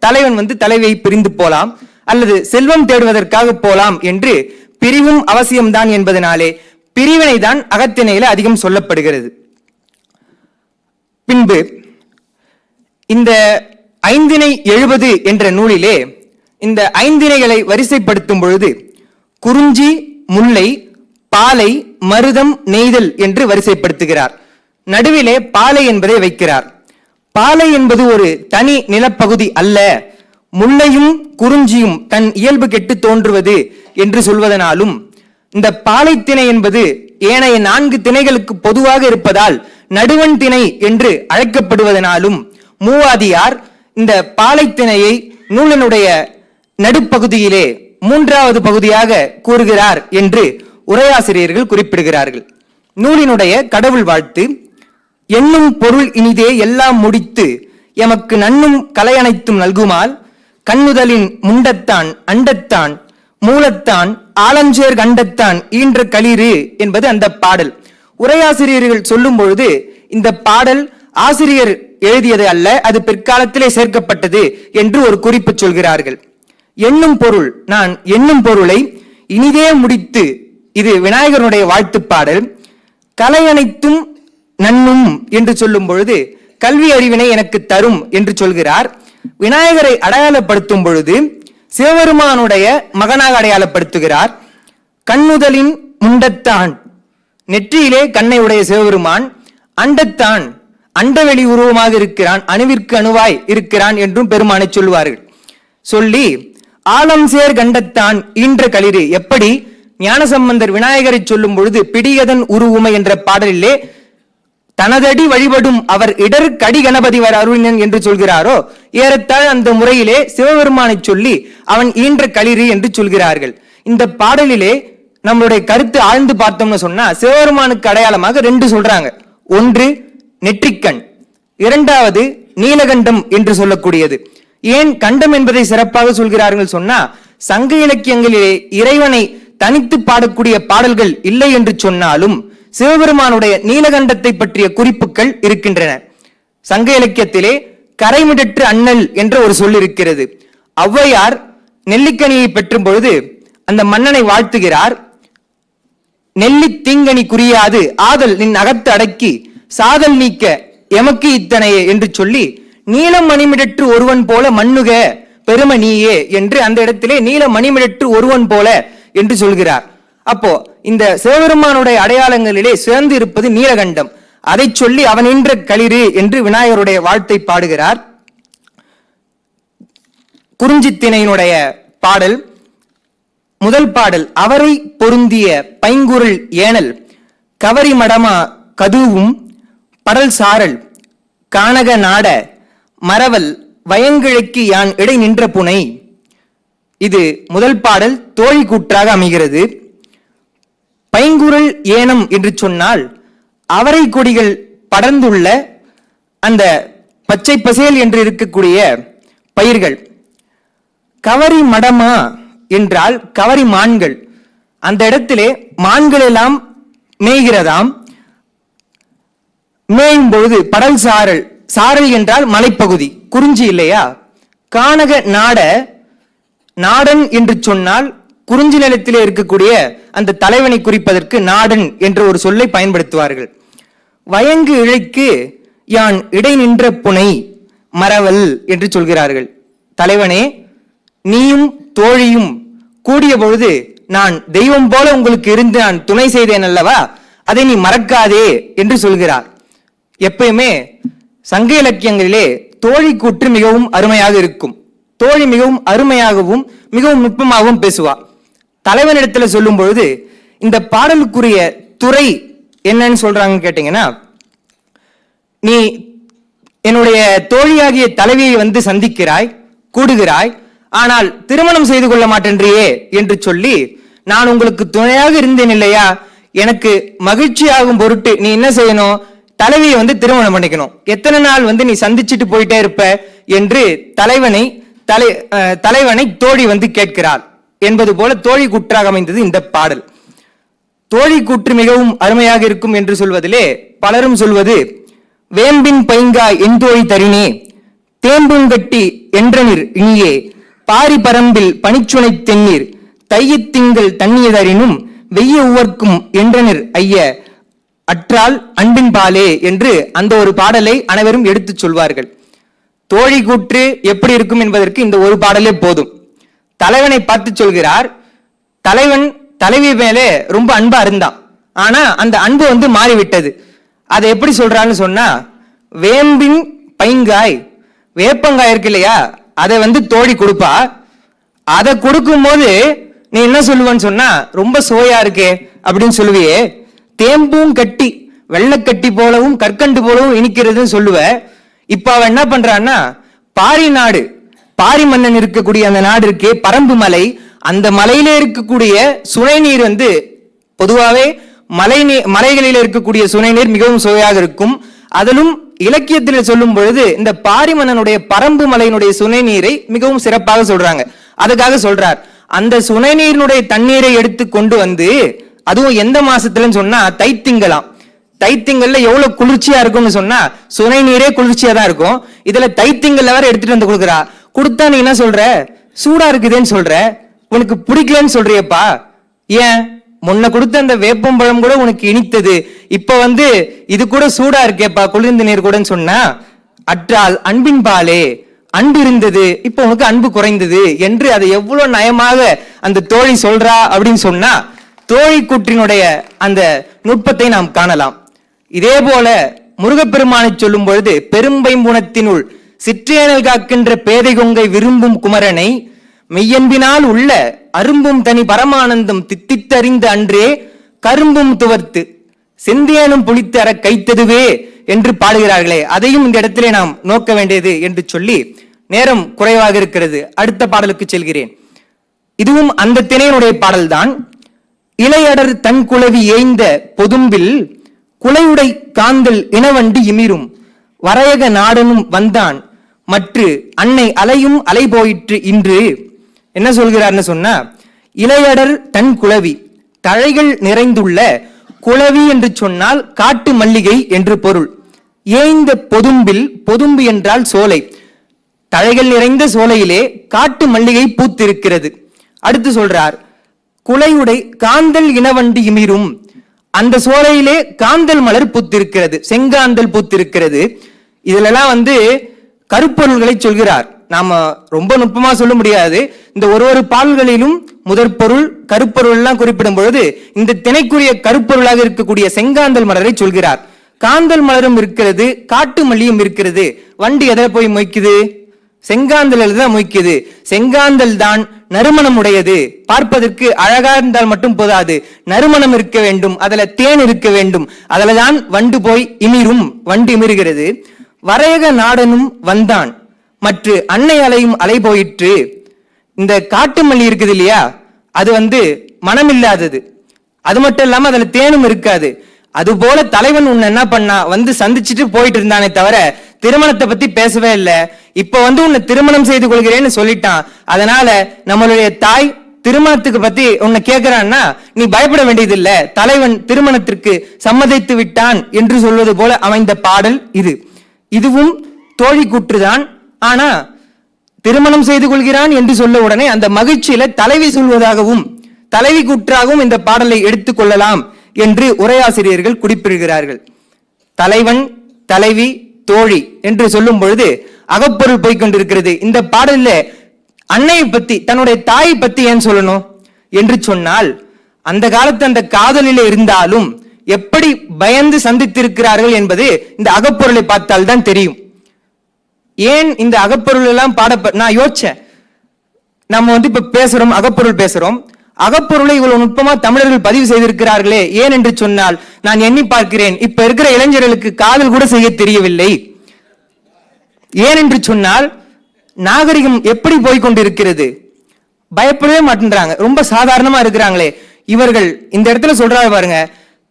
தலைவன் தலைவியை பிரிந்து போலாம், அல்லது செல்வம் தேடுவதற்காக போலாம் என்று பிரிவும் அவசியம்தான் என்பதனாலே பிரிவினை தான் அகத்திணையில அதிகம் சொல்லப்படுகிறது. பின்பு இந்த 5திணை 70 என்ற நூலிலே இந்த 5திணைகளை வரிசைப்படுத்தும் பொழுது குறிஞ்சி, முல்லை, பாலை, மருதம், நெய்தல் என்று வரிசைப்படுத்துகிறார். நடுவிலே பாலை என்பதை வைக்கிறார். பாலை என்பது ஒரு தனி நிலப்பகுதி அல்ல, முல்லையும் குறிஞ்சியும் தன் இயல்பு கெட்டு தோன்றுவது என்று சொல்வதனாலும் இந்த பாலை திணை என்பது ஏனைய 4 திணைகளுக்கு பொதுவாக இருப்பதால் நடுவன் திணை என்று அழைக்கப்படுவதனாலும் மூவாதியார் இந்த பாலை திணையை நூலினுடைய நடுப்பகுதியிலே 3வது பகுதியாக கூறுகிறார் என்று உரையாசிரியர்கள் குறிப்பிடுகிறார்கள். நூலினுடைய கடவுள் வாழ்த்து: எண்ணும் பொருள் இனிதே எல்லாம் முடித்து எமக்கு நன்னும் கலையனைத்தும் நல்குமால் கண்ணுதலின் முண்டத்தான் அண்டத்தான் மூலத்தான் ஆலஞ்சேர் கண்டத்தான் ஈன்ற களிறு என்பது அந்த பாடல். உரையாசிரியர்கள் சொல்லும் பொழுது இந்த பாடல் ஆசிரியர் எழுதியது அல்ல, அது பிற்காலத்திலே சேர்க்கப்பட்டது என்று ஒரு குறிப்பு சொல்கிறார்கள். எண்ணும் பொருள், நான் எண்ணும் பொருளை இனிதே முடித்து, இது விநாயகருடைய வாழ்த்து பாடல். கலை அனைத்தும் நன்னும் என்று சொல்லும் பொழுது கல்வி அறிவினை எனக்கு தரும் என்று சொல்கிறார். விநாயகரை அடையாளப்படுத்தும் பொழுது சிவபெருமானுடைய மகனாக அடையாளப்படுத்துகிறார். கண்ணுதலின் முண்டத்தான், நெற்றியிலே கண்ணை உடைய சிவபெருமான், அண்டத்தான் அண்டவெளி உருவமாக இருக்கிறான், அணுவிற்கு அணுவாய் இருக்கிறான் என்றும் பெருமானை சொல்லுவார்கள். சொல்லி ஆலம் சேர் கண்டத்தான் ஈன்ற களிறு, எப்படி ஞானசம்பந்தர் விநாயகரை சொல்லும் பொழுது பிடியதன் உருவுமை என்ற பாடலிலே தனதடி வழிபடும் அவர் இடர் கடி கணபதி வர் அருளினன் என்று சொல்கிறாரோ, ஏறத்தாழ அந்த முறையிலே சிவபெருமானை சொல்லி அவன் ஈன்ற களிறு என்று சொல்கிறார்கள். இந்த பாடலிலே நம்மளுடைய கருத்து ஆழ்ந்து பார்த்தோம்னு சொன்னா சிவபெருமானுக்கு அடையாளமாக 2 சொல்றாங்க. ஒன்று நெற்றிக்கண், 2வது நீலகண்டம் என்று சொல்லக்கூடியது. ஏன் கண்டம் என்பதை சிறப்பாக சொல்கிறார்கள் சொன்னா, சங்க இலக்கியங்களிலே இறைவனை தனித்து பாடக்கூடிய பாடல்கள் இல்லை என்று சொன்னாலும் சிவபெருமானுடைய நீலகண்டத்தை பற்றிய குறிப்புகள் இருக்கின்றன. சங்க இலக்கியத்திலே கரைமிடற்று அண்ணல் என்ற ஒரு சொல் இருக்கிறது. ஔவையார் நெல்லிக்கனியை பெற்றும் பொழுது அந்த மன்னனை வாழ்த்துகிறார். நெல்லி தீங்கனி குறியாது ஆதல் நின் அகத்து அடக்கி சாதல் நீக்க எமக்கு இத்தனையே என்று சொல்லி நீலம் மணிமிடற்று ஒருவன் போல மண்ணுக பெரும நீயே என்று அந்த இடத்திலே நீல மணிமிடற்று ஒருவன் போல என்று சொல்கிறார். அப்போ இந்த சிவபெருமானுடைய அடையாளங்களிலே சிறந்து இருப்பது நீலகண்டம். அதை சொல்லி அவன் நின்ற களிறு என்று விநாயகருடைய வாழ்த்தை பாடுகிறார். குறிஞ்சித்திணையினுடைய பாடல், முதல் பாடல்: அவரை பொருந்திய பைங்குரல் ஏனல் கவரி மடமா கதுவும் படல் சாரல் கானக நாட மரவல் வயங்கிழைக்கு யான் இடை நின்ற புனை. இது முதல் பாடல் தோழி கூற்றாக அமைகிறது. பைங்குரல் ஏனம் என்று சொன்னால் அவரை கொடிகள் படர்ந்துள்ள அந்த பச்சை பசேல் என்று இருக்கக்கூடிய பயிர்கள். கவரி மடமா என்றால் கவரி மான்கள், அந்த இடத்திலே மான்கள் எல்லாம் மேய்கிறதாம். மேயும் பொழுது படல் சாரல், சாரல் என்றால் மலைப்பகுதி, குறிஞ்சி இல்லையா. கானக நாட, நாடன் என்று சொன்னால் குறிஞ்சி நிலத்திலே இருக்கக்கூடிய அந்த தலைவனை குறிப்பதற்கு நாடன் என்ற ஒரு சொல்லை பயன்படுத்துவார்கள். வயங்கு இழைக்கு யான் இடை நின்ற புனை மரவல் என்று சொல்கிறார்கள். தலைவனே, நீயும் தோழியும் கூடிய பொழுது நான் தெய்வம் போல உங்களுக்கு இருந்து நான் துணை செய்தேன் அல்லவா, அதை நீ மறக்காதே என்று சொல்கிறார். எப்பயுமே சங்க இலக்கியங்களிலே தோழி கூற்று மிகவும் அருமையாக இருக்கும். தோழி மிகவும் அருமையாகவும் மிகவும் நுட்பமாகவும் பேசுவா. தலைவனிடத்துல சொல்லும் பொழுது இந்த பாடலுக்குரிய துறை என்னன்னு சொல்றாங்கன்னு கேட்டீங்கன்னா, நீ என்னுடைய தோழியாகிய தலைவியை வந்து சந்திக்கிறாய், கூடுகிறாய், ஆனால் திருமணம் செய்து கொள்ள மாட்டேன்றியே என்று சொல்லி, நான் உங்களுக்கு துணையாக இருந்தேன் இல்லையா, எனக்கு மகிழ்ச்சியாகும் பொருட்டு நீ என்ன செய்யணும், தலைவியை வந்து திருமணம் பண்ணிக்கணும். எத்தனை நாள் வந்து நீ சந்திச்சுட்டு போயிட்டே இருப்ப என்று தலைவனை தோழி வந்து கேட்கிறாள் என்பது போல தோழி கூற்றாக அமைந்தது இந்த பாடல். தோழி கூற்று மிகவும் அருமையாக இருக்கும் என்று சொல்வதிலே பலரும் சொல்வது, வேம்பின் பைங்காய் என் தோழி தரினே, தேம்புங்கட்டி என்றனிர் இனியே, பாரி பரம்பில் பனிச்சுனை தென்னீர், தையத்திங்கள் தண்ணியதரினும் வெய்ய உவர்க்கும் என்றனிர் ஐய அற்றால் அன்பின் பாலே என்று அந்த ஒரு பாடலை அனைவரும் எடுத்துச் சொல்வார்கள். தோழி கூற்று எப்படி இருக்கும் என்பதற்கு இந்த ஒரு பாடலே போதும். தலைவனை பார்த்து சொல்கிறார், தலைவன் தலைவி மேலே ரொம்ப அன்பா இருந்தான், ஆனா அந்த அன்பு வந்து மாறிவிட்டது. அதை எப்படி சொல்றான்னு சொன்னா, வேம்பின் பைங்காய், வேப்பங்காய் இருக்கு இல்லையா, அதை வந்து தோழி கொடுப்பா. அதை கொடுக்கும் போது நீ என்ன சொல்லுவன்னு சொன்னா, ரொம்ப சுவையா இருக்கே அப்படின்னு சொல்லுவியே. தேம்பும் கட்டி, வெள்ளக்கட்டி போலவும் கற்கண்டு போலவும் இனிக்கிறதுன்னு சொல்லுவ. இப்ப அவ என்ன பண்றான்னா, பாரி நாடு, பாரி மன்னன் இருக்கக்கூடிய அந்த நாடு இருக்கே பரம்பு மலை, அந்த மலையில இருக்கக்கூடிய சுனை நீர் வந்து பொதுவாகவே மலைகளில் இருக்கக்கூடிய சுனை நீர் மிகவும் சுவையாக இருக்கும். அதிலும் இலக்கியத்தில் சொல்லும் பொழுது இந்த பாரி மன்னனுடைய பரம்பு மலையினுடைய சுனை நீரை மிகவும் சிறப்பாக சொல்றாங்க. அதுக்காக சொல்றார், அந்த சுனை நீரினுடைய தண்ணீரை எடுத்து கொண்டு வந்து, அதுவும் எந்த மாசத்துலன்னு சொன்னா தைத்திங்கலாம். தைத்திங்கல்ல எவ்வளவு குளிர்ச்சியா இருக்கும்னு சொன்னா, சுனை நீரே குளிர்ச்சியா தான் இருக்கும். இதுல தைத்திங்கல்ல வேற எடுத்துட்டு வந்து கொடுக்குறா. கொடுத்தா நீ என்ன சொல்ற, சூடா இருக்குதுன்னு சொல்ற, உனக்கு பிடிக்கலன்னு சொல்றியப்பா. ஏன், முன்ன கொடுத்த அந்த வேப்பம்பழம் கூட உனக்கு இனித்தது, இப்ப வந்து இது கூட சூடா இருக்கேப்பா குளிர்ந்த நீர் கூடன்னு சொன்னா, அற்றால் அன்பின் பாலே, அன்பு இருந்தது, இப்ப உனக்கு அன்பு குறைந்தது என்று அதை எவ்வளவு நயமாக அந்த தோழி சொல்றா அப்படின்னு சொன்னா, தோழி கூற்றினுடைய அந்த நுட்பத்தை நாம் காணலாம். இதே போல முருகப்பெருமானை சொல்லும் பொழுது, பெரும்பைம்புணத்தினுள் சிற்றேனல் காக்கின்ற பேதை கொங்கை விரும்பும் குமரனை மெய்யன்பினால் உள்ள அரும்பும் தனி பரமானந்தம் தித்தித்தறிந்த அன்றே கரும்பும் துவர்த்து செந்தேனும் புளித்து அற கைத்ததுவே என்று பாடுகிறார்களே, அதையும் இந்த இடத்திலே நாம் நோக்க வேண்டியது என்று சொல்லி, நேரம் குறைவாக இருக்கிறது, அடுத்த பாடலுக்கு செல்கிறேன். இதுவும் அந்த திணையினுடைய பாடல்தான். இளையடர் தன் குளவி ஏய்ந்த பொதும்பில் குலையுடை காந்தல் இனவண்டி இமிரும் வரையக நாடனும் வந்தான் மற்று அன்னை அலையும் அலை போயிற்று இன்று. என்ன சொல்கிறார்னு சொன்னா, இளையடர் தன் குளவி, தழைகள் நிறைந்துள்ள குளவி என்று சொன்னால் காட்டு மல்லிகை என்று பொருள். ஏய்ந்த பொதும்பில், பொதும்பு என்றால் சோலை, தழைகள் நிறைந்த சோலையிலே காட்டு மல்லிகை பூத்திருக்கிறது. அடுத்து சொல்றார், குலையுடை காந்தல் இனவண்டி இமிரும், அந்த சோலையிலே காந்தல் மலர் பூத்திருக்கிறது, செங்காந்தல் பூத்திருக்கிறது. இதுலெல்லாம் வந்து கருப்பொருள்களை சொல்கிறார். நாம ரொம்ப நுட்பமா சொல்ல முடியாது. இந்த ஒரு பாடல்களிலும் முதற் பொருள் கருப்பொருள் எல்லாம் குறிப்பிடும் பொழுது இந்த திணைக்குரிய கருப்பொருளாக இருக்கக்கூடிய செங்காந்தல் மலரை சொல்கிறார். காந்தல் மலரும் இருக்கிறது, காட்டு மல்லியும் இருக்கிறது. வண்டி எதில் போய் மொய்க்குது, செங்காந்தல் தான் மொய்க்குது. செங்காந்தல் தான் நறுமணம் உடையது. பார்ப்பதற்கு அழகா இருந்தால் மட்டும் போதாது, நறுமணம் இருக்க வேண்டும், அதுல தேன் இருக்க வேண்டும். அதுலதான் வண்டு போய் இமிரும், வண்டு இமிருகிறது. வரையக நாடனும் வந்தான் மற்ற அன்னை அலையும் அலை போயிற்று. இந்த காட்டு மல்லி இருக்குது இல்லையா, அது வந்து மனம் இல்லாதது, அது மட்டும் இல்லாம அதுல தேனும் இருக்காது. அது போல தலைவன் உன்னை என்ன பண்ணா, வந்து சந்திச்சுட்டு போயிட்டு இருந்தானே தவிர திருமணத்தை பத்தி பேசவே இல்லை. இப்ப வந்து உன்னை திருமணம் செய்து கொள்கிறேன்னு சொல்லிட்டான். அதனால நம்மளுடைய தாய் திருமணத்துக்கு பத்தி உன்னை கேட்கிறான்னா நீ பயப்பட வேண்டியதில்லை, தலைவன் திருமணத்திற்கு சம்மதித்து விட்டான் என்று சொல்வது போல அமைந்த பாடல் இது. இதுவும் தோழி கூற்றுதான். ஆனா திருமணம் செய்து கொள்கிறான் என்று சொல்ல உடனே அந்த மகிழ்ச்சியில தலைவி சொல்வதாகவும் தலைவி கூற்றாகவும் இந்த பாடலை எடுத்துக் கொள்ளலாம் என்று உரையாசிரியர்கள் குறிப்பிடுகிறார்கள். தலைவன், தலைவி, தோழி என்று சொல்லும் பொழுது அகப்பொருள் போய்கொண்டிருக்கிறது. இந்த பாடல்ல அன்னையை பத்தி, தன்னுடைய தாயை பத்தி ஏன் சொல்லணும் என்று சொன்னால், அந்த காலத்து அந்த காதலிலே இருந்தாலும் எப்படி பயந்து சந்தித்திருக்கிறார்கள் என்பது இந்த அகப்பொருளை பார்த்தால் தான் தெரியும். ஏன் இந்த அகப்பொருள் எல்லாம் நான் யோசிச்சேன், நம்ம இப்ப பேசுறோம், அகப்பொருள் பேசுறோம். அகப்பொருளை இவ்வளவு நுட்பமா தமிழர்கள் பதிவு செய்திருக்கிறார்களே, ஏன் என்று சொன்னால் நான் எண்ணி பார்க்கிறேன், இப்ப இருக்கிற இளைஞர்களுக்கு காதல் கூட செய்ய தெரியவில்லை. ஏன் என்று சொன்னால் நாகரிகம் எப்படி போய்கொண்டிருக்கிறது, பயப்படவே மாட்டேன்றாங்க, ரொம்ப சாதாரணமா இருக்கிறாங்களே. இவர்கள் இந்த இடத்துல சொல்றாரு பாருங்க,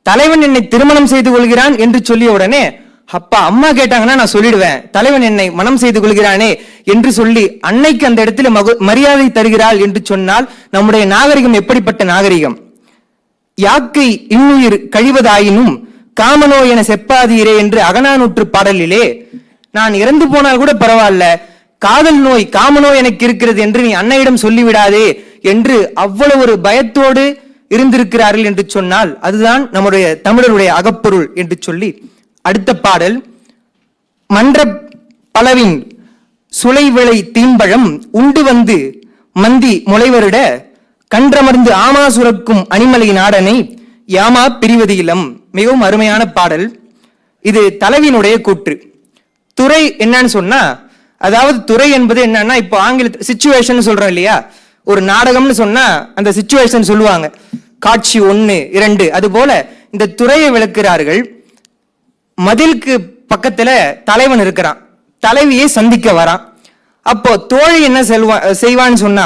தலைவன் என்னை திருமணம் செய்து கொள்கிறான் என்று சொல்லிய உடனே அப்பா அம்மா கேட்டாங்கன்னா நான் சொல்லிடுவேன், தலைவன் என்னை மனம் செய்து கொள்கிறானே என்று சொல்லி அன்னைக்கு அந்த இடத்துல மரியாதை தருகிறாள் என்று சொன்னால் நம்முடைய நாகரிகம் எப்படிப்பட்ட நாகரிகம். யாக்கை இன்னுயிர் கழிவதாயினும் காமனோ என செப்பாதீரே என்று அகநானூற்று பாடலிலே, நான் இறந்து போனால் கூட பரவாயில்ல, காதல் நோய் காமனோ எனக்கு இருக்கிறது என்று நீ அன்னையிடம் சொல்லிவிடாதே என்று அவ்வளவு ஒரு பயத்தோடு இருந்திருக்கிறார்கள் என்று சொன்னால் அதுதான் நம்முடைய தமிழருடைய அகப்பொருள் என்று சொல்லி, அடுத்த பாடல், மன்ற பலவின் சுளைவிளை தீம்பழம் உண்டு வந்து மந்தி முளைவருட கன்றமர்ந்து ஆமா சுரக்கும் அணிமலை நாடனை யாமா பிரிவது இளம். மிகவும் அருமையான பாடல். இது தலைவியினுடைய கூற்று. துறை என்னன்னு சொன்னா, அதாவது துறை என்பது என்னன்னா, இப்போ ஆங்கில சிச்சுவேஷன் சொல்றோம் இல்லையா, ஒரு நாடகம்னு சொன்னா அந்த சிச்சுவேஷன் சொல்லுவாங்க, காட்சி 1, 2, அது போல இந்த துறையை விளக்குகிறார்கள். மதிலுக்கு பக்கத்துல தலைவன் இருக்கிறான், தலைவியை சந்திக்க வரான். அப்போ தோழி என்ன செய்வான்னு சொன்னா,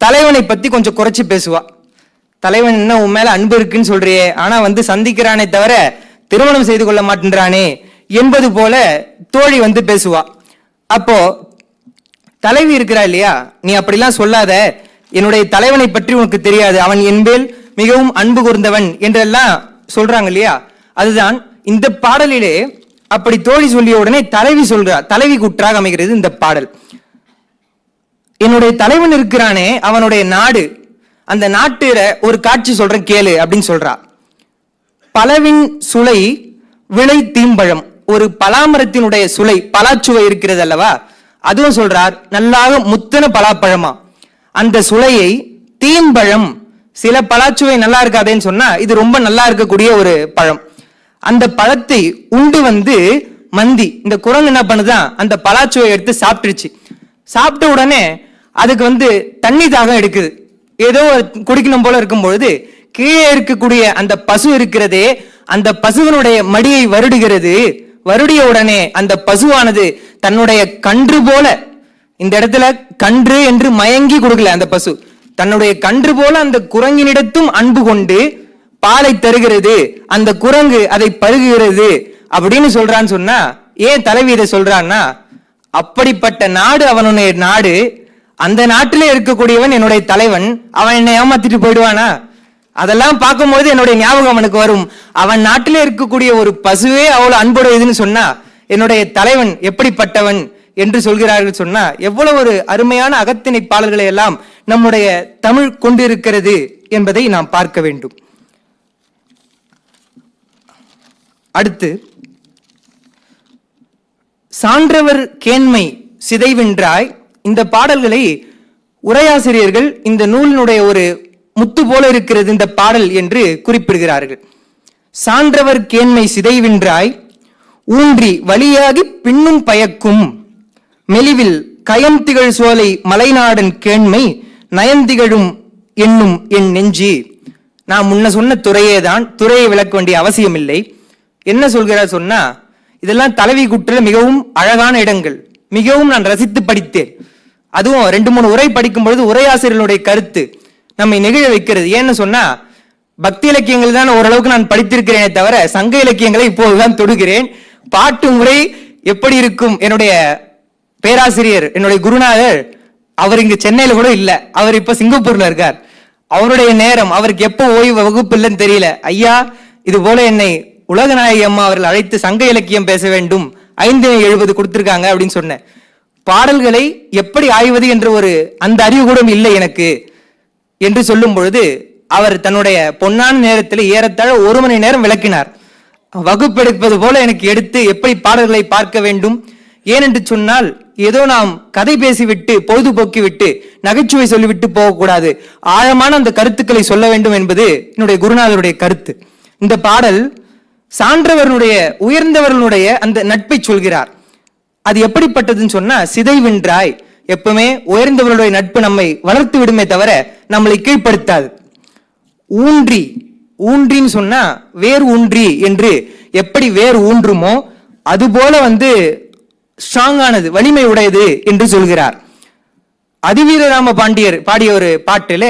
தலைவனை பத்தி கொஞ்சம் குறைச்சு பேசுவா. தலைவன் என்ன உன் மேல அன்பு இருக்குன்னு சொல்றியே, ஆனா சந்திக்கிறானே தவிர திருமணம் செய்து கொள்ள மாட்டேன்றானே என்பது போல தோழி பேசுவா. அப்போ தலைவி இருக்கிறா இல்லையா, நீ அப்படிலாம் சொல்லாத, என்னுடைய தலைவனை பற்றி உனக்கு தெரியாது, அவன் என்பேல் மிகவும் அன்பு கூர்ந்தவன் என்றெல்லாம் சொல்றாங்க இல்லையா. அதுதான் இந்த பாடலிலே அப்படி தோழி சொல்லிய உடனே தலைவி சொல்றார், தலைவி குற்றாக அமைகிறது இந்த பாடல். என்னுடைய தலைவன் இருக்கிறானே அவனுடைய நாடு, அந்த நாட்டுல ஒரு காட்சி சொல்றேன் கேளு அப்படின்னு சொல்றா. பலவின் சுளை விளை தீம்பழம், ஒரு பலாமரத்தினுடைய சுளை பலாச்சுவை இருக்கிறது அல்லவா, அதுவும் சொல்றார், நல்லாக முத்தன பலாப்பழமா. அந்த சுளையை தீம்பழம், சில பலாச்சுவை நல்லா இருக்காதேன்னு சொன்னா இது ரொம்ப நல்லா இருக்கக்கூடிய ஒரு பழம். அந்த பழத்தை உண்டு மந்தி, இந்த குரங்கு என்ன பண்ணுதான், அந்த பலாச்சுவை எடுத்து சாப்பிட்டுருச்சு. சாப்பிட்ட உடனே அதுக்கு தண்ணி தாகம் எடுக்குது, ஏதோ குடிக்கணும் போல இருக்கும் பொழுது கீழே இருக்கக்கூடிய அந்த பசு இருக்கிறதே, அந்த பசுவனுடைய மடியை வருடுகிறது. வருடிய உடனே அந்த பசுவானது தன்னுடைய கன்று போல, இந்த இடத்துல கன்று என்று மயங்கி கொடுக்கல, அந்த பசு தன்னுடைய கன்று போல அந்த குரங்கினிடத்தும் அன்பு கொண்டு பாலை தருகிறது, அந்த குரங்கு அதை பருகுகிறது அப்படின்னு சொல்றான்னு சொன்னா, ஏன் தலைவி இதை சொல்றான்னா, அப்படிப்பட்ட நாடு அவனுடைய நாடு, அந்த நாட்டிலே இருக்கக்கூடியவன் என்னுடைய தலைவன், அவன் என்னை ஏமாத்திட்டு போயிடுவானா, அதெல்லாம் பார்க்கும்போது என்னுடைய ஞாபகம் அவனுக்கு வரும். அவன் நாட்டிலே இருக்கக்கூடிய ஒரு பசுவே அவ்வளவு அன்புடையதுன்னு சொன்னா என்னுடைய தலைவன் எப்படிப்பட்டவன் என்று சொல்கிறார்கள் சொன்னா, எவ்வளவு ஒரு அருமையான அகத்திணை பாடல்களை எல்லாம் நம்முடைய தமிழ் கொண்டிருக்கிறது என்பதை நாம் பார்க்க வேண்டும். அடுத்து, சான்றவர் கேண்மை சிதைவென்றாய், இந்த பாடல்களை உரையாசிரியர்கள் இந்த நூலினுடைய ஒரு முத்து போல இருக்கிறது இந்த பாடல் என்று குறிப்பிடுகிறார்கள். சான்றவர் கேண்மை சிதைவென்றாய் ஊன்றி வழியாகி பின்னும் பயக்கும் மெலிவில் கயம் திகழ் சோலை மலைநாடன் கேண்மை நயந்திகழும் என்னும் என் நெஞ்சி. நான் முன்ன சொன்ன துறையே தான், துறையை விளக்க வேண்டிய அவசியம் இல்லை. என்ன சொல்கிறார் சொன்னா, இதெல்லாம் தலைவி குற்றில் மிகவும் அழகான இடங்கள், மிகவும் நான் ரசித்து படித்தேன். அதுவும் 2-3 உரை படிக்கும் பொழுது உரையாசிரியர்களுடைய கருத்து நம்மை நெகிழ வைக்கிறது. ஏன்னு சொன்னா, பக்தி இலக்கியங்கள் தான் ஓரளவுக்கு நான் படித்திருக்கிறேனே தவிர சங்க இலக்கியங்களை இப்போதுதான் தொடுகிறேன். பாட்டு முறை எப்படி இருக்கும், என்னுடைய பேராசிரியர் என்னுடைய குருநாதர் அவர் இங்கு சென்னையில கூட இல்ல, அவர் இப்ப சிங்கப்பூர்ல இருக்கார். அவருடைய நேரம், அவருக்கு எப்போ ஓய்வு வகுப்பு இல்லைன்னு தெரியல. ஐயா, இது போல என்னை உலகநாயகி அம்மா அவர்கள் அழைத்து சங்க இலக்கியம் பேச வேண்டும், 570 கொடுத்திருக்காங்க அப்படின்னு சொன்னேன். பாடல்களை எப்படி ஆய்வது என்ற ஒரு அந்த அறிவு கூட இல்லை எனக்கு என்று சொல்லும் பொழுது அவர் தன்னுடைய பொன்னான நேரத்தில் ஏறத்தாழ 1 மணி நேரம் விளக்கினார். வகுப்பெடுப்பது போல எனக்கு எடுத்து எப்படி பாடல்களை பார்க்க வேண்டும். ஏனென்று சொன்னால், ஏதோ நாம் கதை பேசிவிட்டு பொழுதுபோக்கி விட்டு நகைச்சுவை சொல்லிவிட்டு போகக்கூடாது, ஆழமான அந்த கருத்துக்களை சொல்ல வேண்டும் என்பது என்னுடைய குருநாதருடைய கருத்து. இந்த பாடல் சான்றவர்களுடைய உயர்ந்தவர்களுடைய அந்த நட்பை சொல்கிறார். அது எப்படிப்பட்டதுன்னு சொன்னா, சிதைவென்றாய், எப்பவுமே உயர்ந்தவர்களுடைய நட்பு நம்மை வளர்த்து விடுமே தவிர நம்மளை கீழ்ப்படுத்தாது. ஊன்றி, ஊன்றின்னு சொன்னா வேர் ஊன்றி என்று எப்படி வேர் ஊன்றுமோ அதுபோல ஸ்ட்ராங்கானது, வலிமை உடையது என்று சொல்கிறார். அதிவீரராம பாண்டியர் பாடிய ஒரு பாட்டுல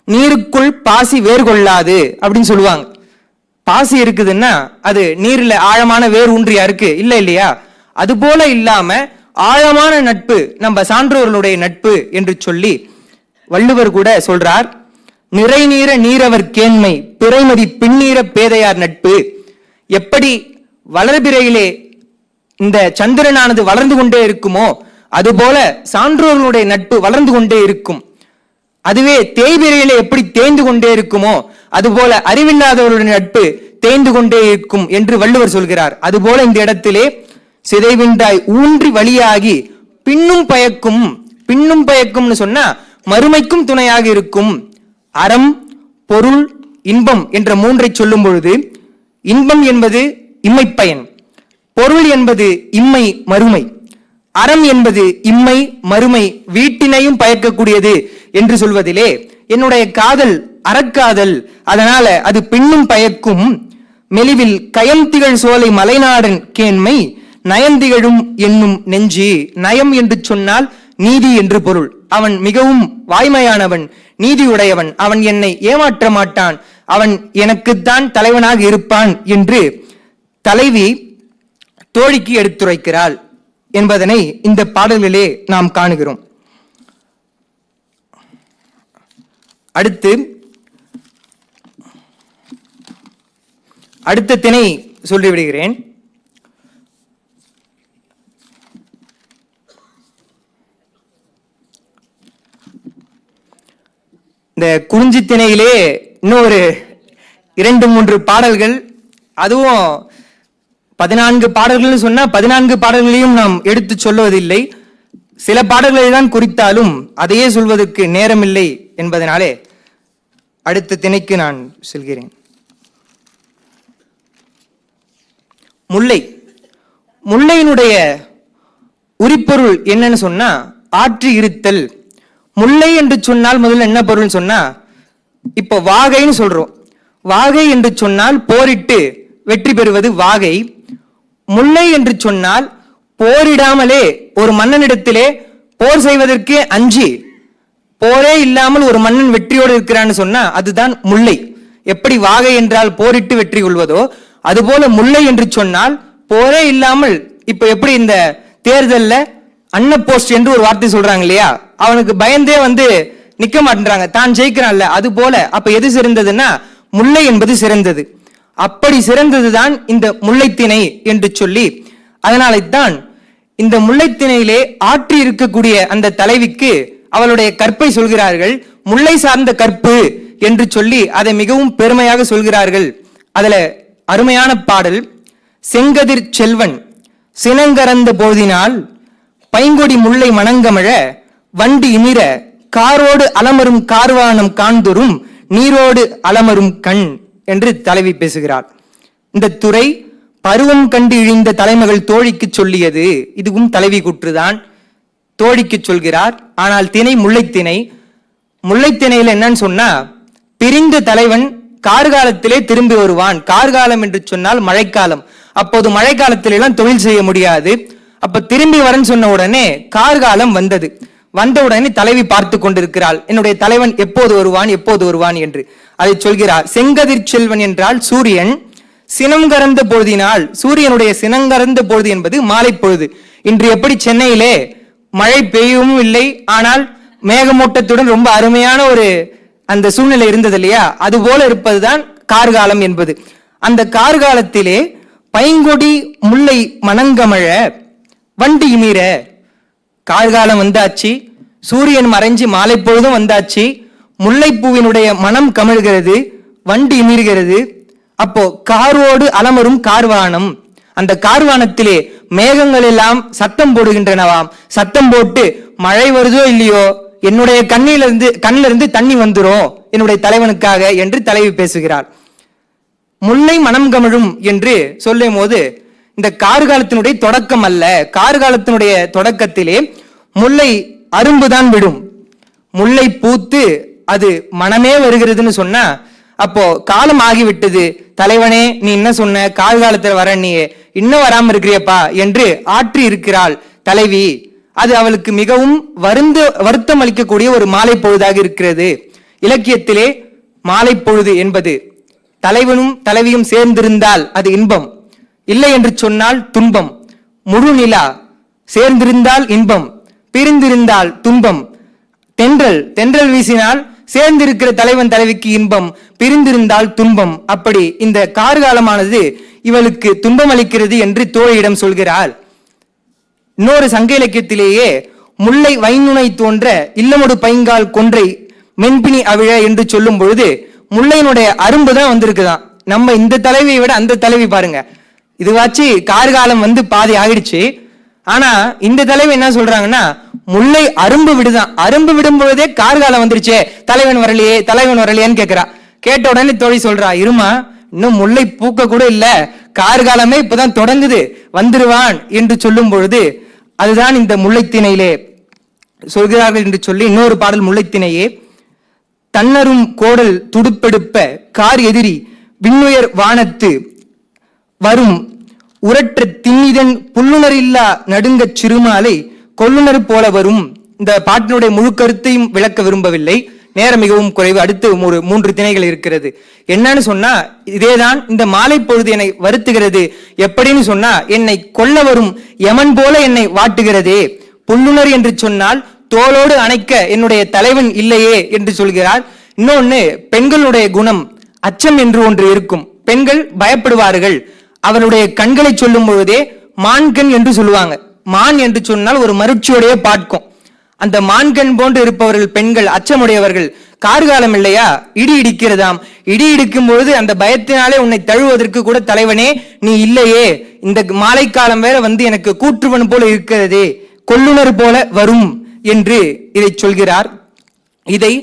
நீருக்குள் பாசி வேர் கொள்ளாது அப்படின்னு சொல்லுவாங்க. பாசி இருக்குதுன்னா அது நீர்ல ஆழமான வேர் ஊன்றியா இருக்கு? இல்ல இல்லையா? அது போல இல்லாம ஆழமான நட்பு நம்ம சான்றோர்களுடைய நட்பு என்று சொல்லி வள்ளுவர் கூட சொல்றார். நிறை நீர நீரவர் கேண்மை பிறைமதி பின்னீர பேதையார் நட்பு. எப்படி வளர்பிறையிலே இந்த சந்திரனானது வளர்ந்து கொண்டே இருக்குமோ அதுபோல சான்றோர்களுடைய நட்பு வளர்ந்து கொண்டே இருக்கும். அதுவே தேய்பிரையிலே எப்படி தேய்ந்து கொண்டே இருக்குமோ அதுபோல அறிவில்லாதவருடைய நட்பு தேய்ந்து கொண்டே இருக்கும் என்று வள்ளுவர் சொல்கிறார். அதுபோல இந்த இடத்திலே சிதைவின்றாய் ஊன்றி வழியாகி பின்னும் பயக்கும். பின்னும் பயக்கும்னு சொன்னா மறுமைக்கும் துணையாக இருக்கும். அறம், பொருள், இன்பம் என்ற மூன்றை சொல்லும் பொழுது இன்பம் என்பது இம்மை பயன், பொருள் என்பது இம்மை மறுமை, அறம் என்பது இம்மை மறுமை வீட்டினையும் பயக்கக்கூடியது என்று சொல்வதிலே என்னுடைய காதல் அறக்காதல், அதனால அது பின்னும் பயக்கும். மெலிவில் கயந்திகள் சோலை மலைநாடன் கேண்மை நயந்திகழும் என்னும் நெஞ்சு. நயம் என்று சொன்னால் நீதி என்று பொருள். அவன் மிகவும் வாய்மையானவன், நீதியுடையவன், அவன் என்னை ஏமாற்ற மாட்டான், அவன் எனக்குத்தான் தலைவனாக இருப்பான் என்று தலைவி தோழிக்கு எடுத்துரைக்கிறாள் என்பதனை இந்த பாடல்களிலே நாம் காணுகிறோம். அடுத்த திணை சொல்லிவிடுகிறேன். இந்த குறிஞ்சி திணையிலே இன்னொரு 2-3 பாடல்கள், அதுவும் 14 பாடல்கள் சொன்னா 14 பாடல்களையும் நாம் எடுத்து சொல்லுவதில்லை. சில பாடல்களை தான் குறித்தாலும் அதையே சொல்வதற்கு நேரமில்லை என்பதனாலே அடுத்த திணைக்கு நான் செல்கிறேன். முல்லை. முல்லையினுடைய உரிப்பொருள் என்னன்னு சொன்னா ஆற்றி இருத்தல். முல்லை என்று சொன்னால் முதல்ல என்ன பொருள் சொன்னா, இப்போ வாகைன்னு சொல்றோம். வாகை என்று சொன்னால் போரிட்டு வெற்றி பெறுவது வாகை. முல்லை என்று சொன்னால் போரிடாமலே ஒரு மன்னனிடத்திலே போர் செய்வதற்கே அஞ்சி போரே இல்லாமல் ஒரு மன்னன் வெற்றியோடு இருக்கிறான்னு சொன்னா அதுதான் முல்லை. எப்படி வாகை என்றால் போரிட்டு வெற்றி கொள்வதோ அதுபோல முல்லை என்று சொன்னால் போரே இல்லாமல், இப்ப எப்படி இந்த தேர்தல்ல அன்ன போஸ்ட் என்று ஒரு வார்த்தை சொல்றாங்க இல்லையா, அவனுக்கு பயந்தே நிக்க மாட்டேன்றாங்க, தான் ஜெயிக்கிறான்ல, அது போல. அப்ப எது சிறந்ததுன்னா முல்லை என்பது சிறந்தது. அப்படி சிறந்ததுதான் இந்த முல்லைத்திணை என்று சொல்லி, அதனால்தான் இந்த முல்லைத்திணையிலே ஆற்றி இருக்கக்கூடிய அந்த தலைவிக்கு அவளுடைய கற்பை சொல்கிறார்கள். முல்லை சார்ந்த கற்பு என்று சொல்லி அதை மிகவும் பெருமையாக சொல்கிறார்கள். அதுல அருமையான பாடல், செங்கதிர் செல்வன் சினங்கரந்த போதினால் பைங்கொடி முல்லை மணங்கமழ வண்டி இமிர காரோடு அலமரும் கார்வானம் காண்தொரும் நீரோடு அலமரும் கண் என்று தலைவி பேசுகிறார். இந்த துறை பருவம் கண்டு இழிந்த தலைமகள் தோழிக்கு சொல்லியது. இதுவும் தலைவி குற்றுதான், தோழிக்கு சொல்கிறார். ஆனால் திணை முல்லைத்திணை. முல்லைத்திணையில என்னன்னு சொன்னா, பிரிந்த தலைவன் கார்காலத்திலே திரும்பி வருவான். கார்காலம் என்று சொன்னால் மழைக்காலம். அப்போது மழைக்காலத்திலாம் தொழில் செய்ய முடியாது. அப்ப திரும்பி வரன்னு சொன்ன உடனே கார்காலம் வந்தது. வந்த உடனே தலைவி பார்த்து கொண்டிருக்கிறாள், என்னுடைய தலைவன் எப்போது வருவான் எப்போது வருவான் என்று. அதை சொல்கிறார். செங்கதிர் செல்வன் என்றால் சூரியன், சினம் கறந்த பொழுதினால், சூரியனுடைய சினங்கறந்த பொழுது என்பது மாலை பொழுது. இன்று எப்படி சென்னையிலே மழை பெய்யவும் இல்லை, ஆனால் மேகமூட்டத்துடன் ரொம்ப அருமையான ஒரு அந்த சூழ்நிலை இருந்தது இல்லையா, அது போல இருப்பதுதான் கார்காலம் என்பது. அந்த கார்காலத்திலே பைங்கொடி முல்லை மணங்கமழ வண்டி இமீர, கார்காலம் வந்தாச்சு, சூரியன் மறைஞ்சு மாலை பொழுதும் வந்தாச்சு, முல்லைப்பூவினுடைய மனம் கமழ்கிறது, வண்டி இமீறுகிறது. அப்போ காரோடு அலமரும் கார்வானம், அந்த கார்வானத்திலே மேகங்கள் எல்லாம் சத்தம் போடுகின்றனவாம். சத்தம் போட்டு மழை வருதோ இல்லையோ, என்னுடைய கண்ணிலிருந்து தண்ணி வந்துரும் என்னுடைய தலைவனுக்காக என்று தலைவி பேசுகிறார். முல்லை மனம் கமழும் என்று சொல்லும் போது இந்த கார்காலத்தினுடைய தொடக்கம் அல்ல. கார்காலத்தினுடைய தொடக்கத்திலே முல்லை அரும்புதான் விடும். முல்லை பூத்து அது மனமே வருகிறதுன்னு சொன்னா அப்போ காலம் ஆகிவிட்டது, தலைவனே நீ என்ன சொன்ன, காலத்துல வர நீ இன்னும் வராம இருக்கிறியப்பா என்று ஆற்றி இருக்கிறாள் தலைவி. அது அவளுக்கு மிகவும் வருத்தம் அளிக்கக்கூடிய ஒரு மாலை பொழுதாக இருக்கிறது. இலக்கியத்திலே மாலை பொழுது என்பது தலைவனும் தலைவியும் சேர்ந்திருந்தால் அது இன்பம், இல்லை என்று சொன்னால் துன்பம். முழு நிலா சேர்ந்திருந்தால் இன்பம், பிரிந்திருந்தால் துன்பம். தென்றல் வீசினால் சேர்ந்திருக்கிற தலைவன் தலைவிக்கு இன்பம், பிரிந்திருந்தால் துன்பம். அப்படி இந்த கார்காலமானது இவளுக்கு துன்பம் அளிக்கிறது என்று தோழியிடம் சொல்கிறாள். இன்னொரு சங்க இலக்கியத்திலேயே முல்லை வைநுனை தோன்ற இல்லமொடு பைங்கால் கொன்றை மென்பினி அவிழ என்று சொல்லும் பொழுது முல்லையினுடைய அரும்பு தான் வந்திருக்குதான். நம்ம இந்த தலைவியை விட அந்த தலைவி பாருங்க, இதுவாச்சு கார்காலம் பாதி ஆகிடுச்சு. ஆனா இந்த தலைவி என்ன சொல்றாங்கன்னா முல்லை அரும்பு விடுதான், அரும்பு விடும் பொழுதே கார்காலம் வந்துருச்சே, தலைவன் வரலையேன்னு கேட்கிறா. கேட்ட உடனே தோழி சொல்றா, இருமா இன்னும் முல்லை பூக்க கூட இல்ல, கார்காலமே இப்பதான் தொடங்குது, வந்துருவான் என்று சொல்லும் பொழுது அதுதான் இந்த முல்லைத்திணையிலே சொல்கிறார்கள் என்று சொல்லி இன்னொரு பாடல் முல்லைத்திணையே. தன்னரும் கோடல் துடுப்பெடுப்ப கார் எதிரி விண்ணுயர் வானத்து வரும் உரற்ற திண்ணிதன் புல்லுணரில்லா நடுங்கச் சிறுமாலை கொல்லுணர் போல வரும். இந்த பாட்டினுடைய முழு கருத்தையும் விளக்க விரும்பவில்லை, நேரம் மிகவும் குறைவு. அடுத்து ஒரு 3 திணைகள் இருக்கிறது. என்னன்னு சொன்னா இதேதான் இந்த மாலை பொழுது என்னை வருத்துகிறது. எப்படின்னு சொன்னா என்னை கொல்ல வரும் யமன் போல என்னை வாட்டுகிறதே. புல்லுணர் என்று சொன்னால் தோளோடு அணைக்க என்னுடைய தலைவன் இல்லையே என்று சொல்கிறார். இன்னொன்னு, பெண்களுடைய குணம் அச்சம் என்று ஒன்று இருக்கும். பெண்கள் பயப்படுவார்கள். அவருடைய கண்களை சொல்லும் பொழுதே மான்கண் என்று சொல்லுவாங்க. மான் என்று சொன்னால் ஒரு மருட்சியோடைய பார்க்கும். அந்த மான்கண் போன்று இருப்பவர்கள் பெண்கள் அச்சமுடையவர்கள். கார்காலம் இல்லையா, இடி இடிக்கிறதாம். இடி இடிக்கும் பொழுது அந்த பயத்தினாலே உன்னை தழுவதற்கு கூட தலைவனே நீ இல்லையே, இந்த மாலை காலம் வேற எனக்கு கூற்றுவன் போல இருக்கிறதே, கொல்லுனர் போல வரும் என்று இதை சொல்கிறார். இதை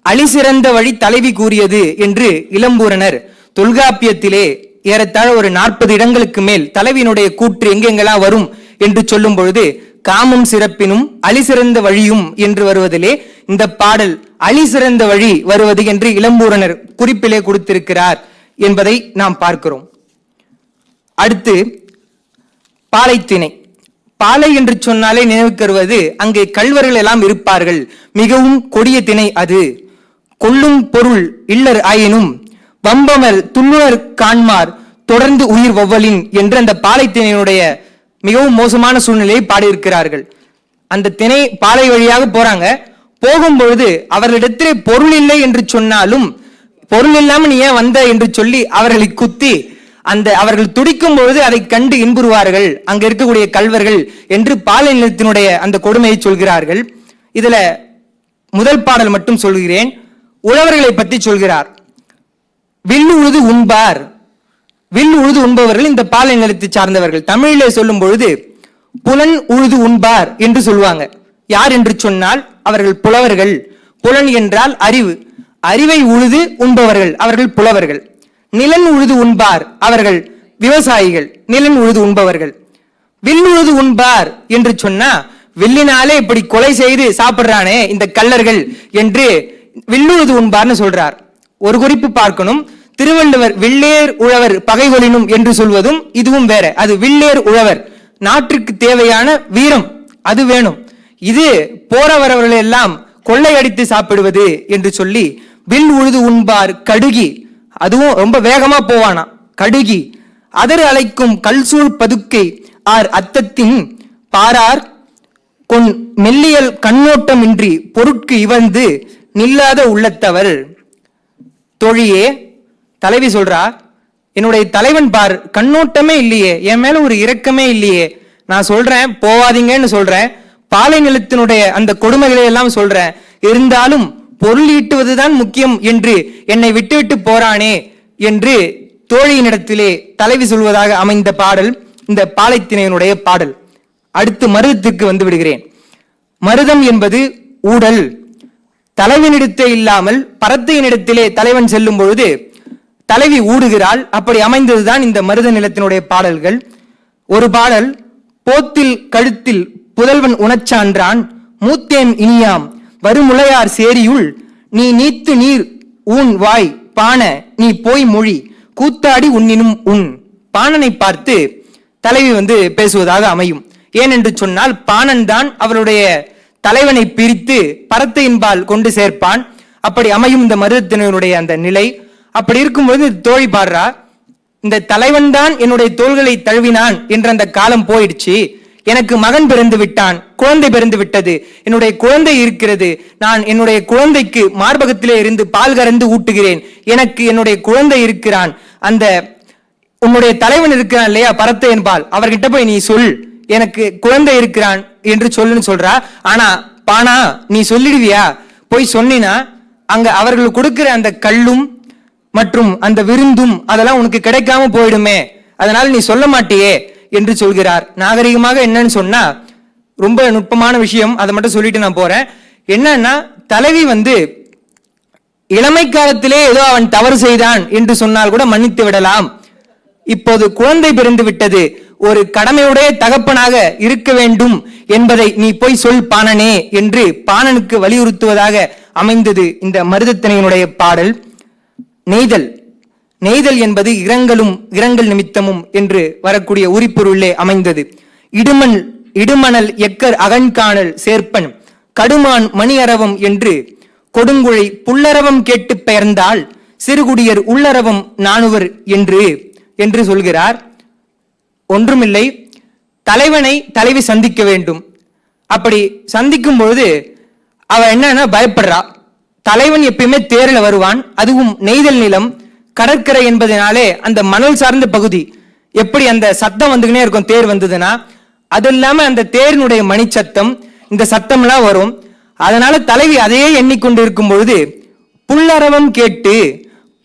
அழிசிறந்த வழி தலைவி கூறியது என்று இளம்பூரணர் தொல்காப்பியத்திலே ஏறத்தாழ ஒரு 40 இடங்களுக்கு மேல் தலைவியினுடைய கூற்று எங்கெங்கெல்லாம் வரும் என்று சொல்லும் பொழுது காமம் சிறப்பினும் அழிசிறந்த வழியும் என்று வருவதிலே இந்த பாடல் அழிசிறந்த வழி வருவது என்று இளம்பூரணர் குறிப்பிலே கொடுத்திருக்கிறார் என்பதை நாம் பார்க்கிறோம். அடுத்து பாலைத்திணை. பாலை என்று சொன்னாலே நினைவுக்கு வருவது அங்கே கள்வர்கள் எல்லாம் இருப்பார்கள். மிகவும் கொடிய திணை அது. கொள்ளும் பொருள் இல்லர் ஆயினும் வம்பமர் துள்ளுணர் காண்மார் தொடர்ந்து உயிர் வவ்வலின் என்று அந்த பாலைத்திணையினுடைய மிகவும் மோசமான சூழ்நிலையை பாடியிருக்கிறார்கள். அந்த திணை பாலை வழியாக போறாங்க. போகும்பொழுது அவர்களிடத்திலே பொருள் இல்லை என்று சொன்னாலும் பொருள் இல்லாம நீ ஏன் வந்த என்று சொல்லி அவர்களை குத்தி அவர்கள் துடிக்கும் பொழுது அதை கண்டு இன்புறுவார்கள் அங்க இருக்கக்கூடிய கள்வர்கள் என்று பாலை நிலத்தினுடைய அந்த கொடுமையை சொல்கிறார்கள். இதுல முதல் பாடல் மட்டும் சொல்கிறேன். உழவர்களை பற்றி சொல்கிறார். வில்லு உழுது உண்பார். வில் உழுது உண்பவர்கள் இந்த பாலை நிலத்தை சார்ந்தவர்கள். தமிழிலே சொல்லும் பொழுது புலன் உழுது உண்பார் என்று சொல்லுவாங்க. யார் என்று சொன்னால் அவர்கள் புலவர்கள். புலன் என்றால் அறிவு. அறிவை உழுது உண்பவர்கள் அவர்கள் புலவர்கள். நிலன் உழுது உண்பார் அவர்கள் விவசாயிகள். நிலன் உழுது உண்பவர்கள். வில் உழுது உண்பார் என்று சொன்னா வில்லினாலே இப்படி கொலை செய்து சாப்பிடுறானே இந்த கள்ளர்கள் என்று வில்லுழுது உண்பார்னு சொல்றார். ஒரு குறிப்பு பார்க்கணும். திருவள்ளுவர் வில்லேர் உழவர் பகைகொளினும் என்று சொல்வதும் இதுவும் வேற. அது வில்லேர் உழவர், நாட்டிற்கு தேவையான வீரம் அது வேணும். இது போற வரவர்கள் எல்லாம் கொள்ளையடித்து சாப்பிடுவது என்று சொல்லி வில் உழுது உண்பார் கடுகி, அதுவும் ரொம்ப வேகமா போவானா கடுகி. அதர் அழைக்கும் கல்சூழ் பதுக்கை ஆர் அத்தத்தின் பாரார் கொன் மெல்லியல் கண்ணோட்டமின்றி பொருட்கு இவந்து நில்லாத உள்ளத்தவர். தோழியே, தலைவி சொல்றா, என்னுடைய தலைவன் பார் கண்ணோட்டமே இல்லையே, என் மேல ஒரு இரக்கமே இல்லையே. நான் சொல்றேன் போவாதீங்கன்னு சொல்றேன், பாலை நிலத்தினுடைய அந்த கொடுமைகளை எல்லாம் சொல்றேன், இருந்தாலும் பொருள் ஈட்டுவதுதான் முக்கியம் என்று என்னை விட்டுவிட்டு போறானே என்று தோழியினிடத்திலே தலைவி சொல்வதாக அமைந்த பாடல் இந்த பாலைத்திணையினுடைய பாடல். அடுத்து மருதத்துக்கு வந்து விடுகிறேன். மருதம் என்பது ஊடல். தலைவனிடத்தே இல்லாமல் பரத்தையினிடத்திலே தலைவன் செல்லும் பொழுது தலைவி ஊடுகிறாள். அப்படி அமைந்ததுதான் இந்த மருத நிலத்தினுடைய பாடல்கள். ஒரு பாடல், போத்தில் கழுத்தில் புதல்வன் உணச்சான்றான் மூத்தேம் இனியாம் வருமுளையார் சேரியுள் நீ நீத்து நீர் ஊன் வாய் பாண நீ போய் மொழி கூத்தாடி உன்னினும் உன். பாணனை பார்த்து தலைவி பேசுவதாக அமையும். ஏனென்று சொன்னால் பாணன் தான் அவருடைய தலைவனை பிரித்து பரத்தையின்பால் கொண்டு சேர்ப்பான். அப்படி அமையும் இந்த மருதத்தினருடைய அந்த நிலை. அப்படி இருக்கும்போது தோழி பாடுறா, இந்த தலைவன் தான் என்னுடைய தோள்களை தழுவினான் என்ற அந்த காலம் போயிடுச்சு. எனக்கு மகன் பிறந்து விட்டான், குழந்தை பிறந்து விட்டது, என்னுடைய குழந்தை இருக்கிறது, நான் என்னுடைய குழந்தைக்கு மார்பகத்திலே இருந்து பால் கறந்து ஊட்டுகிறேன், எனக்கு என்னுடைய குழந்தை இருக்கிறான், அந்த உன்னுடைய தலைவன் இருக்கிறான் இல்லையா பரத்தையன் பால், அவர்கிட்ட போய் நீ சொல் எனக்கு குழந்தை இருக்கிறான் என்று சொல்லுன்னு சொல்றா. ஆனா பானா நீ சொல்லிடுவியா? போய் சொன்னினா அங்க அவர்கள் கொடுக்கிற அந்த கல்லும் மற்றும் அந்த விருந்தும் அதெல்லாம் உனக்கு கிடைக்காம போயிடுமே, அதனால நீ சொல்ல மாட்டியே என்று சொல்கிறார். நாகரிகமாக என்னன்னு சொன்னா ரொம்ப நுட்பமான விஷயம், அதை மட்டும் சொல்லிட்டு நான் போறேன். என்னன்னா தலைவி இளமை காலத்திலே ஏதோ அவன் தவறு செய்தான் என்று சொன்னால் கூட மன்னித்து விடலாம். இப்போது குழந்தை பிறந்து விட்டது, ஒரு கடமையுடைய தகப்பனாக இருக்க வேண்டும் என்பதை நீ போய் சொல் பாணனே என்று பாணனுக்கு வலியுறுத்துவதாக அமைந்தது இந்த மருதத்திணையினுடைய பாடல். நெய்தல். நெய்தல் என்பது இரங்கல் நிமித்தமும் என்று வரக்கூடிய உரிப்பொருளே அமைந்தது. இடுமணல் எக்கர் அகன்காணல் சேர்ப்பன் கடுமான் மணியரவம் என்று கொடுங்குழை புல்லரவம் கேட்டு பெயர்ந்தால் சிறுகுடியர் உள்ளரவம் நாணுவர் என்று சொல்கிறார். ஒன்றுமில்லை, தலைவனை தலைவி சந்திக்க வேண்டும். அப்படி சந்திக்கும் பொழுது அவ என்னன்னா பயப்படுறா. தலைவன் எப்பயுமே தேர்ல வருவான், அதுவும் நெய்தல் நிலம் கடற்கரை என்பதனாலே அந்த மணல் சார்ந்த பகுதி, எப்படி அந்த சத்தம் வந்துக்கினே இருக்கும் தேர் வந்ததுன்னா, அது இல்லாம அந்த தேரினுடைய மணி சத்தம், இந்த சத்தம்லாம் வரும். அதனால தலைவி அதையே எண்ணிக்கொண்டு இருக்கும் பொழுது புல்லரவம் கேட்டு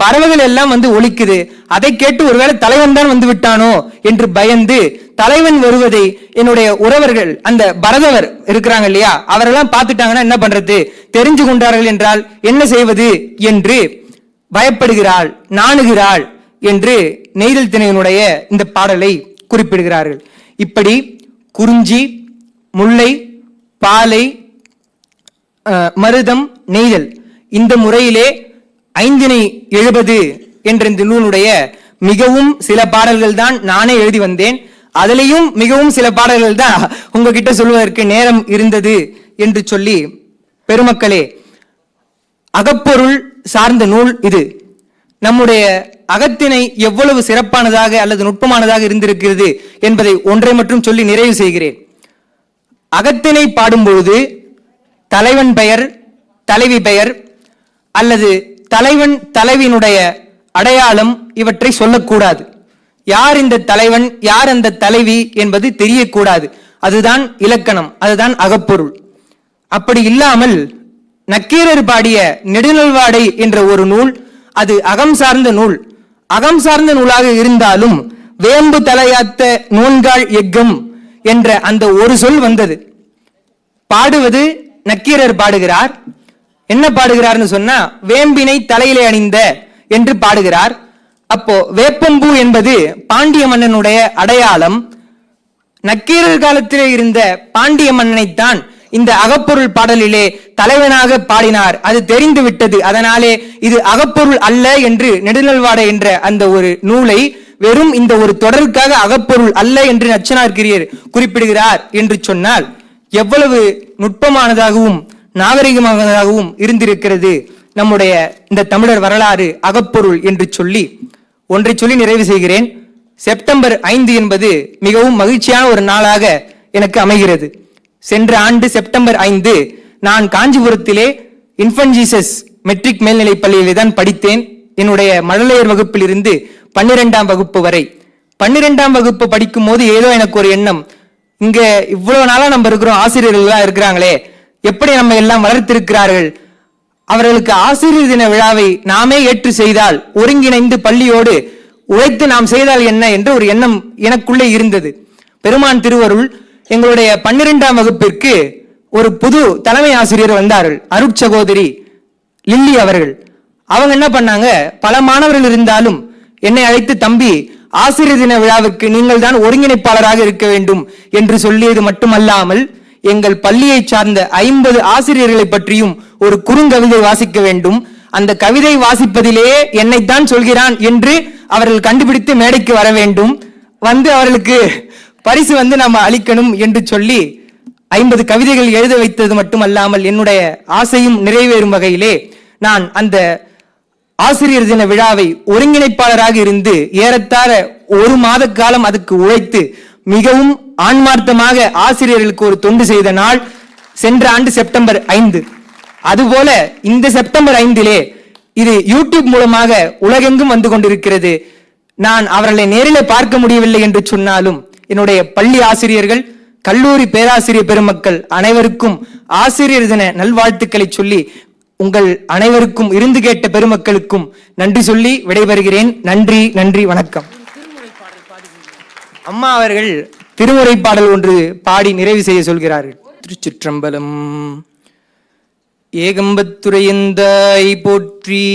பறவைகள் எல்லாம் ஒலிக்குது, அதை கேட்டு ஒருவேளை தலைவன் தான் வந்து விட்டானோ என்று பயந்து தலைவன் வருவதை என்னுடைய உறவர்கள் அந்த பரதவர் இருக்கிறாங்க இல்லையா, அவரெல்லாம் பார்த்துட்டாங்கன்னா என்ன பண்றது, தெரிஞ்சு கொண்டார்கள் என்றால் என்ன செய்வது என்று பயப்படுகிறாள், நாணுகிறாள் என்று நெய்தல் திணையினுடைய இந்த பாடலை குறிப்பிடுகிறார்கள். இப்படி குறிஞ்சி, முல்லை, பாலை, மருதம், நெய்தல் இந்த முறையிலே 570 என்ற இந்த நூலுடைய மிகவும் சில பாடல்கள் தான் நானே எழுதி வந்தேன். அதிலையும் மிகவும் சில பாடல்கள் தான் உங்ககிட்ட சொல்வதற்கு நேரம் இருந்தது என்று சொல்லி, பெருமக்களே, அகப்பொருள் சார்ந்த நூல் இது. நம்முடைய அகத்தினை எவ்வளவு சிறப்பானதாக அல்லது நுட்பமானதாக இருந்திருக்கிறது என்பதை ஒன்றை மட்டும் சொல்லி நிறைவு செய்கிறேன். அகத்தினை பாடும்பொழுது தலைவன் பெயர், தலைவி பெயர் அல்லது தலைவன் தலைவியினுடைய அடையாளம் இவற்றை சொல்லக்கூடாது. யார் இந்த தலைவன், யார் அந்த தலைவி என்பது தெரியக்கூடாது. அதுதான் இலக்கணம், அதுதான் அகப்பொருள். அப்படி இல்லாமல் நக்கீரர் பாடிய நெடுநல்வாடை என்ற ஒரு நூல், அது அகம் சார்ந்த நூல். அகம் சார்ந்த நூலாக இருந்தாலும் வேம்பு தலையாத்த நோன்காள் எக்கம் என்ற அந்த ஒரு சொல் வந்தது. பாடுவது நக்கீரர் பாடுகிறார். என்ன பாடுகிறார்னு சொன்னா, வேம்பினை தலையிலே அணிந்த என்று பாடுகிறார். அப்போ வேப்பம்பூ என்பது பாண்டிய மன்னனுடைய அடையாளம். நக்கீரர் காலத்திலே இருந்த பாண்டிய மன்னனைத்தான் இந்த அகப்பொருள் பாடலிலே தலைவனாக பாடினார். அது தெரிந்து விட்டது. அதனாலே இது அகப்பொருள் அல்ல என்று நெடுநல்வாடை என்ற அந்த ஒரு நூலை வெறும் இந்த ஒரு தொடருக்காக அகப்பொருள் அல்ல என்று நச்சினார்க்கிரியர் குறிப்பிடுகிறார் என்று சொன்னால் எவ்வளவு நுட்பமானதாகவும் நாகரிகமானதாகவும் இருந்திருக்கிறது நம்முடைய இந்த தமிழர் வரலாறு அகப்பொருள் என்று சொல்லி ஒன்றை சொல்லி நிறைவு செய்கிறேன். செப்டம்பர் 5 என்பது மிகவும் மகிழ்ச்சியான ஒரு நாளாக எனக்கு அமைகிறது. சென்ற ஆண்டு செப்டம்பர் 5 நான் காஞ்சிபுரத்திலே இன்ஃபன்ட் ஜீசஸ் மெட்ரிக் மேல்நிலைப் பள்ளியிலே தான் படித்தேன். என்னுடைய மழலையர் வகுப்பில் இருந்து 12ஆம் வகுப்பு வரை. 12ஆம் வகுப்பு படிக்கும் போது ஏதோ எனக்கு ஒரு எண்ணம், இங்க இவ்வளவு நாளா நம்ம இருக்கிறோம், ஆசிரியர்கள் இருக்கிறாங்களே, எப்படி நம்ம எல்லாம் வளர்த்திருக்கிறார்கள், அவர்களுக்கு ஆசிரியர் தின விழாவை நாமே ஏற்று செய்தால், ஒருங்கிணைந்து பள்ளியோடு உழைத்து நாம் செய்தால் என்ன என்ற ஒரு எண்ணம் எனக்குள்ளே இருந்தது. பெருமான் திருவருள், எங்களுடைய 12ஆம் வகுப்பிற்கு ஒரு புது தலைமை ஆசிரியர் வந்தார்கள், அருட்சகோதரி லில்லி அவர்கள். அவங்க என்ன பண்ணாங்க, பல மாணவர்கள் இருந்தாலும் என்னை அழைத்து, தம்பி, ஆசிரியர் தின விழாவிற்கு நீங்கள் தான் ஒருங்கிணைப்பாளராக இருக்க வேண்டும் என்று சொல்லியது மட்டுமல்லாமல் எங்கள் பள்ளியை சார்ந்த 50 ஆசிரியர்களை பற்றியும் ஒரு குறுங்கவிதை வாசிக்க வேண்டும். அந்த கவிதை வாசிப்பதிலேயே என்னைத்தான் சொல்கிறான் என்று அவர்கள் கண்டுபிடித்து மேடைக்கு வர வேண்டும். வந்து அவர்களுக்கு பரிசு நம்ம அளிக்கணும் என்று சொல்லி 50 கவிதைகள் எழுத வைத்தது மட்டுமல்லாமல் என்னுடைய ஆசையும் நிறைவேறும் வகையிலே நான் அந்த ஆசிரியர் தின விழாவை ஒருங்கிணைப்பாளராக இருந்து ஏறத்தாழ 1 மாத காலம் அதுக்கு உழைத்து மிகவும் ஆன்மார்த்தமாக ஆசிரியர்களுக்கு ஒரு தொண்டு செய்த நாள் சென்ற ஆண்டு செப்டம்பர் 5. அதுபோல இந்த செப்டம்பர் 5 இது யூடியூப் மூலமாக உலகெங்கும் வந்து கொண்டிருக்கிறது. நான் அவர்களை நேரில் பார்க்க முடியவில்லை என்று சொன்னாலும் என்னுடைய பள்ளி ஆசிரியர்கள், கல்லூரி பேராசிரியர் பெருமக்கள் அனைவருக்கும் ஆசிரியர் தின நல்வாழ்த்துக்களை சொல்லி உங்கள் அனைவருக்கும் இருந்து கேட்ட பெருமக்களுக்கும் நன்றி சொல்லி விடைபெறுகிறேன். நன்றி, நன்றி, வணக்கம். அம்மா அவர்கள் திருமுறை பாடல் ஒன்று பாடி நிறைவு செய்ய சொல்கிறார்கள். திருச்சிற்றம்பலம். ஏகம்பத்துரையந்தாய் போற்றி,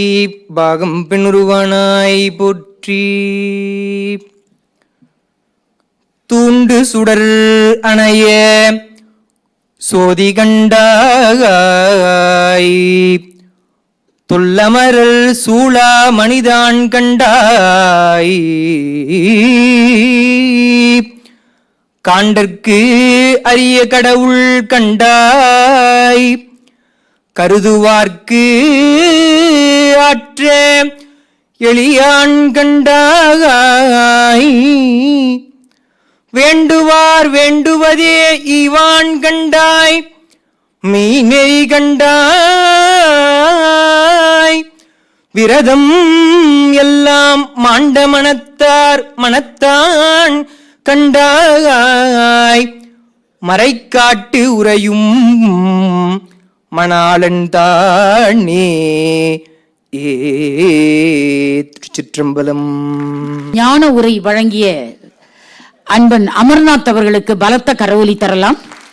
பாகம் பெண்ணுருவானாய் போற்றி, தூண்டு சுடர் அணைய சோதி கண்டாய், தொல்லமரல் சூளா மணிதான் கண்டாய், காண்டற்கு அரிய கடவுள் கண்டாய், கருதுவார்க்கு ஆற்ற எளியான் கண்டாய், வேண்டுவார் வேண்டுவதே ஈவான் கண்டாய், மீனெறி கண்டாய், விரதம் எல்லாம் மாண்ட மனத்தார் மனத்தான் கண்டாய், மறைக்காட்டு உரையும் மணாளன் தானே. திருச்சிற்றம்பலம். ஞான உரை வழங்கிய அன்பன் அமர்நாத் அவர்களுக்கு பலத்த கரவொலி தரலாம்.